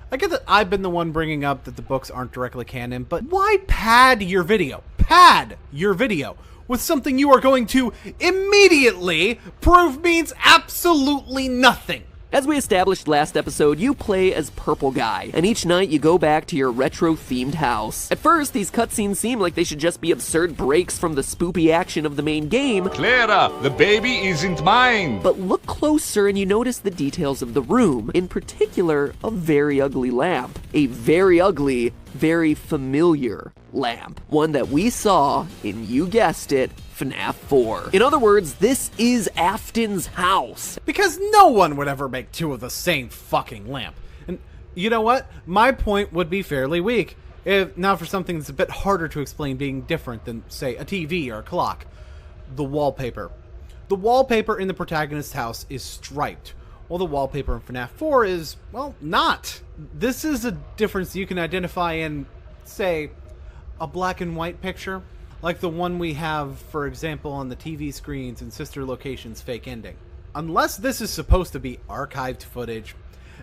I get that I've been the one bringing up that the books aren't directly canon, but why pad your video? Pad your video with something you are going to immediately prove means absolutely nothing. As we established last episode, you play as Purple Guy, and each night you go back to your retro-themed house. At first, these cutscenes seem like they should just be absurd breaks from the spoopy action of the main game. Clara, the baby isn't mine! But look closer and you notice the details of the room, in particular, a very ugly lamp. A very ugly, very familiar lamp. One that we saw in, you guessed it, FNAF 4. In other words, this is Afton's house. Because no one would ever make 2 of the same fucking lamp. And you know what? My point would be fairly weak, if not for something that's a bit harder to explain being different than, say, a TV or a clock. The wallpaper. The wallpaper in the protagonist's house is striped, while the wallpaper in FNAF 4 is, well, not. This is a difference you can identify in, say, a black and white picture. Like the one we have, for example, on the TV screens in Sister Location's fake ending. Unless this is supposed to be archived footage,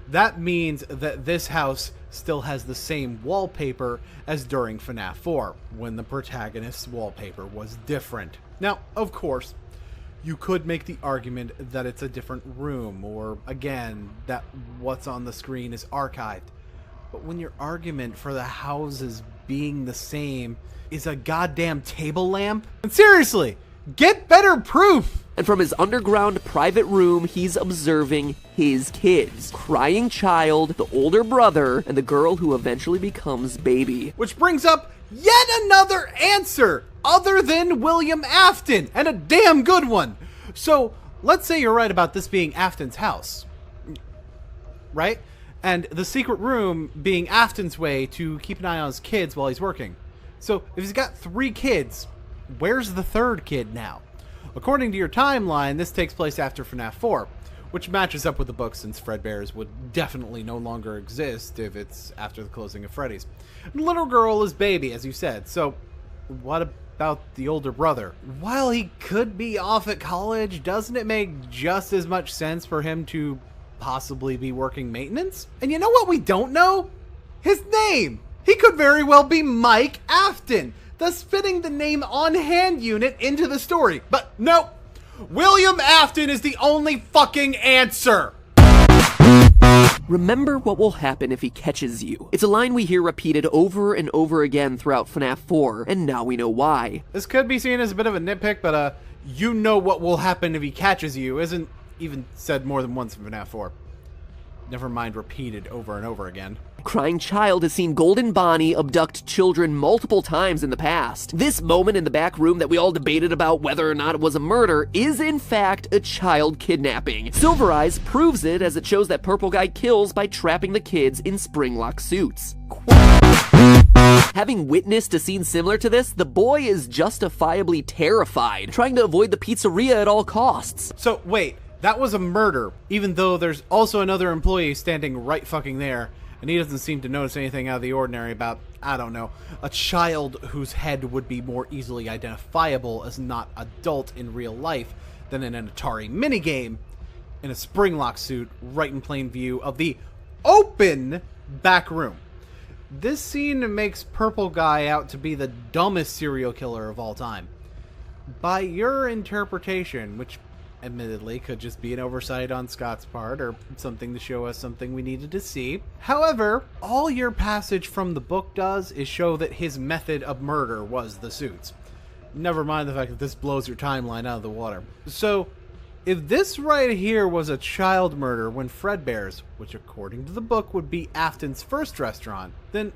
that means that this house still has the same wallpaper as during FNAF 4, when the protagonist's wallpaper was different. Now, of course, you could make the argument that it's a different room, or again, that what's on the screen is archived. But when your argument for the houses being the same is a goddamn table lamp, and seriously, get better proof! And from his underground private room, he's observing his kids. Crying child, the older brother, and the girl who eventually becomes baby. Which brings up yet another answer other than William Afton, and a damn good one. So, let's say you're right about this being Afton's house, right? And the secret room being Afton's way to keep an eye on his kids while he's working. So, if he's got 3 kids, where's the 3rd kid now? According to your timeline, this takes place after FNAF 4, which matches up with the book since Fredbear's would definitely no longer exist if it's after the closing of Freddy's. And the little girl is baby, as you said, so what about the older brother? While he could be off at college, doesn't it make just as much sense for him to possibly be working maintenance? And you know what we don't know? His name! He could very well be Mike Afton, thus fitting the name on hand unit into the story. But no, William Afton is the only fucking answer! Remember what will happen if he catches you. It's a line we hear repeated over and over again throughout FNAF 4, and now we know why. This could be seen as a bit of a nitpick, but you know what will happen if he catches you isn't even said more than once in FNAF 4. Never mind repeated over and over again. Crying child has seen Golden Bonnie abduct children multiple times in the past. This moment in the back room that we all debated about whether or not it was a murder is in fact a child kidnapping. Silver Eyes proves it as it shows that Purple Guy kills by trapping the kids in spring-lock suits. Having witnessed a scene similar to this, the boy is justifiably terrified, trying to avoid the pizzeria at all costs. So wait, that was a murder, even though there's also another employee standing right fucking there. And he doesn't seem to notice anything out of the ordinary about, I don't know, a child whose head would be more easily identifiable as not adult in real life than in an Atari minigame in a spring-lock suit right in plain view of the open back room. This scene makes Purple Guy out to be the dumbest serial killer of all time. By your interpretation, which admittedly could just be an oversight on Scott's part or something to show us something we needed to see. However, all your passage from the book does is show that his method of murder was the suits. Never mind the fact that this blows your timeline out of the water. So, if this right here was a child murder when Fredbear's, which according to the book would be Afton's first restaurant, then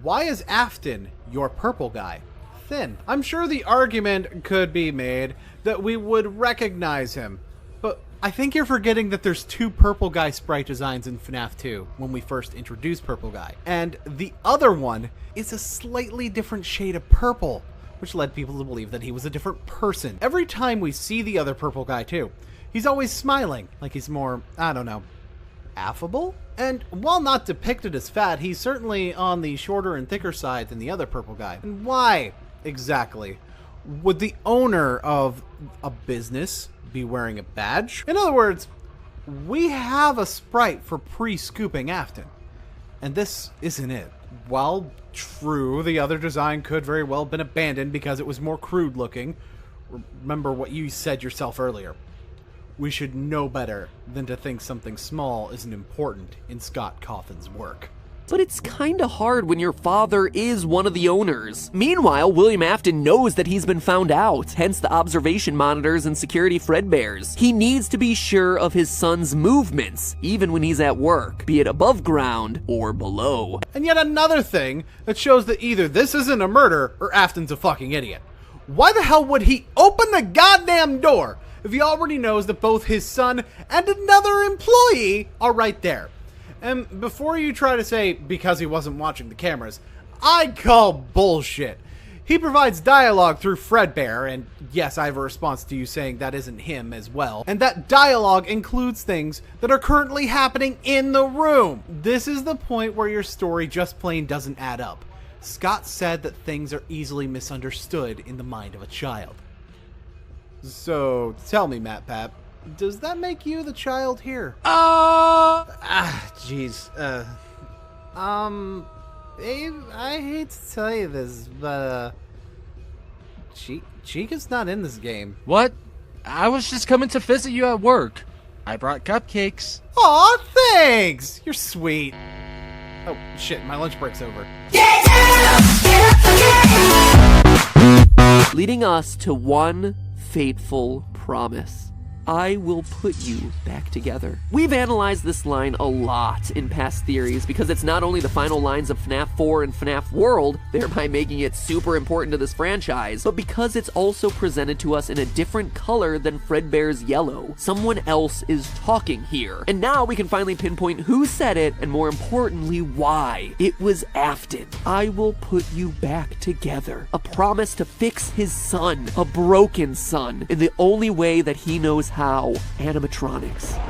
why is Afton your Purple Guy? Thin. I'm sure the argument could be made that we would recognize him, but I think you're forgetting that there's 2 Purple Guy sprite designs in FNAF 2 when we first introduced Purple Guy, and the other one is a slightly different shade of purple, which led people to believe that he was a different person. Every time we see the other Purple Guy too, he's always smiling, like he's more, I don't know, affable? And while not depicted as fat, he's certainly on the shorter and thicker side than the other Purple Guy. And why exactly would the owner of a business be wearing a badge? In other words, we have a sprite for pre-scooping Afton, and this isn't it. While true, the other design could very well have been abandoned because it was more crude looking, remember what you said yourself earlier. We should know better than to think something small isn't important in Scott Cawthon's work. But it's kinda hard when your father is one of the owners. Meanwhile, William Afton knows that he's been found out, hence the observation monitors and security Fredbears. He needs to be sure of his son's movements, even when he's at work, be it above ground or below. And yet another thing that shows that either this isn't a murder or Afton's a fucking idiot. Why the hell would he open the goddamn door if he already knows that both his son and another employee are right there? And before you try to say, because he wasn't watching the cameras, I call bullshit. He provides dialogue through Fredbear, and yes, I have a response to you saying that isn't him as well. And that dialogue includes things that are currently happening in the room. This is the point where your story just plain doesn't add up. Scott said that things are easily misunderstood in the mind of a child. So, tell me, MatPap, does that make you the child here? Jeez. Babe, I hate to tell you this, but, Chica's not in this game. What? I was just coming to visit you at work. I brought cupcakes. Aw, thanks! You're sweet. Oh, shit, my lunch break's over. Leading us to one fateful promise. I will put you back together. We've analyzed this line a lot in past theories because it's not only the final lines of FNAF 4 and FNAF World, thereby making it super important to this franchise, but because it's also presented to us in a different color than Fredbear's yellow. Someone else is talking here. And now we can finally pinpoint who said it, and more importantly, why. It was Afton. I will put you back together. A promise to fix his son, a broken son, in the only way that he knows how, animatronics.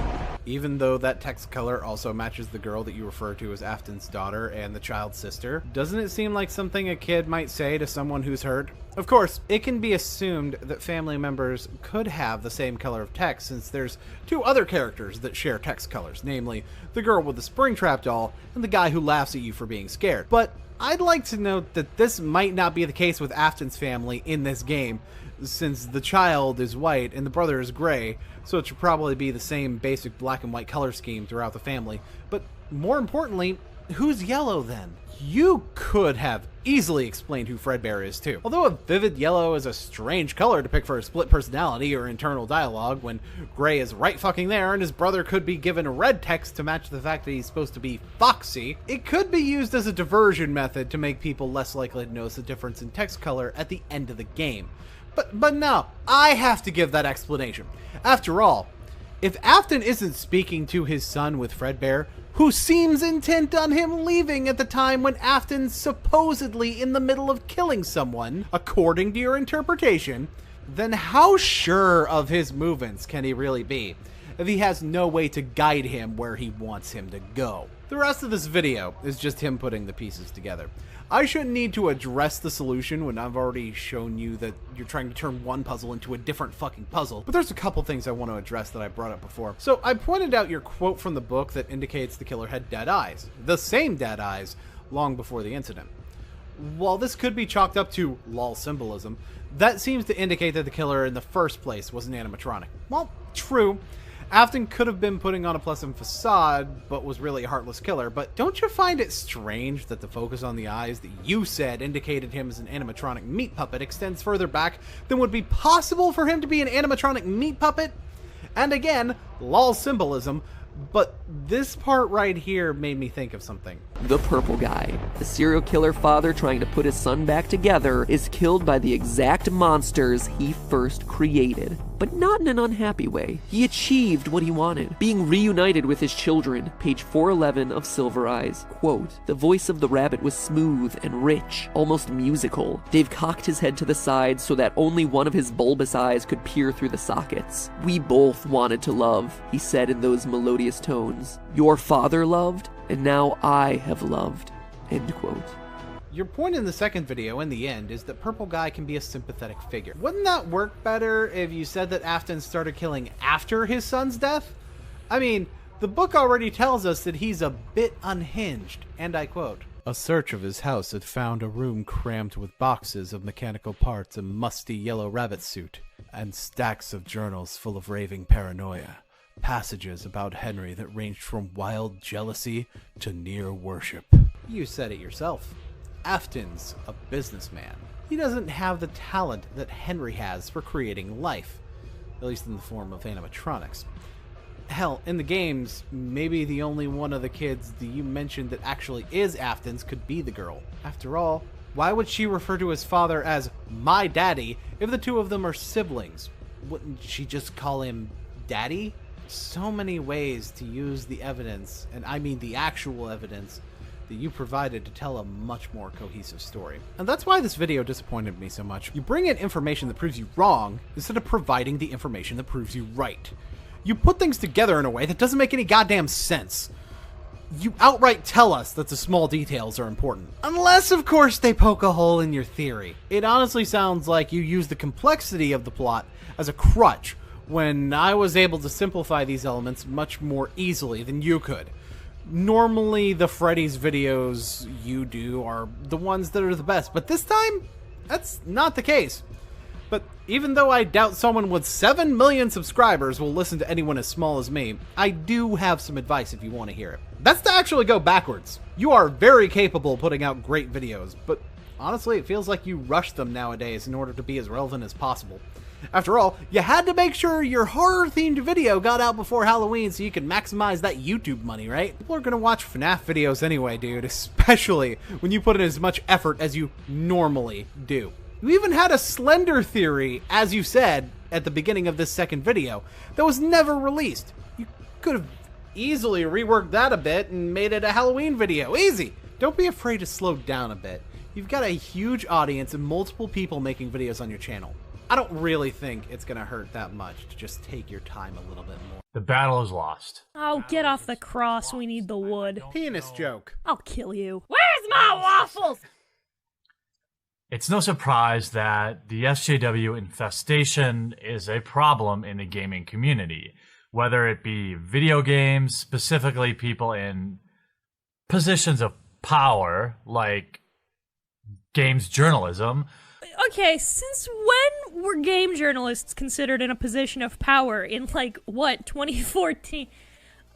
Even though that text color also matches the girl that you refer to as Afton's daughter and the child's sister, doesn't it seem like something a kid might say to someone who's hurt? Of course, it can be assumed that family members could have the same color of text since there's two other characters that share text colors, namely the girl with the Springtrap doll and the guy who laughs at you for being scared. But I'd like to note that this might not be the case with Afton's family in this game, since the child is white and the brother is gray, so it should probably be the same basic black and white color scheme throughout the family. But more importantly, who's yellow then? You could have easily explained who Fredbear is too. Although a vivid yellow is a strange color to pick for a split personality or internal dialogue when gray is right fucking there and his brother could be given red text to match the fact that he's supposed to be foxy, it could be used as a diversion method to make people less likely to notice the difference in text color at the end of the game. But no, I have to give that explanation. After all, if Afton isn't speaking to his son with Fredbear, who seems intent on him leaving at the time when Afton's supposedly in the middle of killing someone, according to your interpretation, then how sure of his movements can he really be if he has no way to guide him where he wants him to go? The rest of this video is just him putting the pieces together. I shouldn't need to address the solution when I've already shown you that you're trying to turn one puzzle into a different fucking puzzle, but there's a couple things I want to address that I brought up before. So I pointed out your quote from the book that indicates the killer had dead eyes, the same dead eyes, long before the incident. While this could be chalked up to lol symbolism, that seems to indicate that the killer in the first place was an animatronic. Well, true. Afton could have been putting on a pleasant facade, but was really a heartless killer. But don't you find it strange that the focus on the eyes that you said indicated him as an animatronic meat puppet extends further back than would be possible for him to be an animatronic meat puppet? And again, lol symbolism, but this part right here made me think of something. The purple guy, the serial killer father trying to put his son back together, is killed by the exact monsters he first created. But not in an unhappy way. He achieved what he wanted, being reunited with his children. Page 411 of Silver Eyes. Quote, the voice of the rabbit was smooth and rich, almost musical. Dave cocked his head to the side so that only one of his bulbous eyes could peer through the sockets. We both wanted to love, he said in those melodious tones. Your father loved, and now I have loved. End quote. Your point in the second video, in the end, is that Purple Guy can be a sympathetic figure. Wouldn't that work better if you said that Afton started killing after his son's death? I mean, the book already tells us that he's a bit unhinged, and I quote, a search of his house had found a room crammed with boxes of mechanical parts, a musty yellow rabbit suit, and stacks of journals full of raving paranoia. Passages about Henry that ranged from wild jealousy to near worship. You said it yourself. Afton's a businessman. He doesn't have the talent that Henry has for creating life, at least in the form of animatronics. Hell, in the games, maybe the only one of the kids that you mentioned that actually is Afton's could be the girl. After all, why would she refer to his father as my daddy if the two of them are siblings? Wouldn't she just call him daddy? So many ways to use the evidence, and I mean the actual evidence, that you provided to tell a much more cohesive story. And that's why this video disappointed me so much. You bring in information that proves you wrong instead of providing the information that proves you right. You put things together in a way that doesn't make any goddamn sense. You outright tell us that the small details are important. Unless, of course, they poke a hole in your theory. It honestly sounds like you use the complexity of the plot as a crutch when I was able to simplify these elements much more easily than you could. Normally, the Freddy's videos you do are the ones that are the best, but this time, that's not the case. But even though I doubt someone with 7 million subscribers will listen to anyone as small as me, I do have some advice if you want to hear it. That's to actually go backwards. You are very capable of putting out great videos, but honestly, it feels like you rush them nowadays in order to be as relevant as possible. After all, you had to make sure your horror-themed video got out before Halloween so you could maximize that YouTube money, right? People are gonna watch FNAF videos anyway, dude, especially when you put in as much effort as you normally do. You even had a Slender theory, as you said at the beginning of this second video, that was never released. You could have easily reworked that a bit and made it a Halloween video. Easy! Don't be afraid to slow down a bit. You've got a huge audience and multiple people making videos on your channel. I don't really think it's gonna hurt that much to just take your time a little bit more. The battle is lost. Oh, get off the cross. We need the wood. Penis joke. I'll kill you. Where's my waffles? It's no surprise that the SJW infestation is a problem in the gaming community, whether it be video games, specifically people in positions of power, like games journalism. Okay, since when were game journalists considered in a position of power? In, like, what, 2014?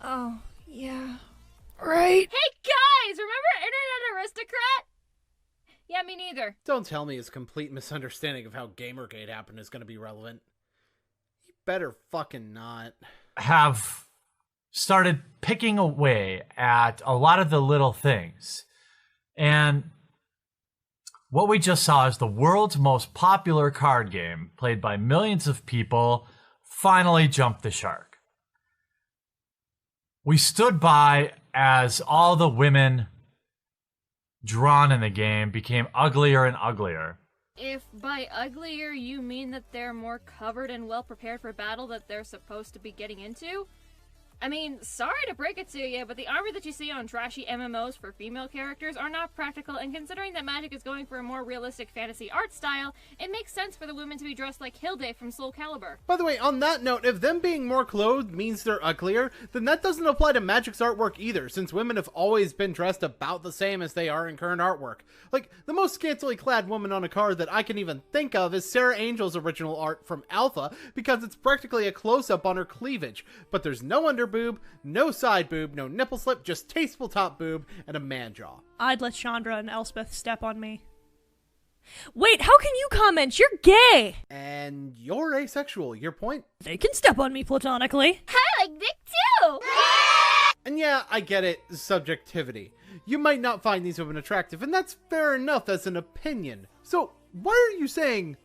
Oh, yeah. Right? Hey guys, remember Internet Aristocrat? Yeah, me neither. Don't tell me his complete misunderstanding of how Gamergate happened is gonna be relevant. You better fucking not. Have started picking away at a lot of the little things. And what we just saw is the world's most popular card game, played by millions of people, finally jumped the shark. We stood by as all the women drawn in the game became uglier and uglier. If by uglier you mean that they're more covered and well prepared for battle that they're supposed to be getting into, I mean, sorry to break it to you, but the armor that you see on trashy MMOs for female characters are not practical, and considering that Magic is going for a more realistic fantasy art style, it makes sense for the women to be dressed like Hilde from Soul Calibur. By the way, on that note, if them being more clothed means they're uglier, then that doesn't apply to Magic's artwork either, since women have always been dressed about the same as they are in current artwork. Like, the most scantily clad woman on a card that I can even think of is Sarah Angel's original art from Alpha, because it's practically a close-up on her cleavage, but there's no under boob, no side boob, no nipple slip, just tasteful top boob, and a man jaw. I'd let Chandra and Elspeth step on me. Wait, how can you comment? You're gay! And you're asexual, your point? They can step on me platonically. I like dick too! And yeah, I get it, subjectivity. You might not find these women attractive, and that's fair enough as an opinion. So, why are you saying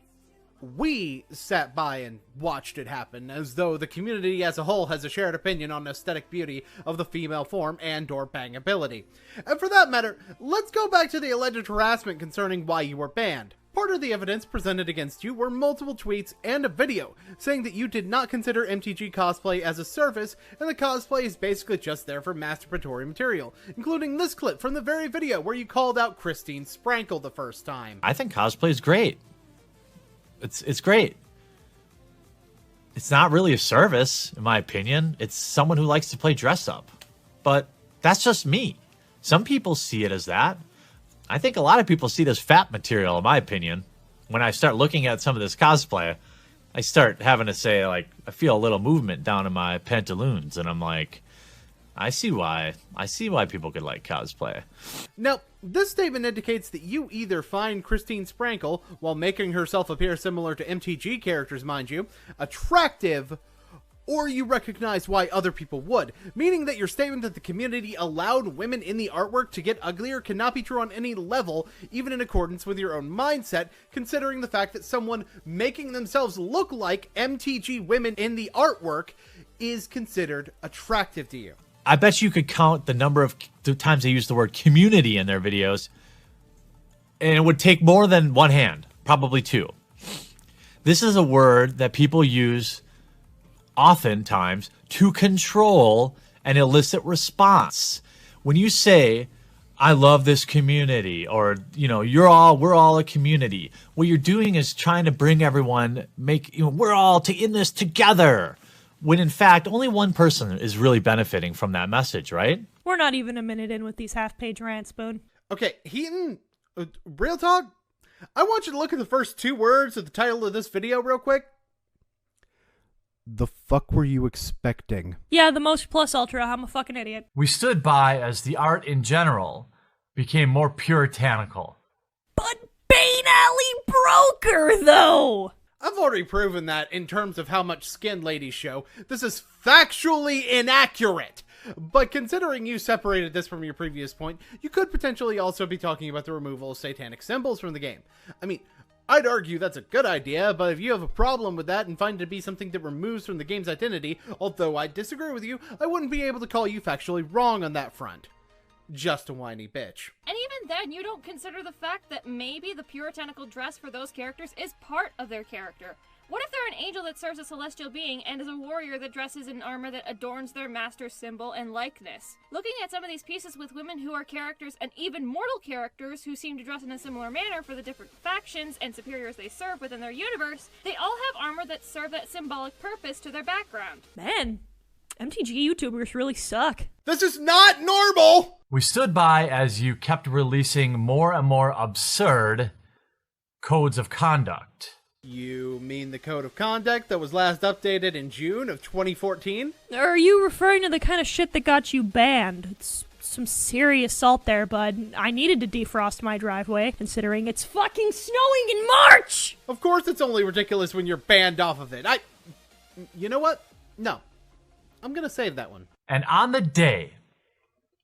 we sat by and watched it happen, as though the community as a whole has a shared opinion on the aesthetic beauty of the female form and/or bangability? And for that matter, let's go back to the alleged harassment concerning why you were banned. Part of the evidence presented against you were multiple tweets and a video saying that you did not consider MTG cosplay as a service, and the cosplay is basically just there for masturbatory material, including this clip from the very video where you called out Christine Sprankle the first time. I think cosplay is great. It's great. It's not really a service, in my opinion. It's someone who likes to play dress up. But that's just me. Some people see it as that. I think a lot of people see it as fat material, in my opinion. When I start looking at some of this cosplay, I start having to say, like, I feel a little movement down in my pantaloons, and I'm like, I see why people could like cosplay. Now, this statement indicates that you either find Christine Sprankle, while making herself appear similar to MTG characters, mind you, attractive, or you recognize why other people would, meaning that your statement that the community allowed women in the artwork to get uglier cannot be true on any level, even in accordance with your own mindset, considering the fact that someone making themselves look like MTG women in the artwork is considered attractive to you. I bet you could count the number of times they use the word community in their videos, and it would take more than one hand, probably two. This is a word that people use oftentimes to control an illicit response. When you say, I love this community, or, you know, we're all a community, what you're doing is trying to bring everyone, we're all in this together. When in fact, only one person is really benefiting from that message, right? We're not even a minute in with these half-page rants, Boon. Okay, Heaton, real talk, I want you to look at the first 2 words of the title of this video real quick. The fuck were you expecting? Yeah, the most plus ultra. I'm a fucking idiot. We stood by as the art in general became more puritanical. Bane Alley broke her, though! I've already proven that in terms of how much skin ladies show, this is factually inaccurate. But considering you separated this from your previous point, you could potentially also be talking about the removal of satanic symbols from the game. I mean, I'd argue that's a good idea, but if you have a problem with that and find it to be something that removes from the game's identity, although I disagree with you, I wouldn't be able to call you factually wrong on that front. Just a whiny bitch. And even then, you don't consider the fact that maybe the puritanical dress for those characters is part of their character. What if they're an angel that serves a celestial being and is a warrior that dresses in armor that adorns their master's symbol and likeness? Looking at some of these pieces with women who are characters and even mortal characters who seem to dress in a similar manner for the different factions and superiors they serve within their universe, they all have armor that serve that symbolic purpose to their background. Man, MTG YouTubers really suck. This is not normal! We stood by as you kept releasing more and more absurd codes of conduct. You mean the code of conduct that was last updated in June of 2014? Are you referring to the kind of shit that got you banned? It's some serious salt there, bud. I needed to defrost my driveway, considering it's fucking snowing in March! Of course it's only ridiculous when you're banned off of it. You know what? No. I'm gonna save that one. And on the day,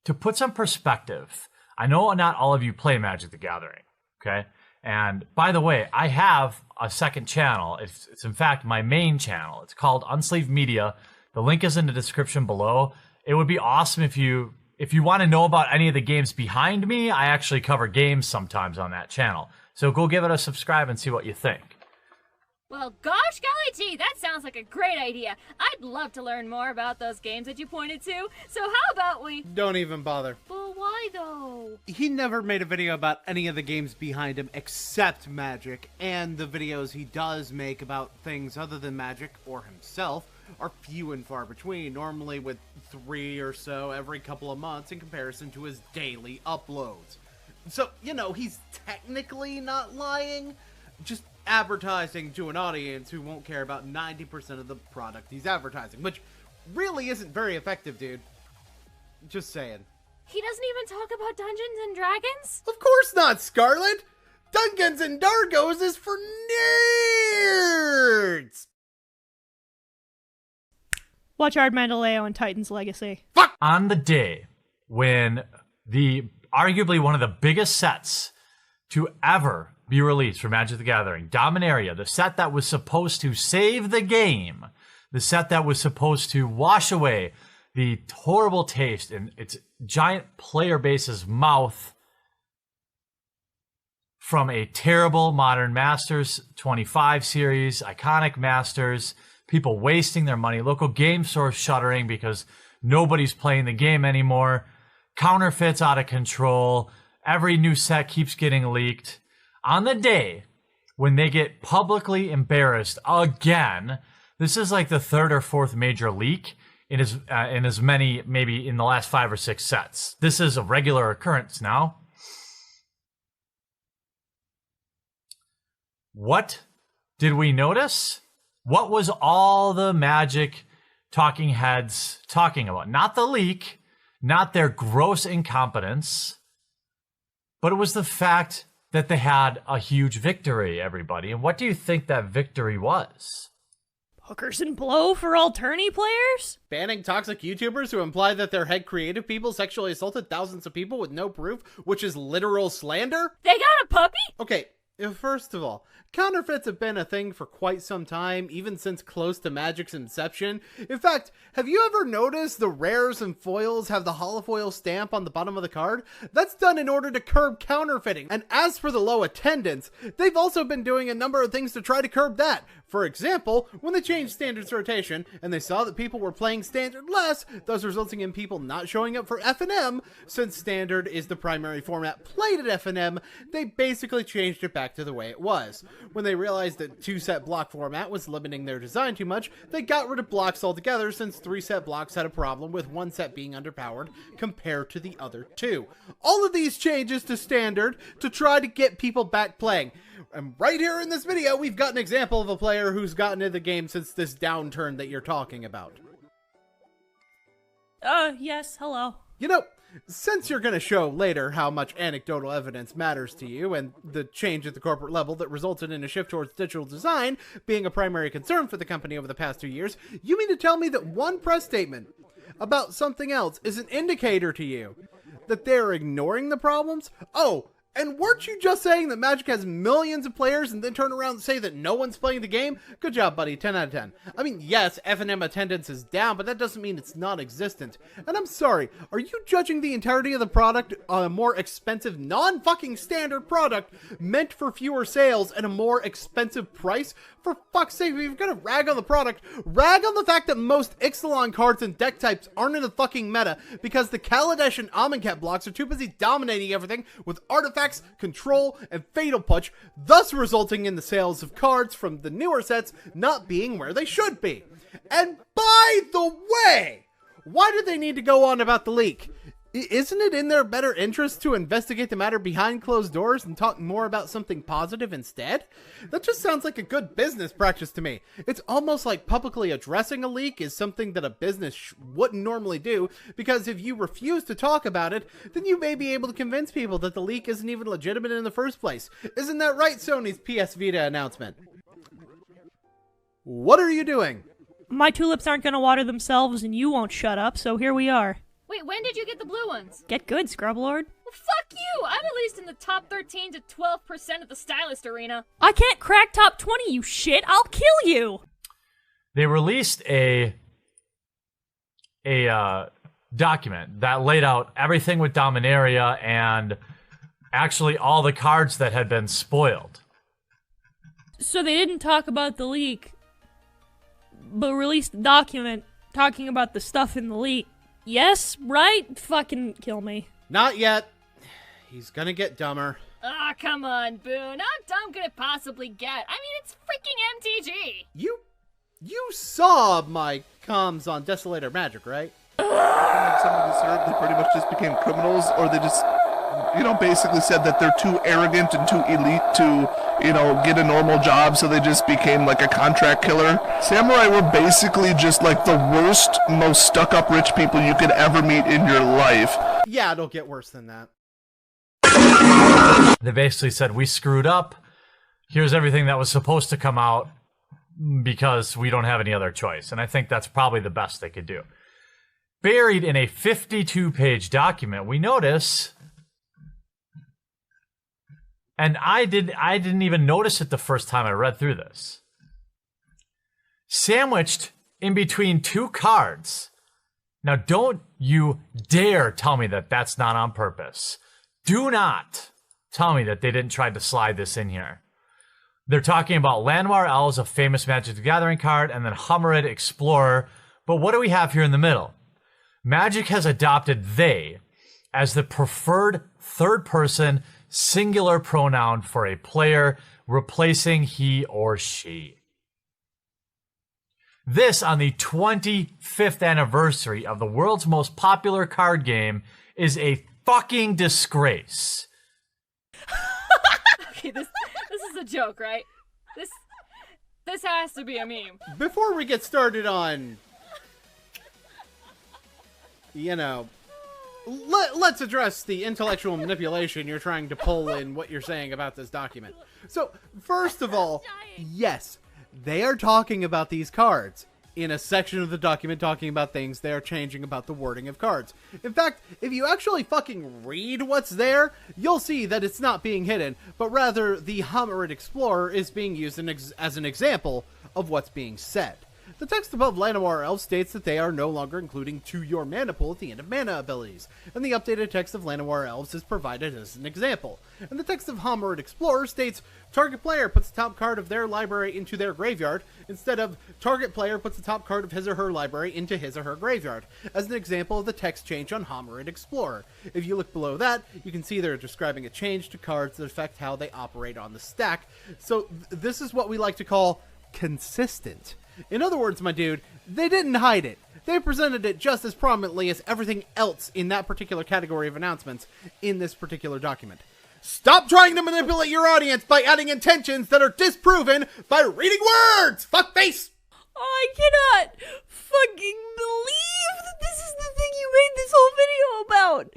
to put some perspective, I know not all of you play Magic the Gathering, okay? And by the way, I have a second channel. It's in fact my main channel. It's called Unsleeved Media. The link is in the description below. It would be awesome if you want to know about any of the games behind me. I actually cover games sometimes on that channel. So go give it a subscribe and see what you think. Well, gosh golly gee, that sounds like a great idea. I'd love to learn more about those games that you pointed to. So how about we... Don't even bother. Well, why though? He never made a video about any of the games behind him except Magic, and the videos he does make about things other than Magic or himself are few and far between, normally with 3 or so every couple of months in comparison to his daily uploads. So, you know, he's technically not lying, just advertising to an audience who won't care about 90% of the product he's advertising, which really isn't very effective, dude. Just saying. He doesn't even talk about Dungeons and Dragons? Of course not, Scarlet! Dungeons and Dargos is for nerds! Watch Ard Mandaleo and Titan's Legacy. Fuck! On the day when the arguably one of the biggest sets to ever be released for Magic the Gathering, Dominaria, the set that was supposed to save the game, the set that was supposed to wash away the horrible taste in its giant player base's mouth from a terrible Modern Masters 25 series, iconic Masters, people wasting their money, local game stores shuttering because nobody's playing the game anymore, counterfeits out of control, every new set keeps getting leaked. On the day when they get publicly embarrassed again, this is like the 3rd or 4th major leak in as many, maybe in the last 5 or 6 sets. This is a regular occurrence now. What did we notice? What was all the Magic talking heads talking about? Not the leak, not their gross incompetence, but it was the fact that they had a huge victory, everybody. And what do you think that victory was? Hookers and blow for all tourney players? Banning toxic YouTubers who imply that their head creative people sexually assaulted thousands of people with no proof, which is literal slander? They got a puppy? Okay, first of all, counterfeits have been a thing for quite some time, even since close to Magic's inception. In fact, have you ever noticed the rares and foils have the holofoil stamp on the bottom of the card? That's done in order to curb counterfeiting. And as for the low attendance, they've also been doing a number of things to try to curb that. For example, when they changed Standard's rotation and they saw that people were playing Standard less, thus resulting in people not showing up for F&M, since Standard is the primary format played at F&M, they basically changed it back to the way it was. When they realized that 2-set block format was limiting their design too much, they got rid of blocks altogether, since 3-set blocks had a problem with 1 set being underpowered compared to the other 2. All of these changes to Standard to try to get people back playing. And right here in this video, we've got an example of a player who's gotten into the game since this downturn that you're talking about. Yes, hello. You know, since you're going to show later how much anecdotal evidence matters to you and the change at the corporate level that resulted in a shift towards digital design being a primary concern for the company over the past 2 years, you mean to tell me that one press statement about something else is an indicator to you that they're ignoring the problems? Oh, and weren't you just saying that Magic has millions of players and then turn around and say that no one's playing the game? Good job, buddy. 10 out of 10. I mean, yes, F&M attendance is down, but that doesn't mean it's non-existent. And I'm sorry, are you judging the entirety of the product on a more expensive, non-fucking standard product meant for fewer sales and a more expensive price? For fuck's sake, if you're gonna rag on the product, rag on the fact that most Ixalan cards and deck types aren't in the fucking meta because the Kaladesh and Amonkhet blocks are too busy dominating everything with artifacts, control, and fatal push, thus resulting in the sales of cards from the newer sets not being where they should be. And by the way, why did they need to go on about the leak? Isn't it in their better interest to investigate the matter behind closed doors and talk more about something positive instead? That just sounds like a good business practice to me. It's almost like publicly addressing a leak is something that a business wouldn't normally do, because if you refuse to talk about it, then you may be able to convince people that the leak isn't even legitimate in the first place. Isn't that right, Sony's PS Vita announcement? What are you doing? My tulips aren't gonna water themselves and you won't shut up, so here we are. Wait, when did you get the blue ones? Get good, Scrublord. Well, fuck you! I'm at least in the top 13 to 12% of the stylist arena. I can't crack top 20, you shit! I'll kill you! They released a document that laid out everything with Dominaria and actually all the cards that had been spoiled. So they didn't talk about the leak, but released a document talking about the stuff in the leak. Yes, right? Fucking kill me. Not yet. He's gonna get dumber. Ah, come on, Boon. How dumb could it possibly get? I mean, it's freaking MTG. You saw my comms on Desolator Magic, right? Like some of this they pretty much just became criminals, or they just, basically said that they're too arrogant and too elite to, get a normal job, so they just became like a contract killer. Samurai were basically just like the worst, most stuck-up rich people you could ever meet in your life. Yeah, it'll get worse than that. They basically said, we screwed up. Here's everything that was supposed to come out because we don't have any other choice. And I think that's probably the best they could do. Buried in a 52-page document, we notice, and I didn't even notice it the first time I read through this, sandwiched in between 2 cards. Now, don't you dare tell me that that's not on purpose. Do not tell me that they didn't try to slide this in here. They're talking about Llanowar Elves, a famous Magic the Gathering card, and then Hummerid Explorer. But what do we have here in the middle? Magic has adopted they as the preferred third-person singular pronoun for a player, replacing he or she. This on the 25th anniversary of the world's most popular card game is a fucking disgrace. Okay, this is a joke, right? This has to be a meme. Before we get started on, let's address the intellectual manipulation you're trying to pull in what you're saying about this document. So, first of all, yes, they are talking about these cards in a section of the document talking about things they are changing about the wording of cards. In fact, if you actually fucking read what's there, you'll see that it's not being hidden, but rather the Hummerid Explorer is being used as an example of what's being said. The text above Llanowar Elves states that they are no longer including to your mana pool at the end of mana abilities, and the updated text of Llanowar Elves is provided as an example. And the text of Homerid Explorer states, target player puts the top card of their library into their graveyard, instead of target player puts the top card of his or her library into his or her graveyard, as an example of the text change on Homerid Explorer. If you look below that, you can see they're describing a change to cards that affect how they operate on the stack. So this is what we like to call consistent. In other words, my dude, they didn't hide it. They presented it just as prominently as everything else in that particular category of announcements in this particular document. Stop trying to manipulate your audience by adding intentions that are disproven by reading words, fuckface! I cannot fucking believe that this is the thing you made this whole video about.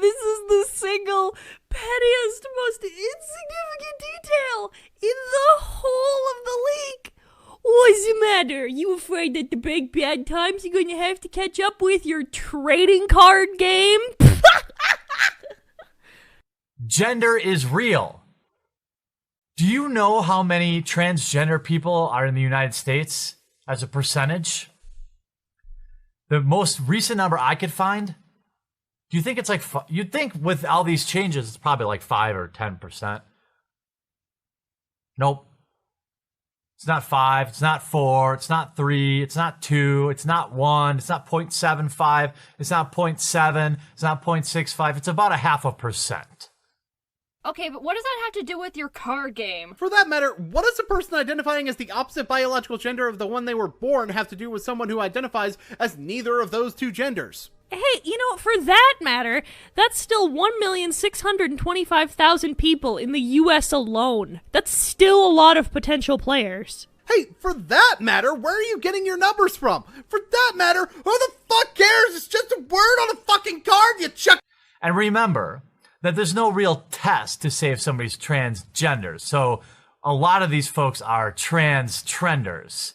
This is the single pettiest, most insignificant detail in the whole of the leak. What's the matter? You afraid that the big bad times you're going to have to catch up with your trading card game? Gender is real. Do you know how many transgender people are in the United States as a percentage? The most recent number I could find, do you think it's like, you'd think with all these changes, it's probably like 5 or 10%. Nope. It's not 5, it's not 4, it's not 3, it's not 2, it's not 1, it's not 0.75, it's not 0.7, it's not 0.65, it's about 0.5%. Okay, but what does that have to do with your card game? For that matter, what does a person identifying as the opposite biological gender of the one they were born have to do with someone who identifies as neither of those two genders? Hey, you know, for that matter, that's still 1,625,000 people in the US alone. That's still a lot of potential players. Hey, for that matter, where are you getting your numbers from? For that matter, who the fuck cares? It's just a word on a fucking card, you chuck. And remember that there's no real test to say if somebody's transgender. So a lot of these folks are trans trenders.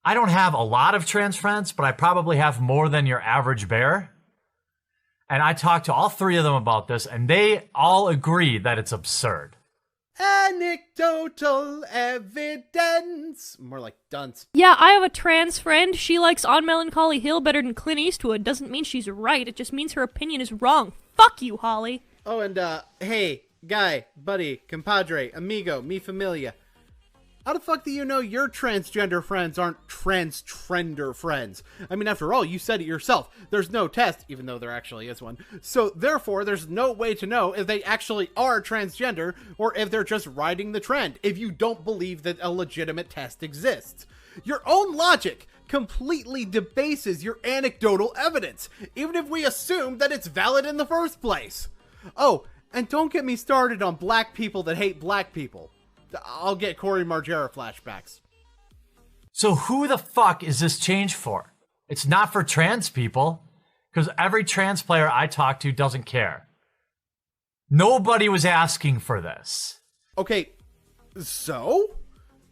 I don't have a lot of trans friends, but I probably have more than your average bear. And I talked to all 3 of them about this, and they all agree that it's absurd. Anecdotal evidence. More like dunce. Yeah, I have a trans friend. She likes On Melancholy Hill better than Clint Eastwood. Doesn't mean she's right. It just means her opinion is wrong. Fuck you, Holly. Oh, and hey, guy, buddy, compadre, amigo, mi familia. How the fuck do you know your transgender friends aren't trans-trender friends? I mean, after all, you said it yourself. There's no test, even though there actually is one. So, therefore, there's no way to know if they actually are transgender or if they're just riding the trend, if you don't believe that a legitimate test exists. Your own logic completely debases your anecdotal evidence, even if we assume that it's valid in the first place. Oh, and don't get me started on black people that hate black people. I'll get Cory Margera flashbacks. So who the fuck is this change for? It's not for trans people, because every trans player I talk to doesn't care. Nobody was asking for this. Okay, so?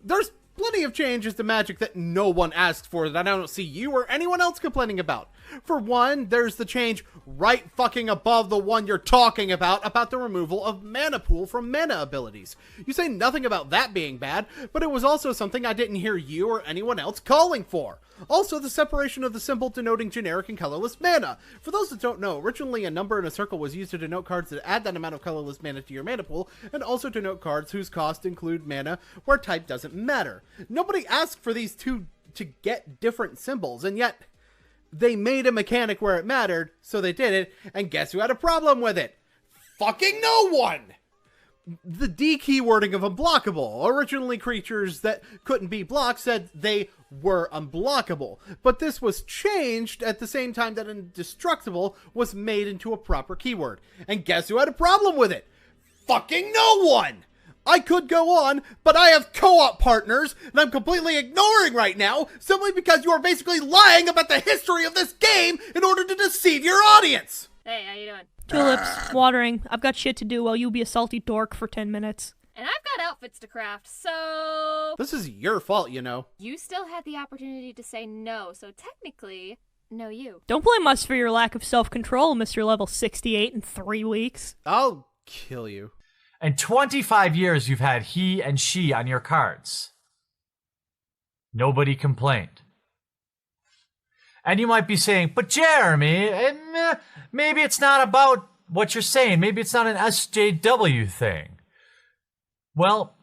There's plenty of changes to Magic that no one asked for that I don't see you or anyone else complaining about. For one, there's the change right fucking above the one you're talking about the removal of mana pool from mana abilities. You say nothing about that being bad, but it was also something I didn't hear you or anyone else calling for. Also, the separation of the symbol denoting generic and colorless mana. For those that don't know, originally a number and a circle was used to denote cards that add that amount of colorless mana to your mana pool, and also denote cards whose cost include mana where type doesn't matter. Nobody asked for these two to get different symbols, and yet they made a mechanic where it mattered, so they did it, and guess who had a problem with it? Fucking no one! The D keywording of unblockable. Originally, creatures that couldn't be blocked said they were unblockable, but this was changed at the same time that indestructible was made into a proper keyword. And guess who had a problem with it? Fucking no one! I could go on, but I have co-op partners, and I'm completely ignoring right now, simply because you are basically lying about the history of this game in order to deceive your audience! Hey, how you doing? Tulips, watering. I've got shit to do while you be a salty dork for 10 minutes. And I've got outfits to craft, so... This is your fault, you know. You still had the opportunity to say no, so technically, no you. Don't blame us for your lack of self-control, Mr. Level 68 in 3 weeks. I'll kill you. In 25 years, you've had he and she on your cards. Nobody complained. And you might be saying, but Jeremy, maybe it's not about what you're saying. Maybe it's not an SJW thing. Well,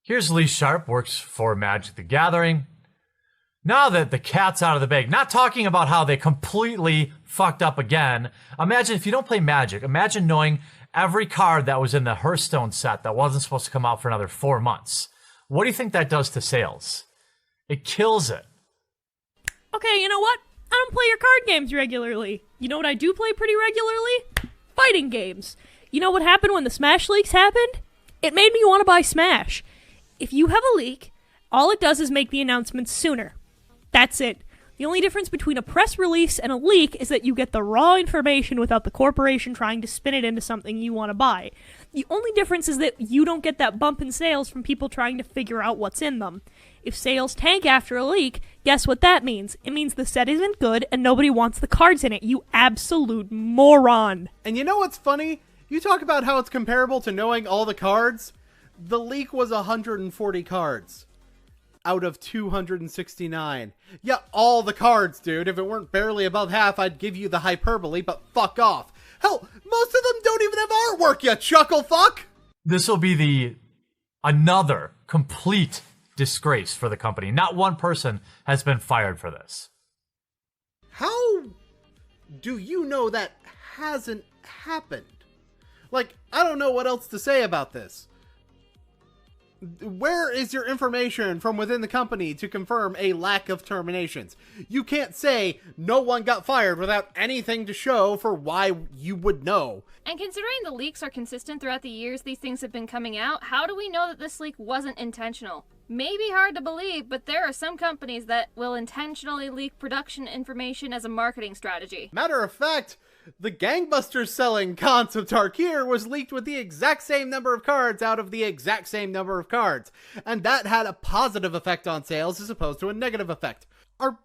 here's Lee Sharp, works for Magic the Gathering. Now that the cat's out of the bag, not talking about how they completely fucked up again. Imagine if you don't play Magic, imagine knowing every card that was in the Hearthstone set that wasn't supposed to come out for another 4 months. What do you think that does to sales? It kills it. Okay, you know what? I don't play your card games regularly. You know what I do play pretty regularly? Fighting games. You know what happened when the Smash leaks happened? It made me want to buy Smash. If you have a leak, all it does is make the announcement sooner. That's it. The only difference between a press release and a leak is that you get the raw information without the corporation trying to spin it into something you want to buy. The only difference is that you don't get that bump in sales from people trying to figure out what's in them. If sales tank after a leak, guess what that means? It means the set isn't good and nobody wants the cards in it, you absolute moron. And you know what's funny? You talk about how it's comparable to knowing all the cards. The leak was 140 cards out of 269. Yeah, all the cards, dude. If it weren't barely above half, I'd give you the hyperbole, but fuck off. Hell, most of them don't even have artwork, you chuckle fuck! This will be another complete disgrace for the company. Not one person has been fired for this. How do you know that hasn't happened? Like, I don't know what else to say about this. Where is your information from within the company to confirm a lack of terminations? You can't say no one got fired without anything to show for why you would know. And considering the leaks are consistent throughout the years these things have been coming out, how do we know that this leak wasn't intentional? Maybe hard to believe, but there are some companies that will intentionally leak production information as a marketing strategy. Matter of fact, the gangbusters selling Khans of Tarkir was leaked with the exact same number of cards out of the exact same number of cards. And that had a positive effect on sales as opposed to a negative effect. Are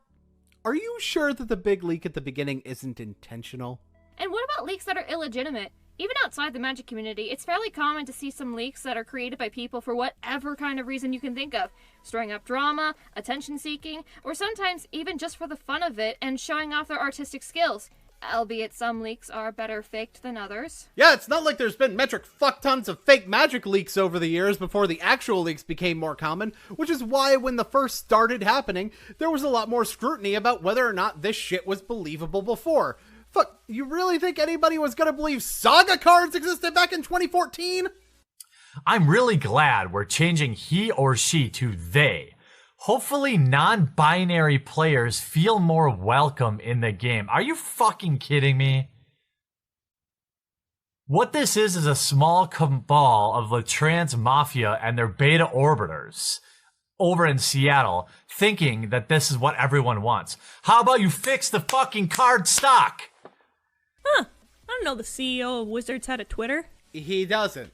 you sure that the big leak at the beginning isn't intentional? And what about leaks that are illegitimate? Even outside the Magic community, it's fairly common to see some leaks that are created by people for whatever kind of reason you can think of. Stirring up drama, attention-seeking, or sometimes even just for the fun of it and showing off their artistic skills. Albeit some leaks are better faked than others. Yeah, it's not like there's been metric fuck tons of fake Magic leaks over the years before the actual leaks became more common, which is why when the first started happening, there was a lot more scrutiny about whether or not this shit was believable before. Fuck, you really think anybody was gonna believe Saga cards existed back in 2014? I'm really glad we're changing he or she to they. Hopefully non-binary players feel more welcome in the game. Are you fucking kidding me? What this is a small cabal of the trans mafia and their beta orbiters over in Seattle thinking that this is what everyone wants. How about you fix the fucking card stock? Huh. I don't know the CEO of Wizards had a Twitter. He doesn't.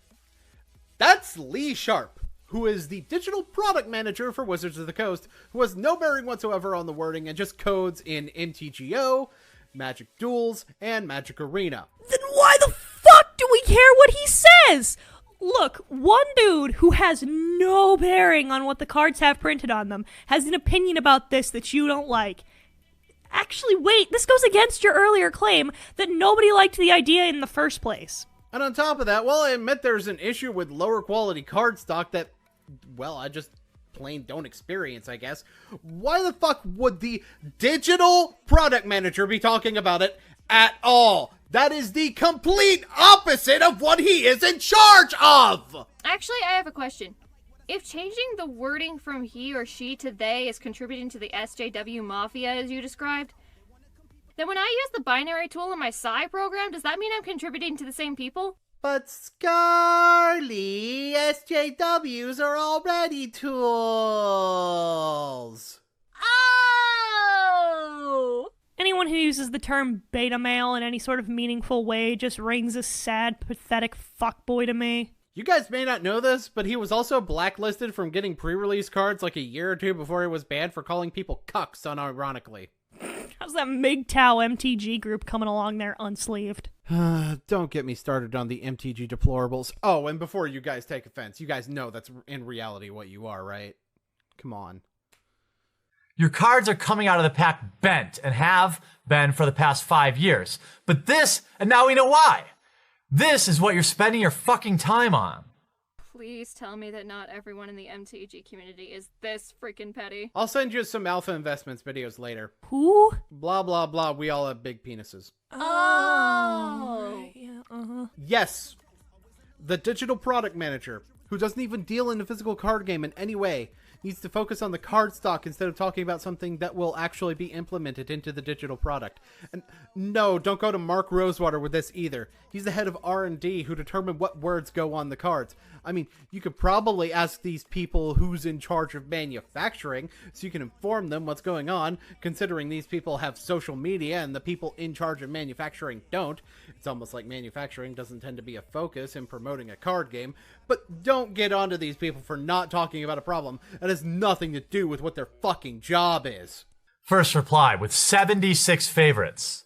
That's Lee Sharp, who is the digital product manager for Wizards of the Coast, who has no bearing whatsoever on the wording and just codes in MTGO, Magic Duels, and Magic Arena. Then why the fuck do we care what he says? Look, one dude who has no bearing on what the cards have printed on them has an opinion about this that you don't like. Actually, wait, this goes against your earlier claim that nobody liked the idea in the first place. And on top of that, while I admit there's an issue with lower quality card stock that, well, I just plain don't experience, I guess, why the fuck would the digital product manager be talking about it at all? That is the complete opposite of what he is in charge of! Actually, I have a question. If changing the wording from he or she to they is contributing to the SJW Mafia as you described, then when I use the binary tool in my Psi program, does that mean I'm contributing to the same people? But Scarly, SJWs are already tools. Oh! Anyone who uses the term beta male in any sort of meaningful way just rings a sad, pathetic fuckboy to me. You guys may not know this, but he was also blacklisted from getting pre-release cards like a year or two before he was banned for calling people cucks unironically. How's that MGTOW MTG group coming along there unsleeved? Don't get me started on the MTG deplorables. Oh, and before you guys take offense, you guys know that's in reality what you are, right? Come on. Your cards are coming out of the pack bent and have been for the past 5 years. But this, and now we know why. This is what you're spending your fucking time on. Please tell me that not everyone in the MTG community is this freaking petty. I'll send you some Alpha Investments videos later. Who? Blah, blah, blah. We all have big penises. Oh. Yeah, Yes. The digital product manager, who doesn't even deal in the physical card game in any way, needs to focus on the card stock instead of talking about something that will actually be implemented into the digital product. And no, don't go to Mark Rosewater with this either. He's the head of R&D who determine what words go on the cards. I mean, you could probably ask these people who's in charge of manufacturing so you can inform them what's going on, considering these people have social media and the people in charge of manufacturing don't. It's almost like manufacturing doesn't tend to be a focus in promoting a card game, but don't get onto these people for not talking about a problem that has nothing to do with what their fucking job is. First reply with 76 favorites.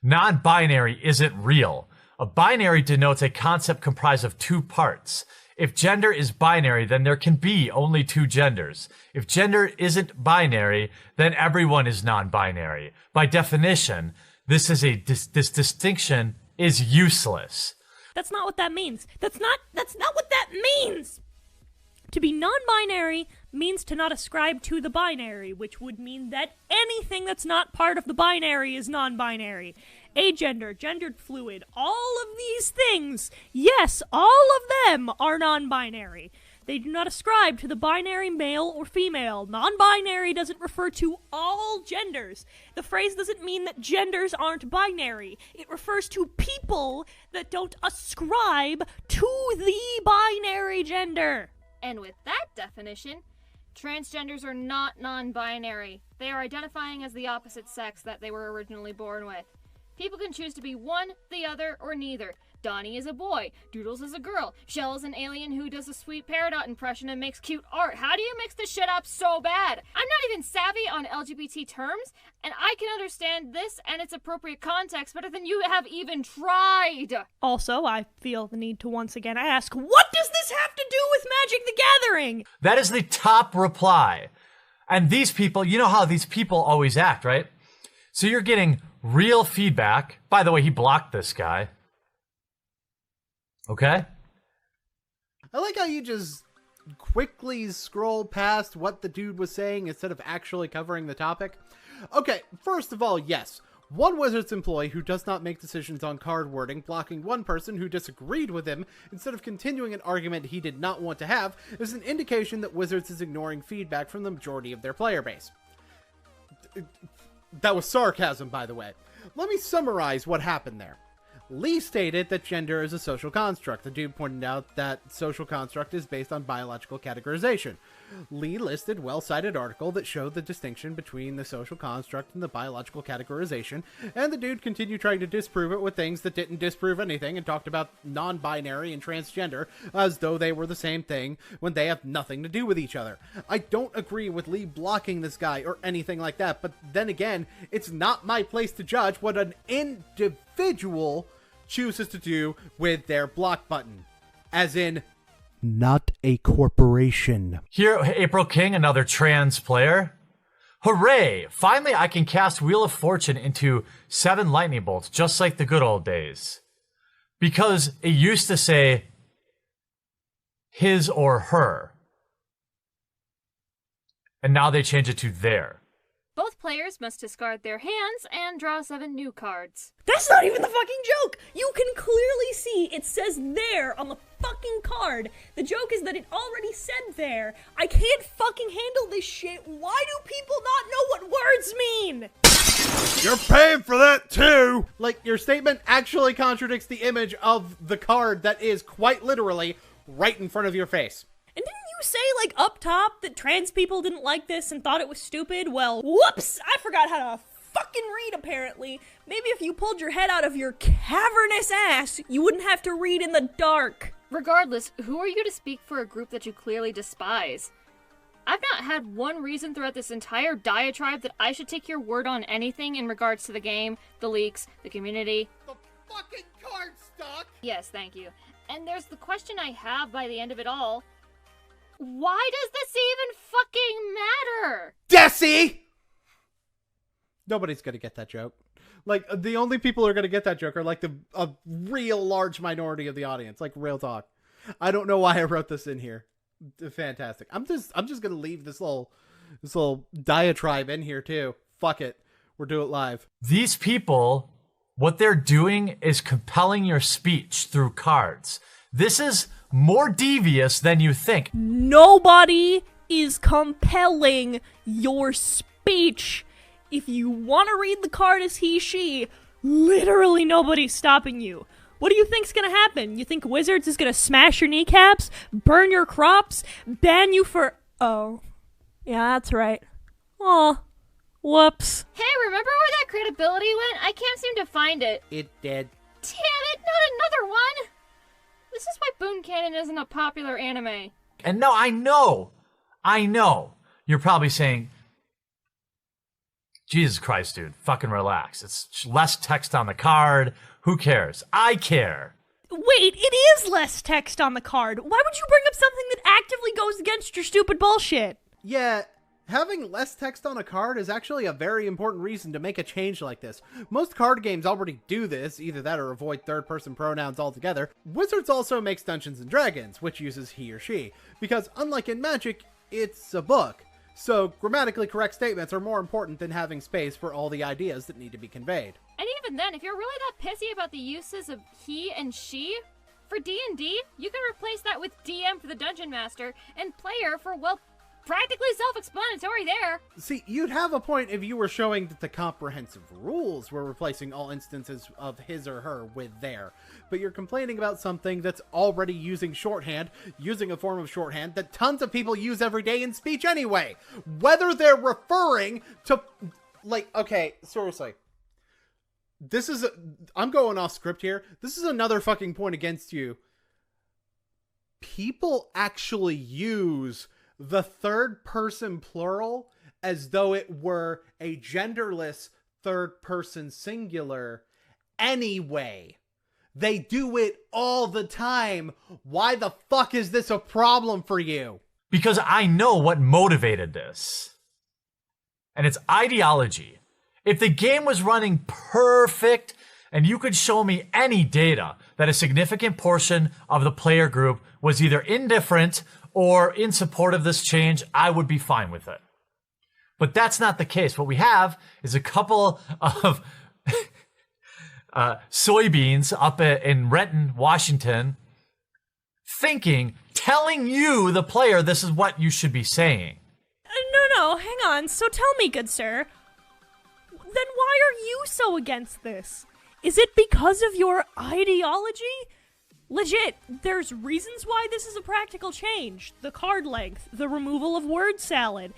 Non-binary isn't real. A binary denotes a concept comprised of 2 parts. If gender is binary, then there can be only 2 genders. If gender isn't binary, then everyone is non-binary. By definition, this distinction is useless. That's not what that means. That's not what that means! To be non-binary means to not ascribe to the binary, which would mean that anything that's not part of the binary is non-binary. Agender, gendered fluid, all of these things, yes, all of them are non-binary. They do not ascribe to the binary male or female. Non-binary doesn't refer to all genders. The phrase doesn't mean that genders aren't binary. It refers to people that don't ascribe to the binary gender. And with that definition, transgenders are not non-binary. They are identifying as the opposite sex that they were originally born with. People can choose to be one, the other, or neither. Donnie is a boy, Doodles is a girl, Shell is an alien who does a sweet Peridot impression and makes cute art. How do you mix this shit up so bad? I'm not even savvy on LGBT terms, and I can understand this and its appropriate context better than you have even tried. Also, I feel the need to once again ask, what does this have to do with Magic the Gathering? That is the top reply. And these people, you know how these people always act, right? So you're getting real feedback. By the way, he blocked this guy. Okay? I like how you just quickly scroll past what the dude was saying instead of actually covering the topic. Okay, first of all, yes. One Wizards employee who does not make decisions on card wording, blocking one person who disagreed with him instead of continuing an argument he did not want to have, is an indication that Wizards is ignoring feedback from the majority of their player base. That was sarcasm, by the way. Let me summarize what happened there. Lee stated that gender is a social construct. The dude pointed out that social construct is based on biological categorization. Lee listed well-cited article that showed the distinction between the social construct and the biological categorization, and the dude continued trying to disprove it with things that didn't disprove anything and talked about non-binary and transgender as though they were the same thing when they have nothing to do with each other. I don't agree with Lee blocking this guy or anything like that, but then again, it's not my place to judge what an individual chooses to do with their block button. As in, not a corporation. Here, April King, another trans player. Hooray! Finally, I can cast Wheel of Fortune into 7 lightning bolts, just like the good old days. Because it used to say his or her. And now they change it to their. Both players must discard their hands and draw 7 new cards. That's not even the fucking joke! You can clearly see it says there on the fucking card. The joke is that it already said there. I can't fucking handle this shit. Why do people not know what words mean? You're paying for that too! Like, your statement actually contradicts the image of the card that is quite literally right in front of your face. And didn't you say, like, up top that trans people didn't like this and thought it was stupid? Well, whoops! I forgot how to fucking read, apparently. Maybe if you pulled your head out of your cavernous ass, you wouldn't have to read in the dark. Regardless, who are you to speak for a group that you clearly despise? I've not had one reason throughout this entire diatribe that I should take your word on anything in regards to the game, the leaks, the community. The fucking card stock! Yes, thank you. And there's the question I have by the end of it all. Why does this even fucking matter? Desi! Nobody's gonna get that joke. Like, the only people who are gonna get that joke are like a real large minority of the audience. Like, real talk. I don't know why I wrote this in here. Fantastic. I'm just gonna leave this little diatribe in here too. Fuck it. We're doing it live. These people, what they're doing is compelling your speech through cards. This is more devious than you think. Nobody is compelling your speech. If you want to read the card as he, she, literally nobody's stopping you. What do you think's gonna happen? You think Wizards is gonna smash your kneecaps, burn your crops, ban you for... Oh. Yeah, that's right. Aw. Whoops. Hey, remember where that credibility went? I can't seem to find it. It did. Damn it, not another one! This is why Boon Cannon isn't a popular anime. And no, I know. You're probably saying, Jesus Christ, dude, fucking relax. It's less text on the card. Who cares? I care. Wait, it is less text on the card. Why would you bring up something that actively goes against your stupid bullshit? Yeah, having less text on a card is actually a very important reason to make a change like this. Most card games already do this, either that or avoid third-person pronouns altogether. Wizards also makes Dungeons & Dragons, which uses he or she, because unlike in Magic, it's a book. So grammatically correct statements are more important than having space for all the ideas that need to be conveyed. And even then, if you're really that pissy about the uses of he and she, for D&D, you can replace that with DM for the Dungeon Master and player for, well, practically self-explanatory there. See, you'd have a point if you were showing that the comprehensive rules were replacing all instances of his or her with their. But you're complaining about something that's already using shorthand, using a form of shorthand that tons of people use every day in speech anyway. Whether they're referring to, like, okay, seriously. I'm going off script here. This is another fucking point against you. People actually use the third person plural as though it were a genderless third person singular anyway. They do it all the time. Why the fuck is this a problem for you? Because I know what motivated this. And it's ideology. If the game was running perfect and you could show me any data that a significant portion of the player group was either indifferent or in support of this change, I would be fine with it. But that's not the case. What we have is a couple of soybeans up in Renton, Washington, telling you, the player, this is what you should be saying. No, hang on. So tell me, good sir, then why are you so against this? Is it because of your ideology? Legit, there's reasons why this is a practical change. The card length, the removal of word salad.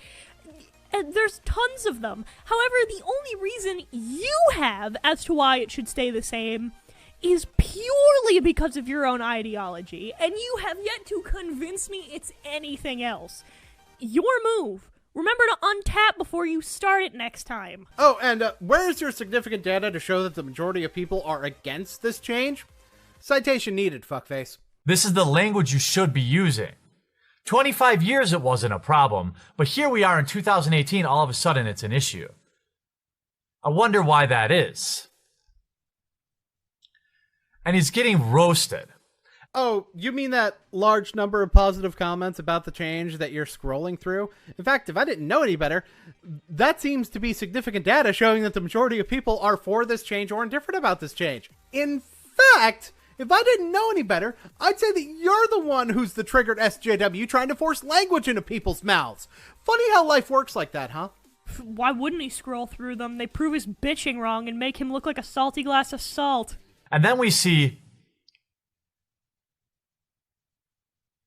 And there's tons of them. However, the only reason you have as to why it should stay the same is purely because of your own ideology, and you have yet to convince me it's anything else. Your move. Remember to untap before you start it next time. Oh, and where's your significant data to show that the majority of people are against this change? Citation needed, fuckface. This is the language you should be using. 25 years it wasn't a problem, but here we are in 2018, all of a sudden it's an issue. I wonder why that is. And he's getting roasted. Oh, you mean that large number of positive comments about the change that you're scrolling through? In fact, if I didn't know any better, that seems to be significant data showing that the majority of people are for this change or indifferent about this change. In fact, if I didn't know any better, I'd say that you're the one who's the triggered SJW trying to force language into people's mouths. Funny how life works like that, huh? Why wouldn't he scroll through them? They prove his bitching wrong and make him look like a salty glass of salt. And then we see,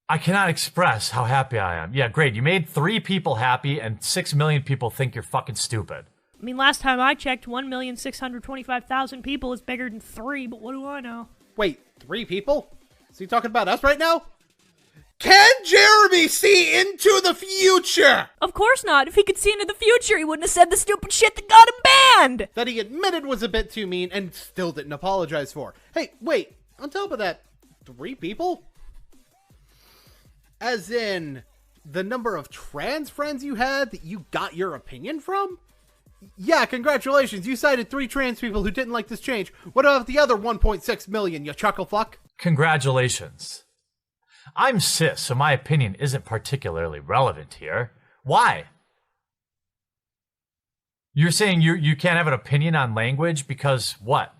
I cannot express how happy I am. Yeah, great. You made 3 people happy and 6 million people think you're fucking stupid. I mean, last time I checked, 1,625,000 people is bigger than 3, but what do I know? Wait, 3 people? Is he talking about us right now? Can Jeremy see into the future? Of course not. If he could see into the future, he wouldn't have said the stupid shit that got him banned! That he admitted was a bit too mean and still didn't apologize for. Hey, wait, on top of that, 3 people? As in, the number of trans friends you had that you got your opinion from? Yeah, congratulations, you cited 3 trans people who didn't like this change. What about the other 1.6 million, you chuckle fuck? Congratulations. I'm cis, so my opinion isn't particularly relevant here. Why? You're saying you can't have an opinion on language because what?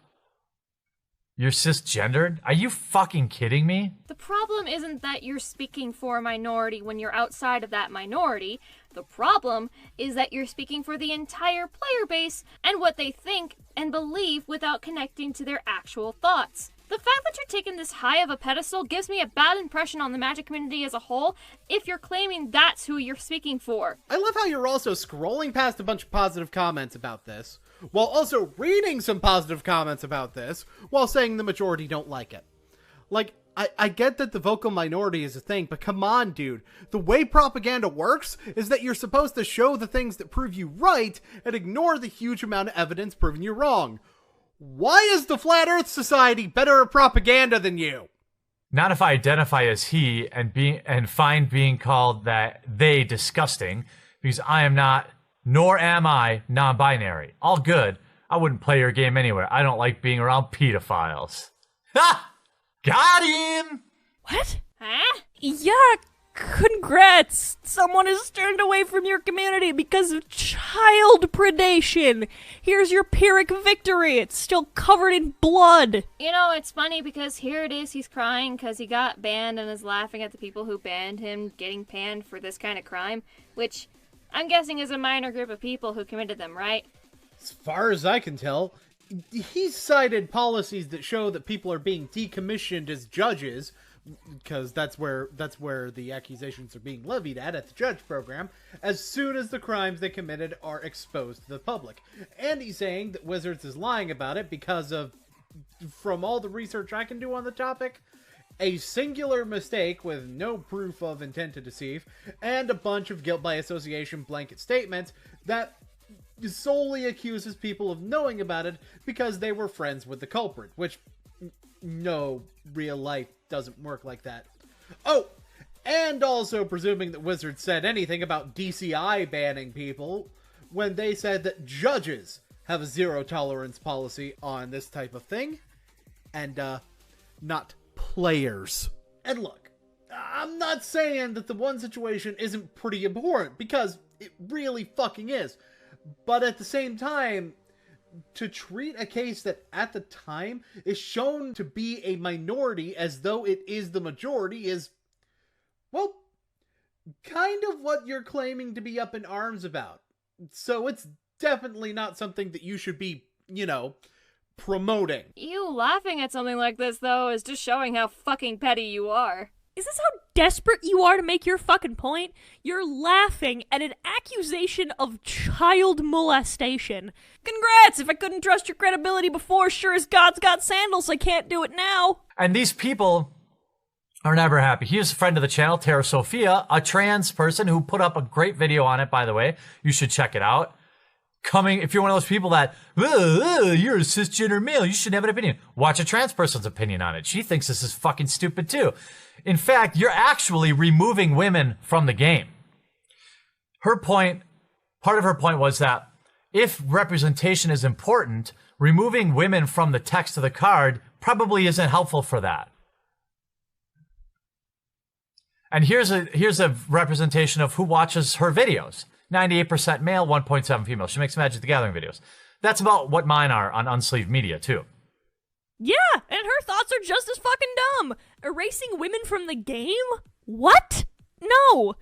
You're cisgendered? Are you fucking kidding me? The problem isn't that you're speaking for a minority when you're outside of that minority. The problem is that you're speaking for the entire player base and what they think and believe without connecting to their actual thoughts. The fact that you're taking this high of a pedestal gives me a bad impression on the Magic community as a whole if you're claiming that's who you're speaking for. I love how you're also scrolling past a bunch of positive comments about this, while also reading some positive comments about this, while saying the majority don't like it. Like, I get that the vocal minority is a thing, but come on, dude. The way propaganda works is that you're supposed to show the things that prove you right and ignore the huge amount of evidence proving you wrong. Why is the Flat Earth Society better at propaganda than you? Not if I identify as he and find being called that they disgusting, because I am not, nor am I, non-binary. All good. I wouldn't play your game anywhere. I don't like being around pedophiles. Ha! Got him! What? Huh? Yeah, congrats! Someone is turned away from your community because of child predation. Here's your Pyrrhic victory. It's still covered in blood. You know, it's funny because here it is, he's crying because he got banned and is laughing at the people who banned him getting banned for this kind of crime, which I'm guessing is a minor group of people who committed them, right? As far as I can tell, he's cited policies that show that people are being decommissioned as judges, because that's where the accusations are being levied at the judge program, as soon as the crimes they committed are exposed to the public. And he's saying that Wizards is lying about it because of, from all the research I can do on the topic, a singular mistake with no proof of intent to deceive, and a bunch of guilt by association blanket statements that solely accuses people of knowing about it because they were friends with the culprit, which no, real life doesn't work like that. Oh, and also presuming that Wizards said anything about DCI banning people when they said that judges have a zero tolerance policy on this type of thing, and not players. And look, I'm not saying that the one situation isn't pretty abhorrent, because it really fucking is. But at the same time, to treat a case that at the time is shown to be a minority as though it is the majority is, well, kind of what you're claiming to be up in arms about. So it's definitely not something that you should be, promoting. You laughing at something like this, though, is just showing how fucking petty you are. Is this how desperate you are to make your fucking point? You're laughing at an accusation of child molestation. Congrats! If I couldn't trust your credibility before, sure as God's got sandals, I can't do it now. And these people are never happy. He is a friend of the channel, Terra Sophia, a trans person who put up a great video on it, by the way. You should check it out. If you're one of those people that, you're a cisgender male, you should have an opinion. Watch a trans person's opinion on it. She thinks this is fucking stupid too. In fact, you're actually removing women from the game. Part of her point was that if representation is important, removing women from the text of the card probably isn't helpful for that. And here's a representation of who watches her videos. 98% male, 1.7 female. She makes Magic the Gathering videos. That's about what mine are on Unsleeved Media, too. Yeah, and her thoughts are just as fucking dumb. Erasing women from the game? What? No.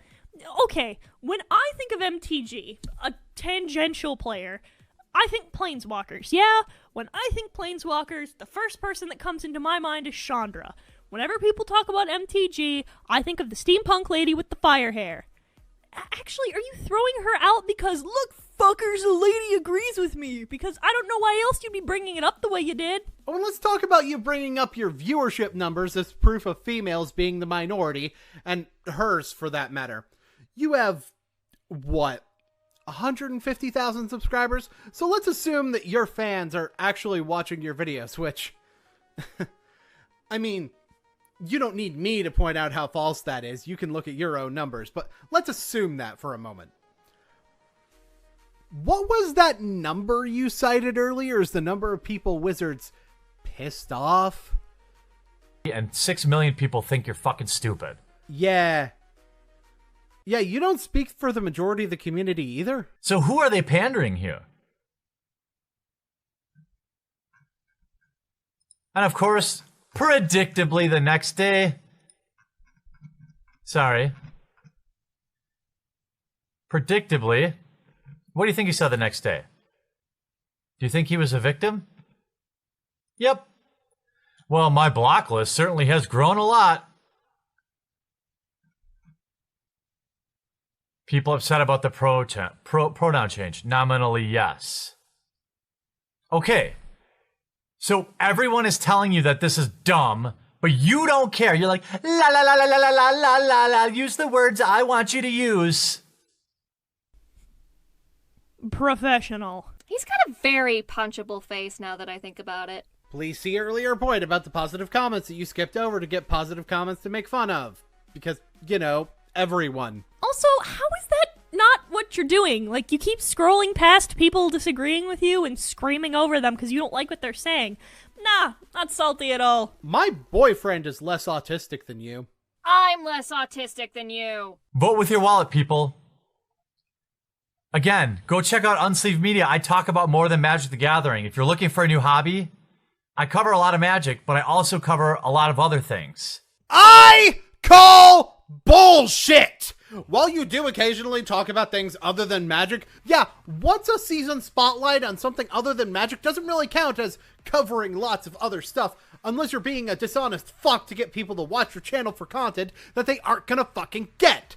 Okay, when I think of MTG, a tangential player, I think Planeswalkers. Yeah, when I think Planeswalkers, the first person that comes into my mind is Chandra. Whenever people talk about MTG, I think of the steampunk lady with the fire hair. Actually, are you throwing her out because, look, fuckers, the lady agrees with me? Because I don't know why else you'd be bringing it up the way you did. Oh, and let's talk about you bringing up your viewership numbers as proof of females being the minority, and hers for that matter. You have, what, 150,000 subscribers? So let's assume that your fans are actually watching your videos, which, I mean, you don't need me to point out how false that is. You can look at your own numbers, but let's assume that for a moment. What was that number you cited earlier? Is the number of people Wizards pissed off? And 6 million people think you're fucking stupid. Yeah. Yeah, you don't speak for the majority of the community either. So who are they pandering here? And of course, predictably the next day... Sorry. Predictably... What do you think he saw the next day? Do you think he was a victim? Yep. Well, my block list certainly has grown a lot. People upset about the pronoun change. Nominally, yes. Okay. So everyone is telling you that this is dumb, but you don't care. You're like, la la la la la la la la la la. Use the words I want you to use. Professional. He's got a very punchable face now that I think about it. Please see earlier point about the positive comments that you skipped over to get positive comments to make fun of. Because, you know, everyone. Also, how is that not what you're doing? Like, you keep scrolling past people disagreeing with you and screaming over them because you don't like what they're saying. Nah, not salty at all. My boyfriend is less autistic than you. I'm less autistic than you. Vote with your wallet, people. Again, go check out Unsleeved Media. I talk about more than Magic the Gathering. If you're looking for a new hobby, I cover a lot of Magic, but I also cover a lot of other things. I call bullshit! While you do occasionally talk about things other than Magic, yeah, once a season spotlight on something other than Magic doesn't really count as covering lots of other stuff, unless you're being a dishonest fuck to get people to watch your channel for content that they aren't gonna fucking get.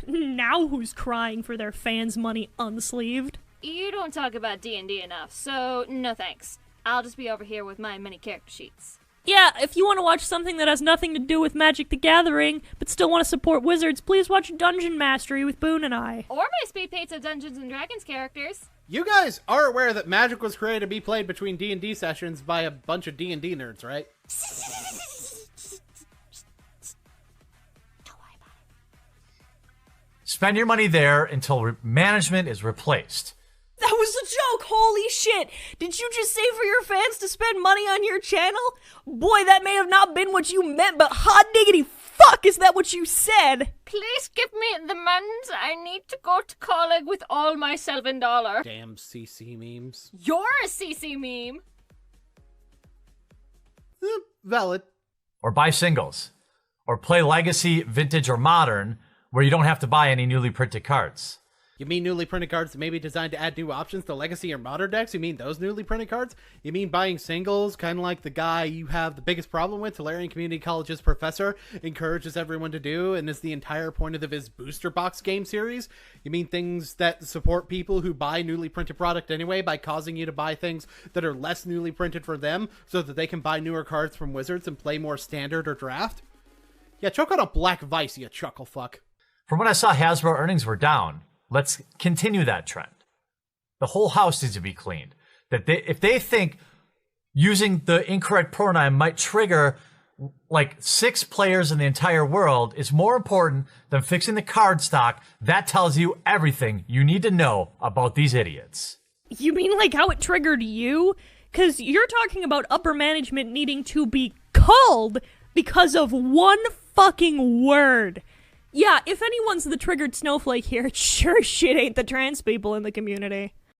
Now who's crying for their fans' money unsleeved? You don't talk about D&D enough, so no thanks. I'll just be over here with my mini character sheets. Yeah, if you want to watch something that has nothing to do with Magic the Gathering, but still want to support Wizards, please watch Dungeon Mastery with Boon and I. Or my Speed Pizza Dungeons & Dragons characters. You guys are aware that Magic was created to be played between D&D sessions by a bunch of D&D nerds, right? Spend your money there until management is replaced. That was a joke! Holy shit! Did you just say for your fans to spend money on your channel? Boy, that may have not been what you meant, but hot diggity fuck, is that what you said? Please give me the funds. I need to go to college with all my $7. Damn CC memes. You're a CC meme. Valid. Or buy singles. Or play Legacy, Vintage, or Modern, where you don't have to buy any newly printed cards. You mean newly printed cards that may be designed to add new options to Legacy or Modern decks? You mean those newly printed cards? You mean buying singles, kind of like the guy you have the biggest problem with, Tolarian Community College's professor, encourages everyone to do, and is the entire point of his booster box game series? You mean things that support people who buy newly printed product anyway by causing you to buy things that are less newly printed for them so that they can buy newer cards from Wizards and play more standard or draft? Yeah, choke on a black vice, you chuckle fuck. From what I saw, Hasbro earnings were down. Let's continue that trend. The whole house needs to be cleaned. If they think using the incorrect pronoun might trigger like 6 players in the entire world is more important than fixing the card stock, that tells you everything you need to know about these idiots. You mean like how it triggered you? Because you're talking about upper management needing to be called because of one fucking word. Yeah, if anyone's the triggered snowflake here, it sure as shit ain't the trans people in the community.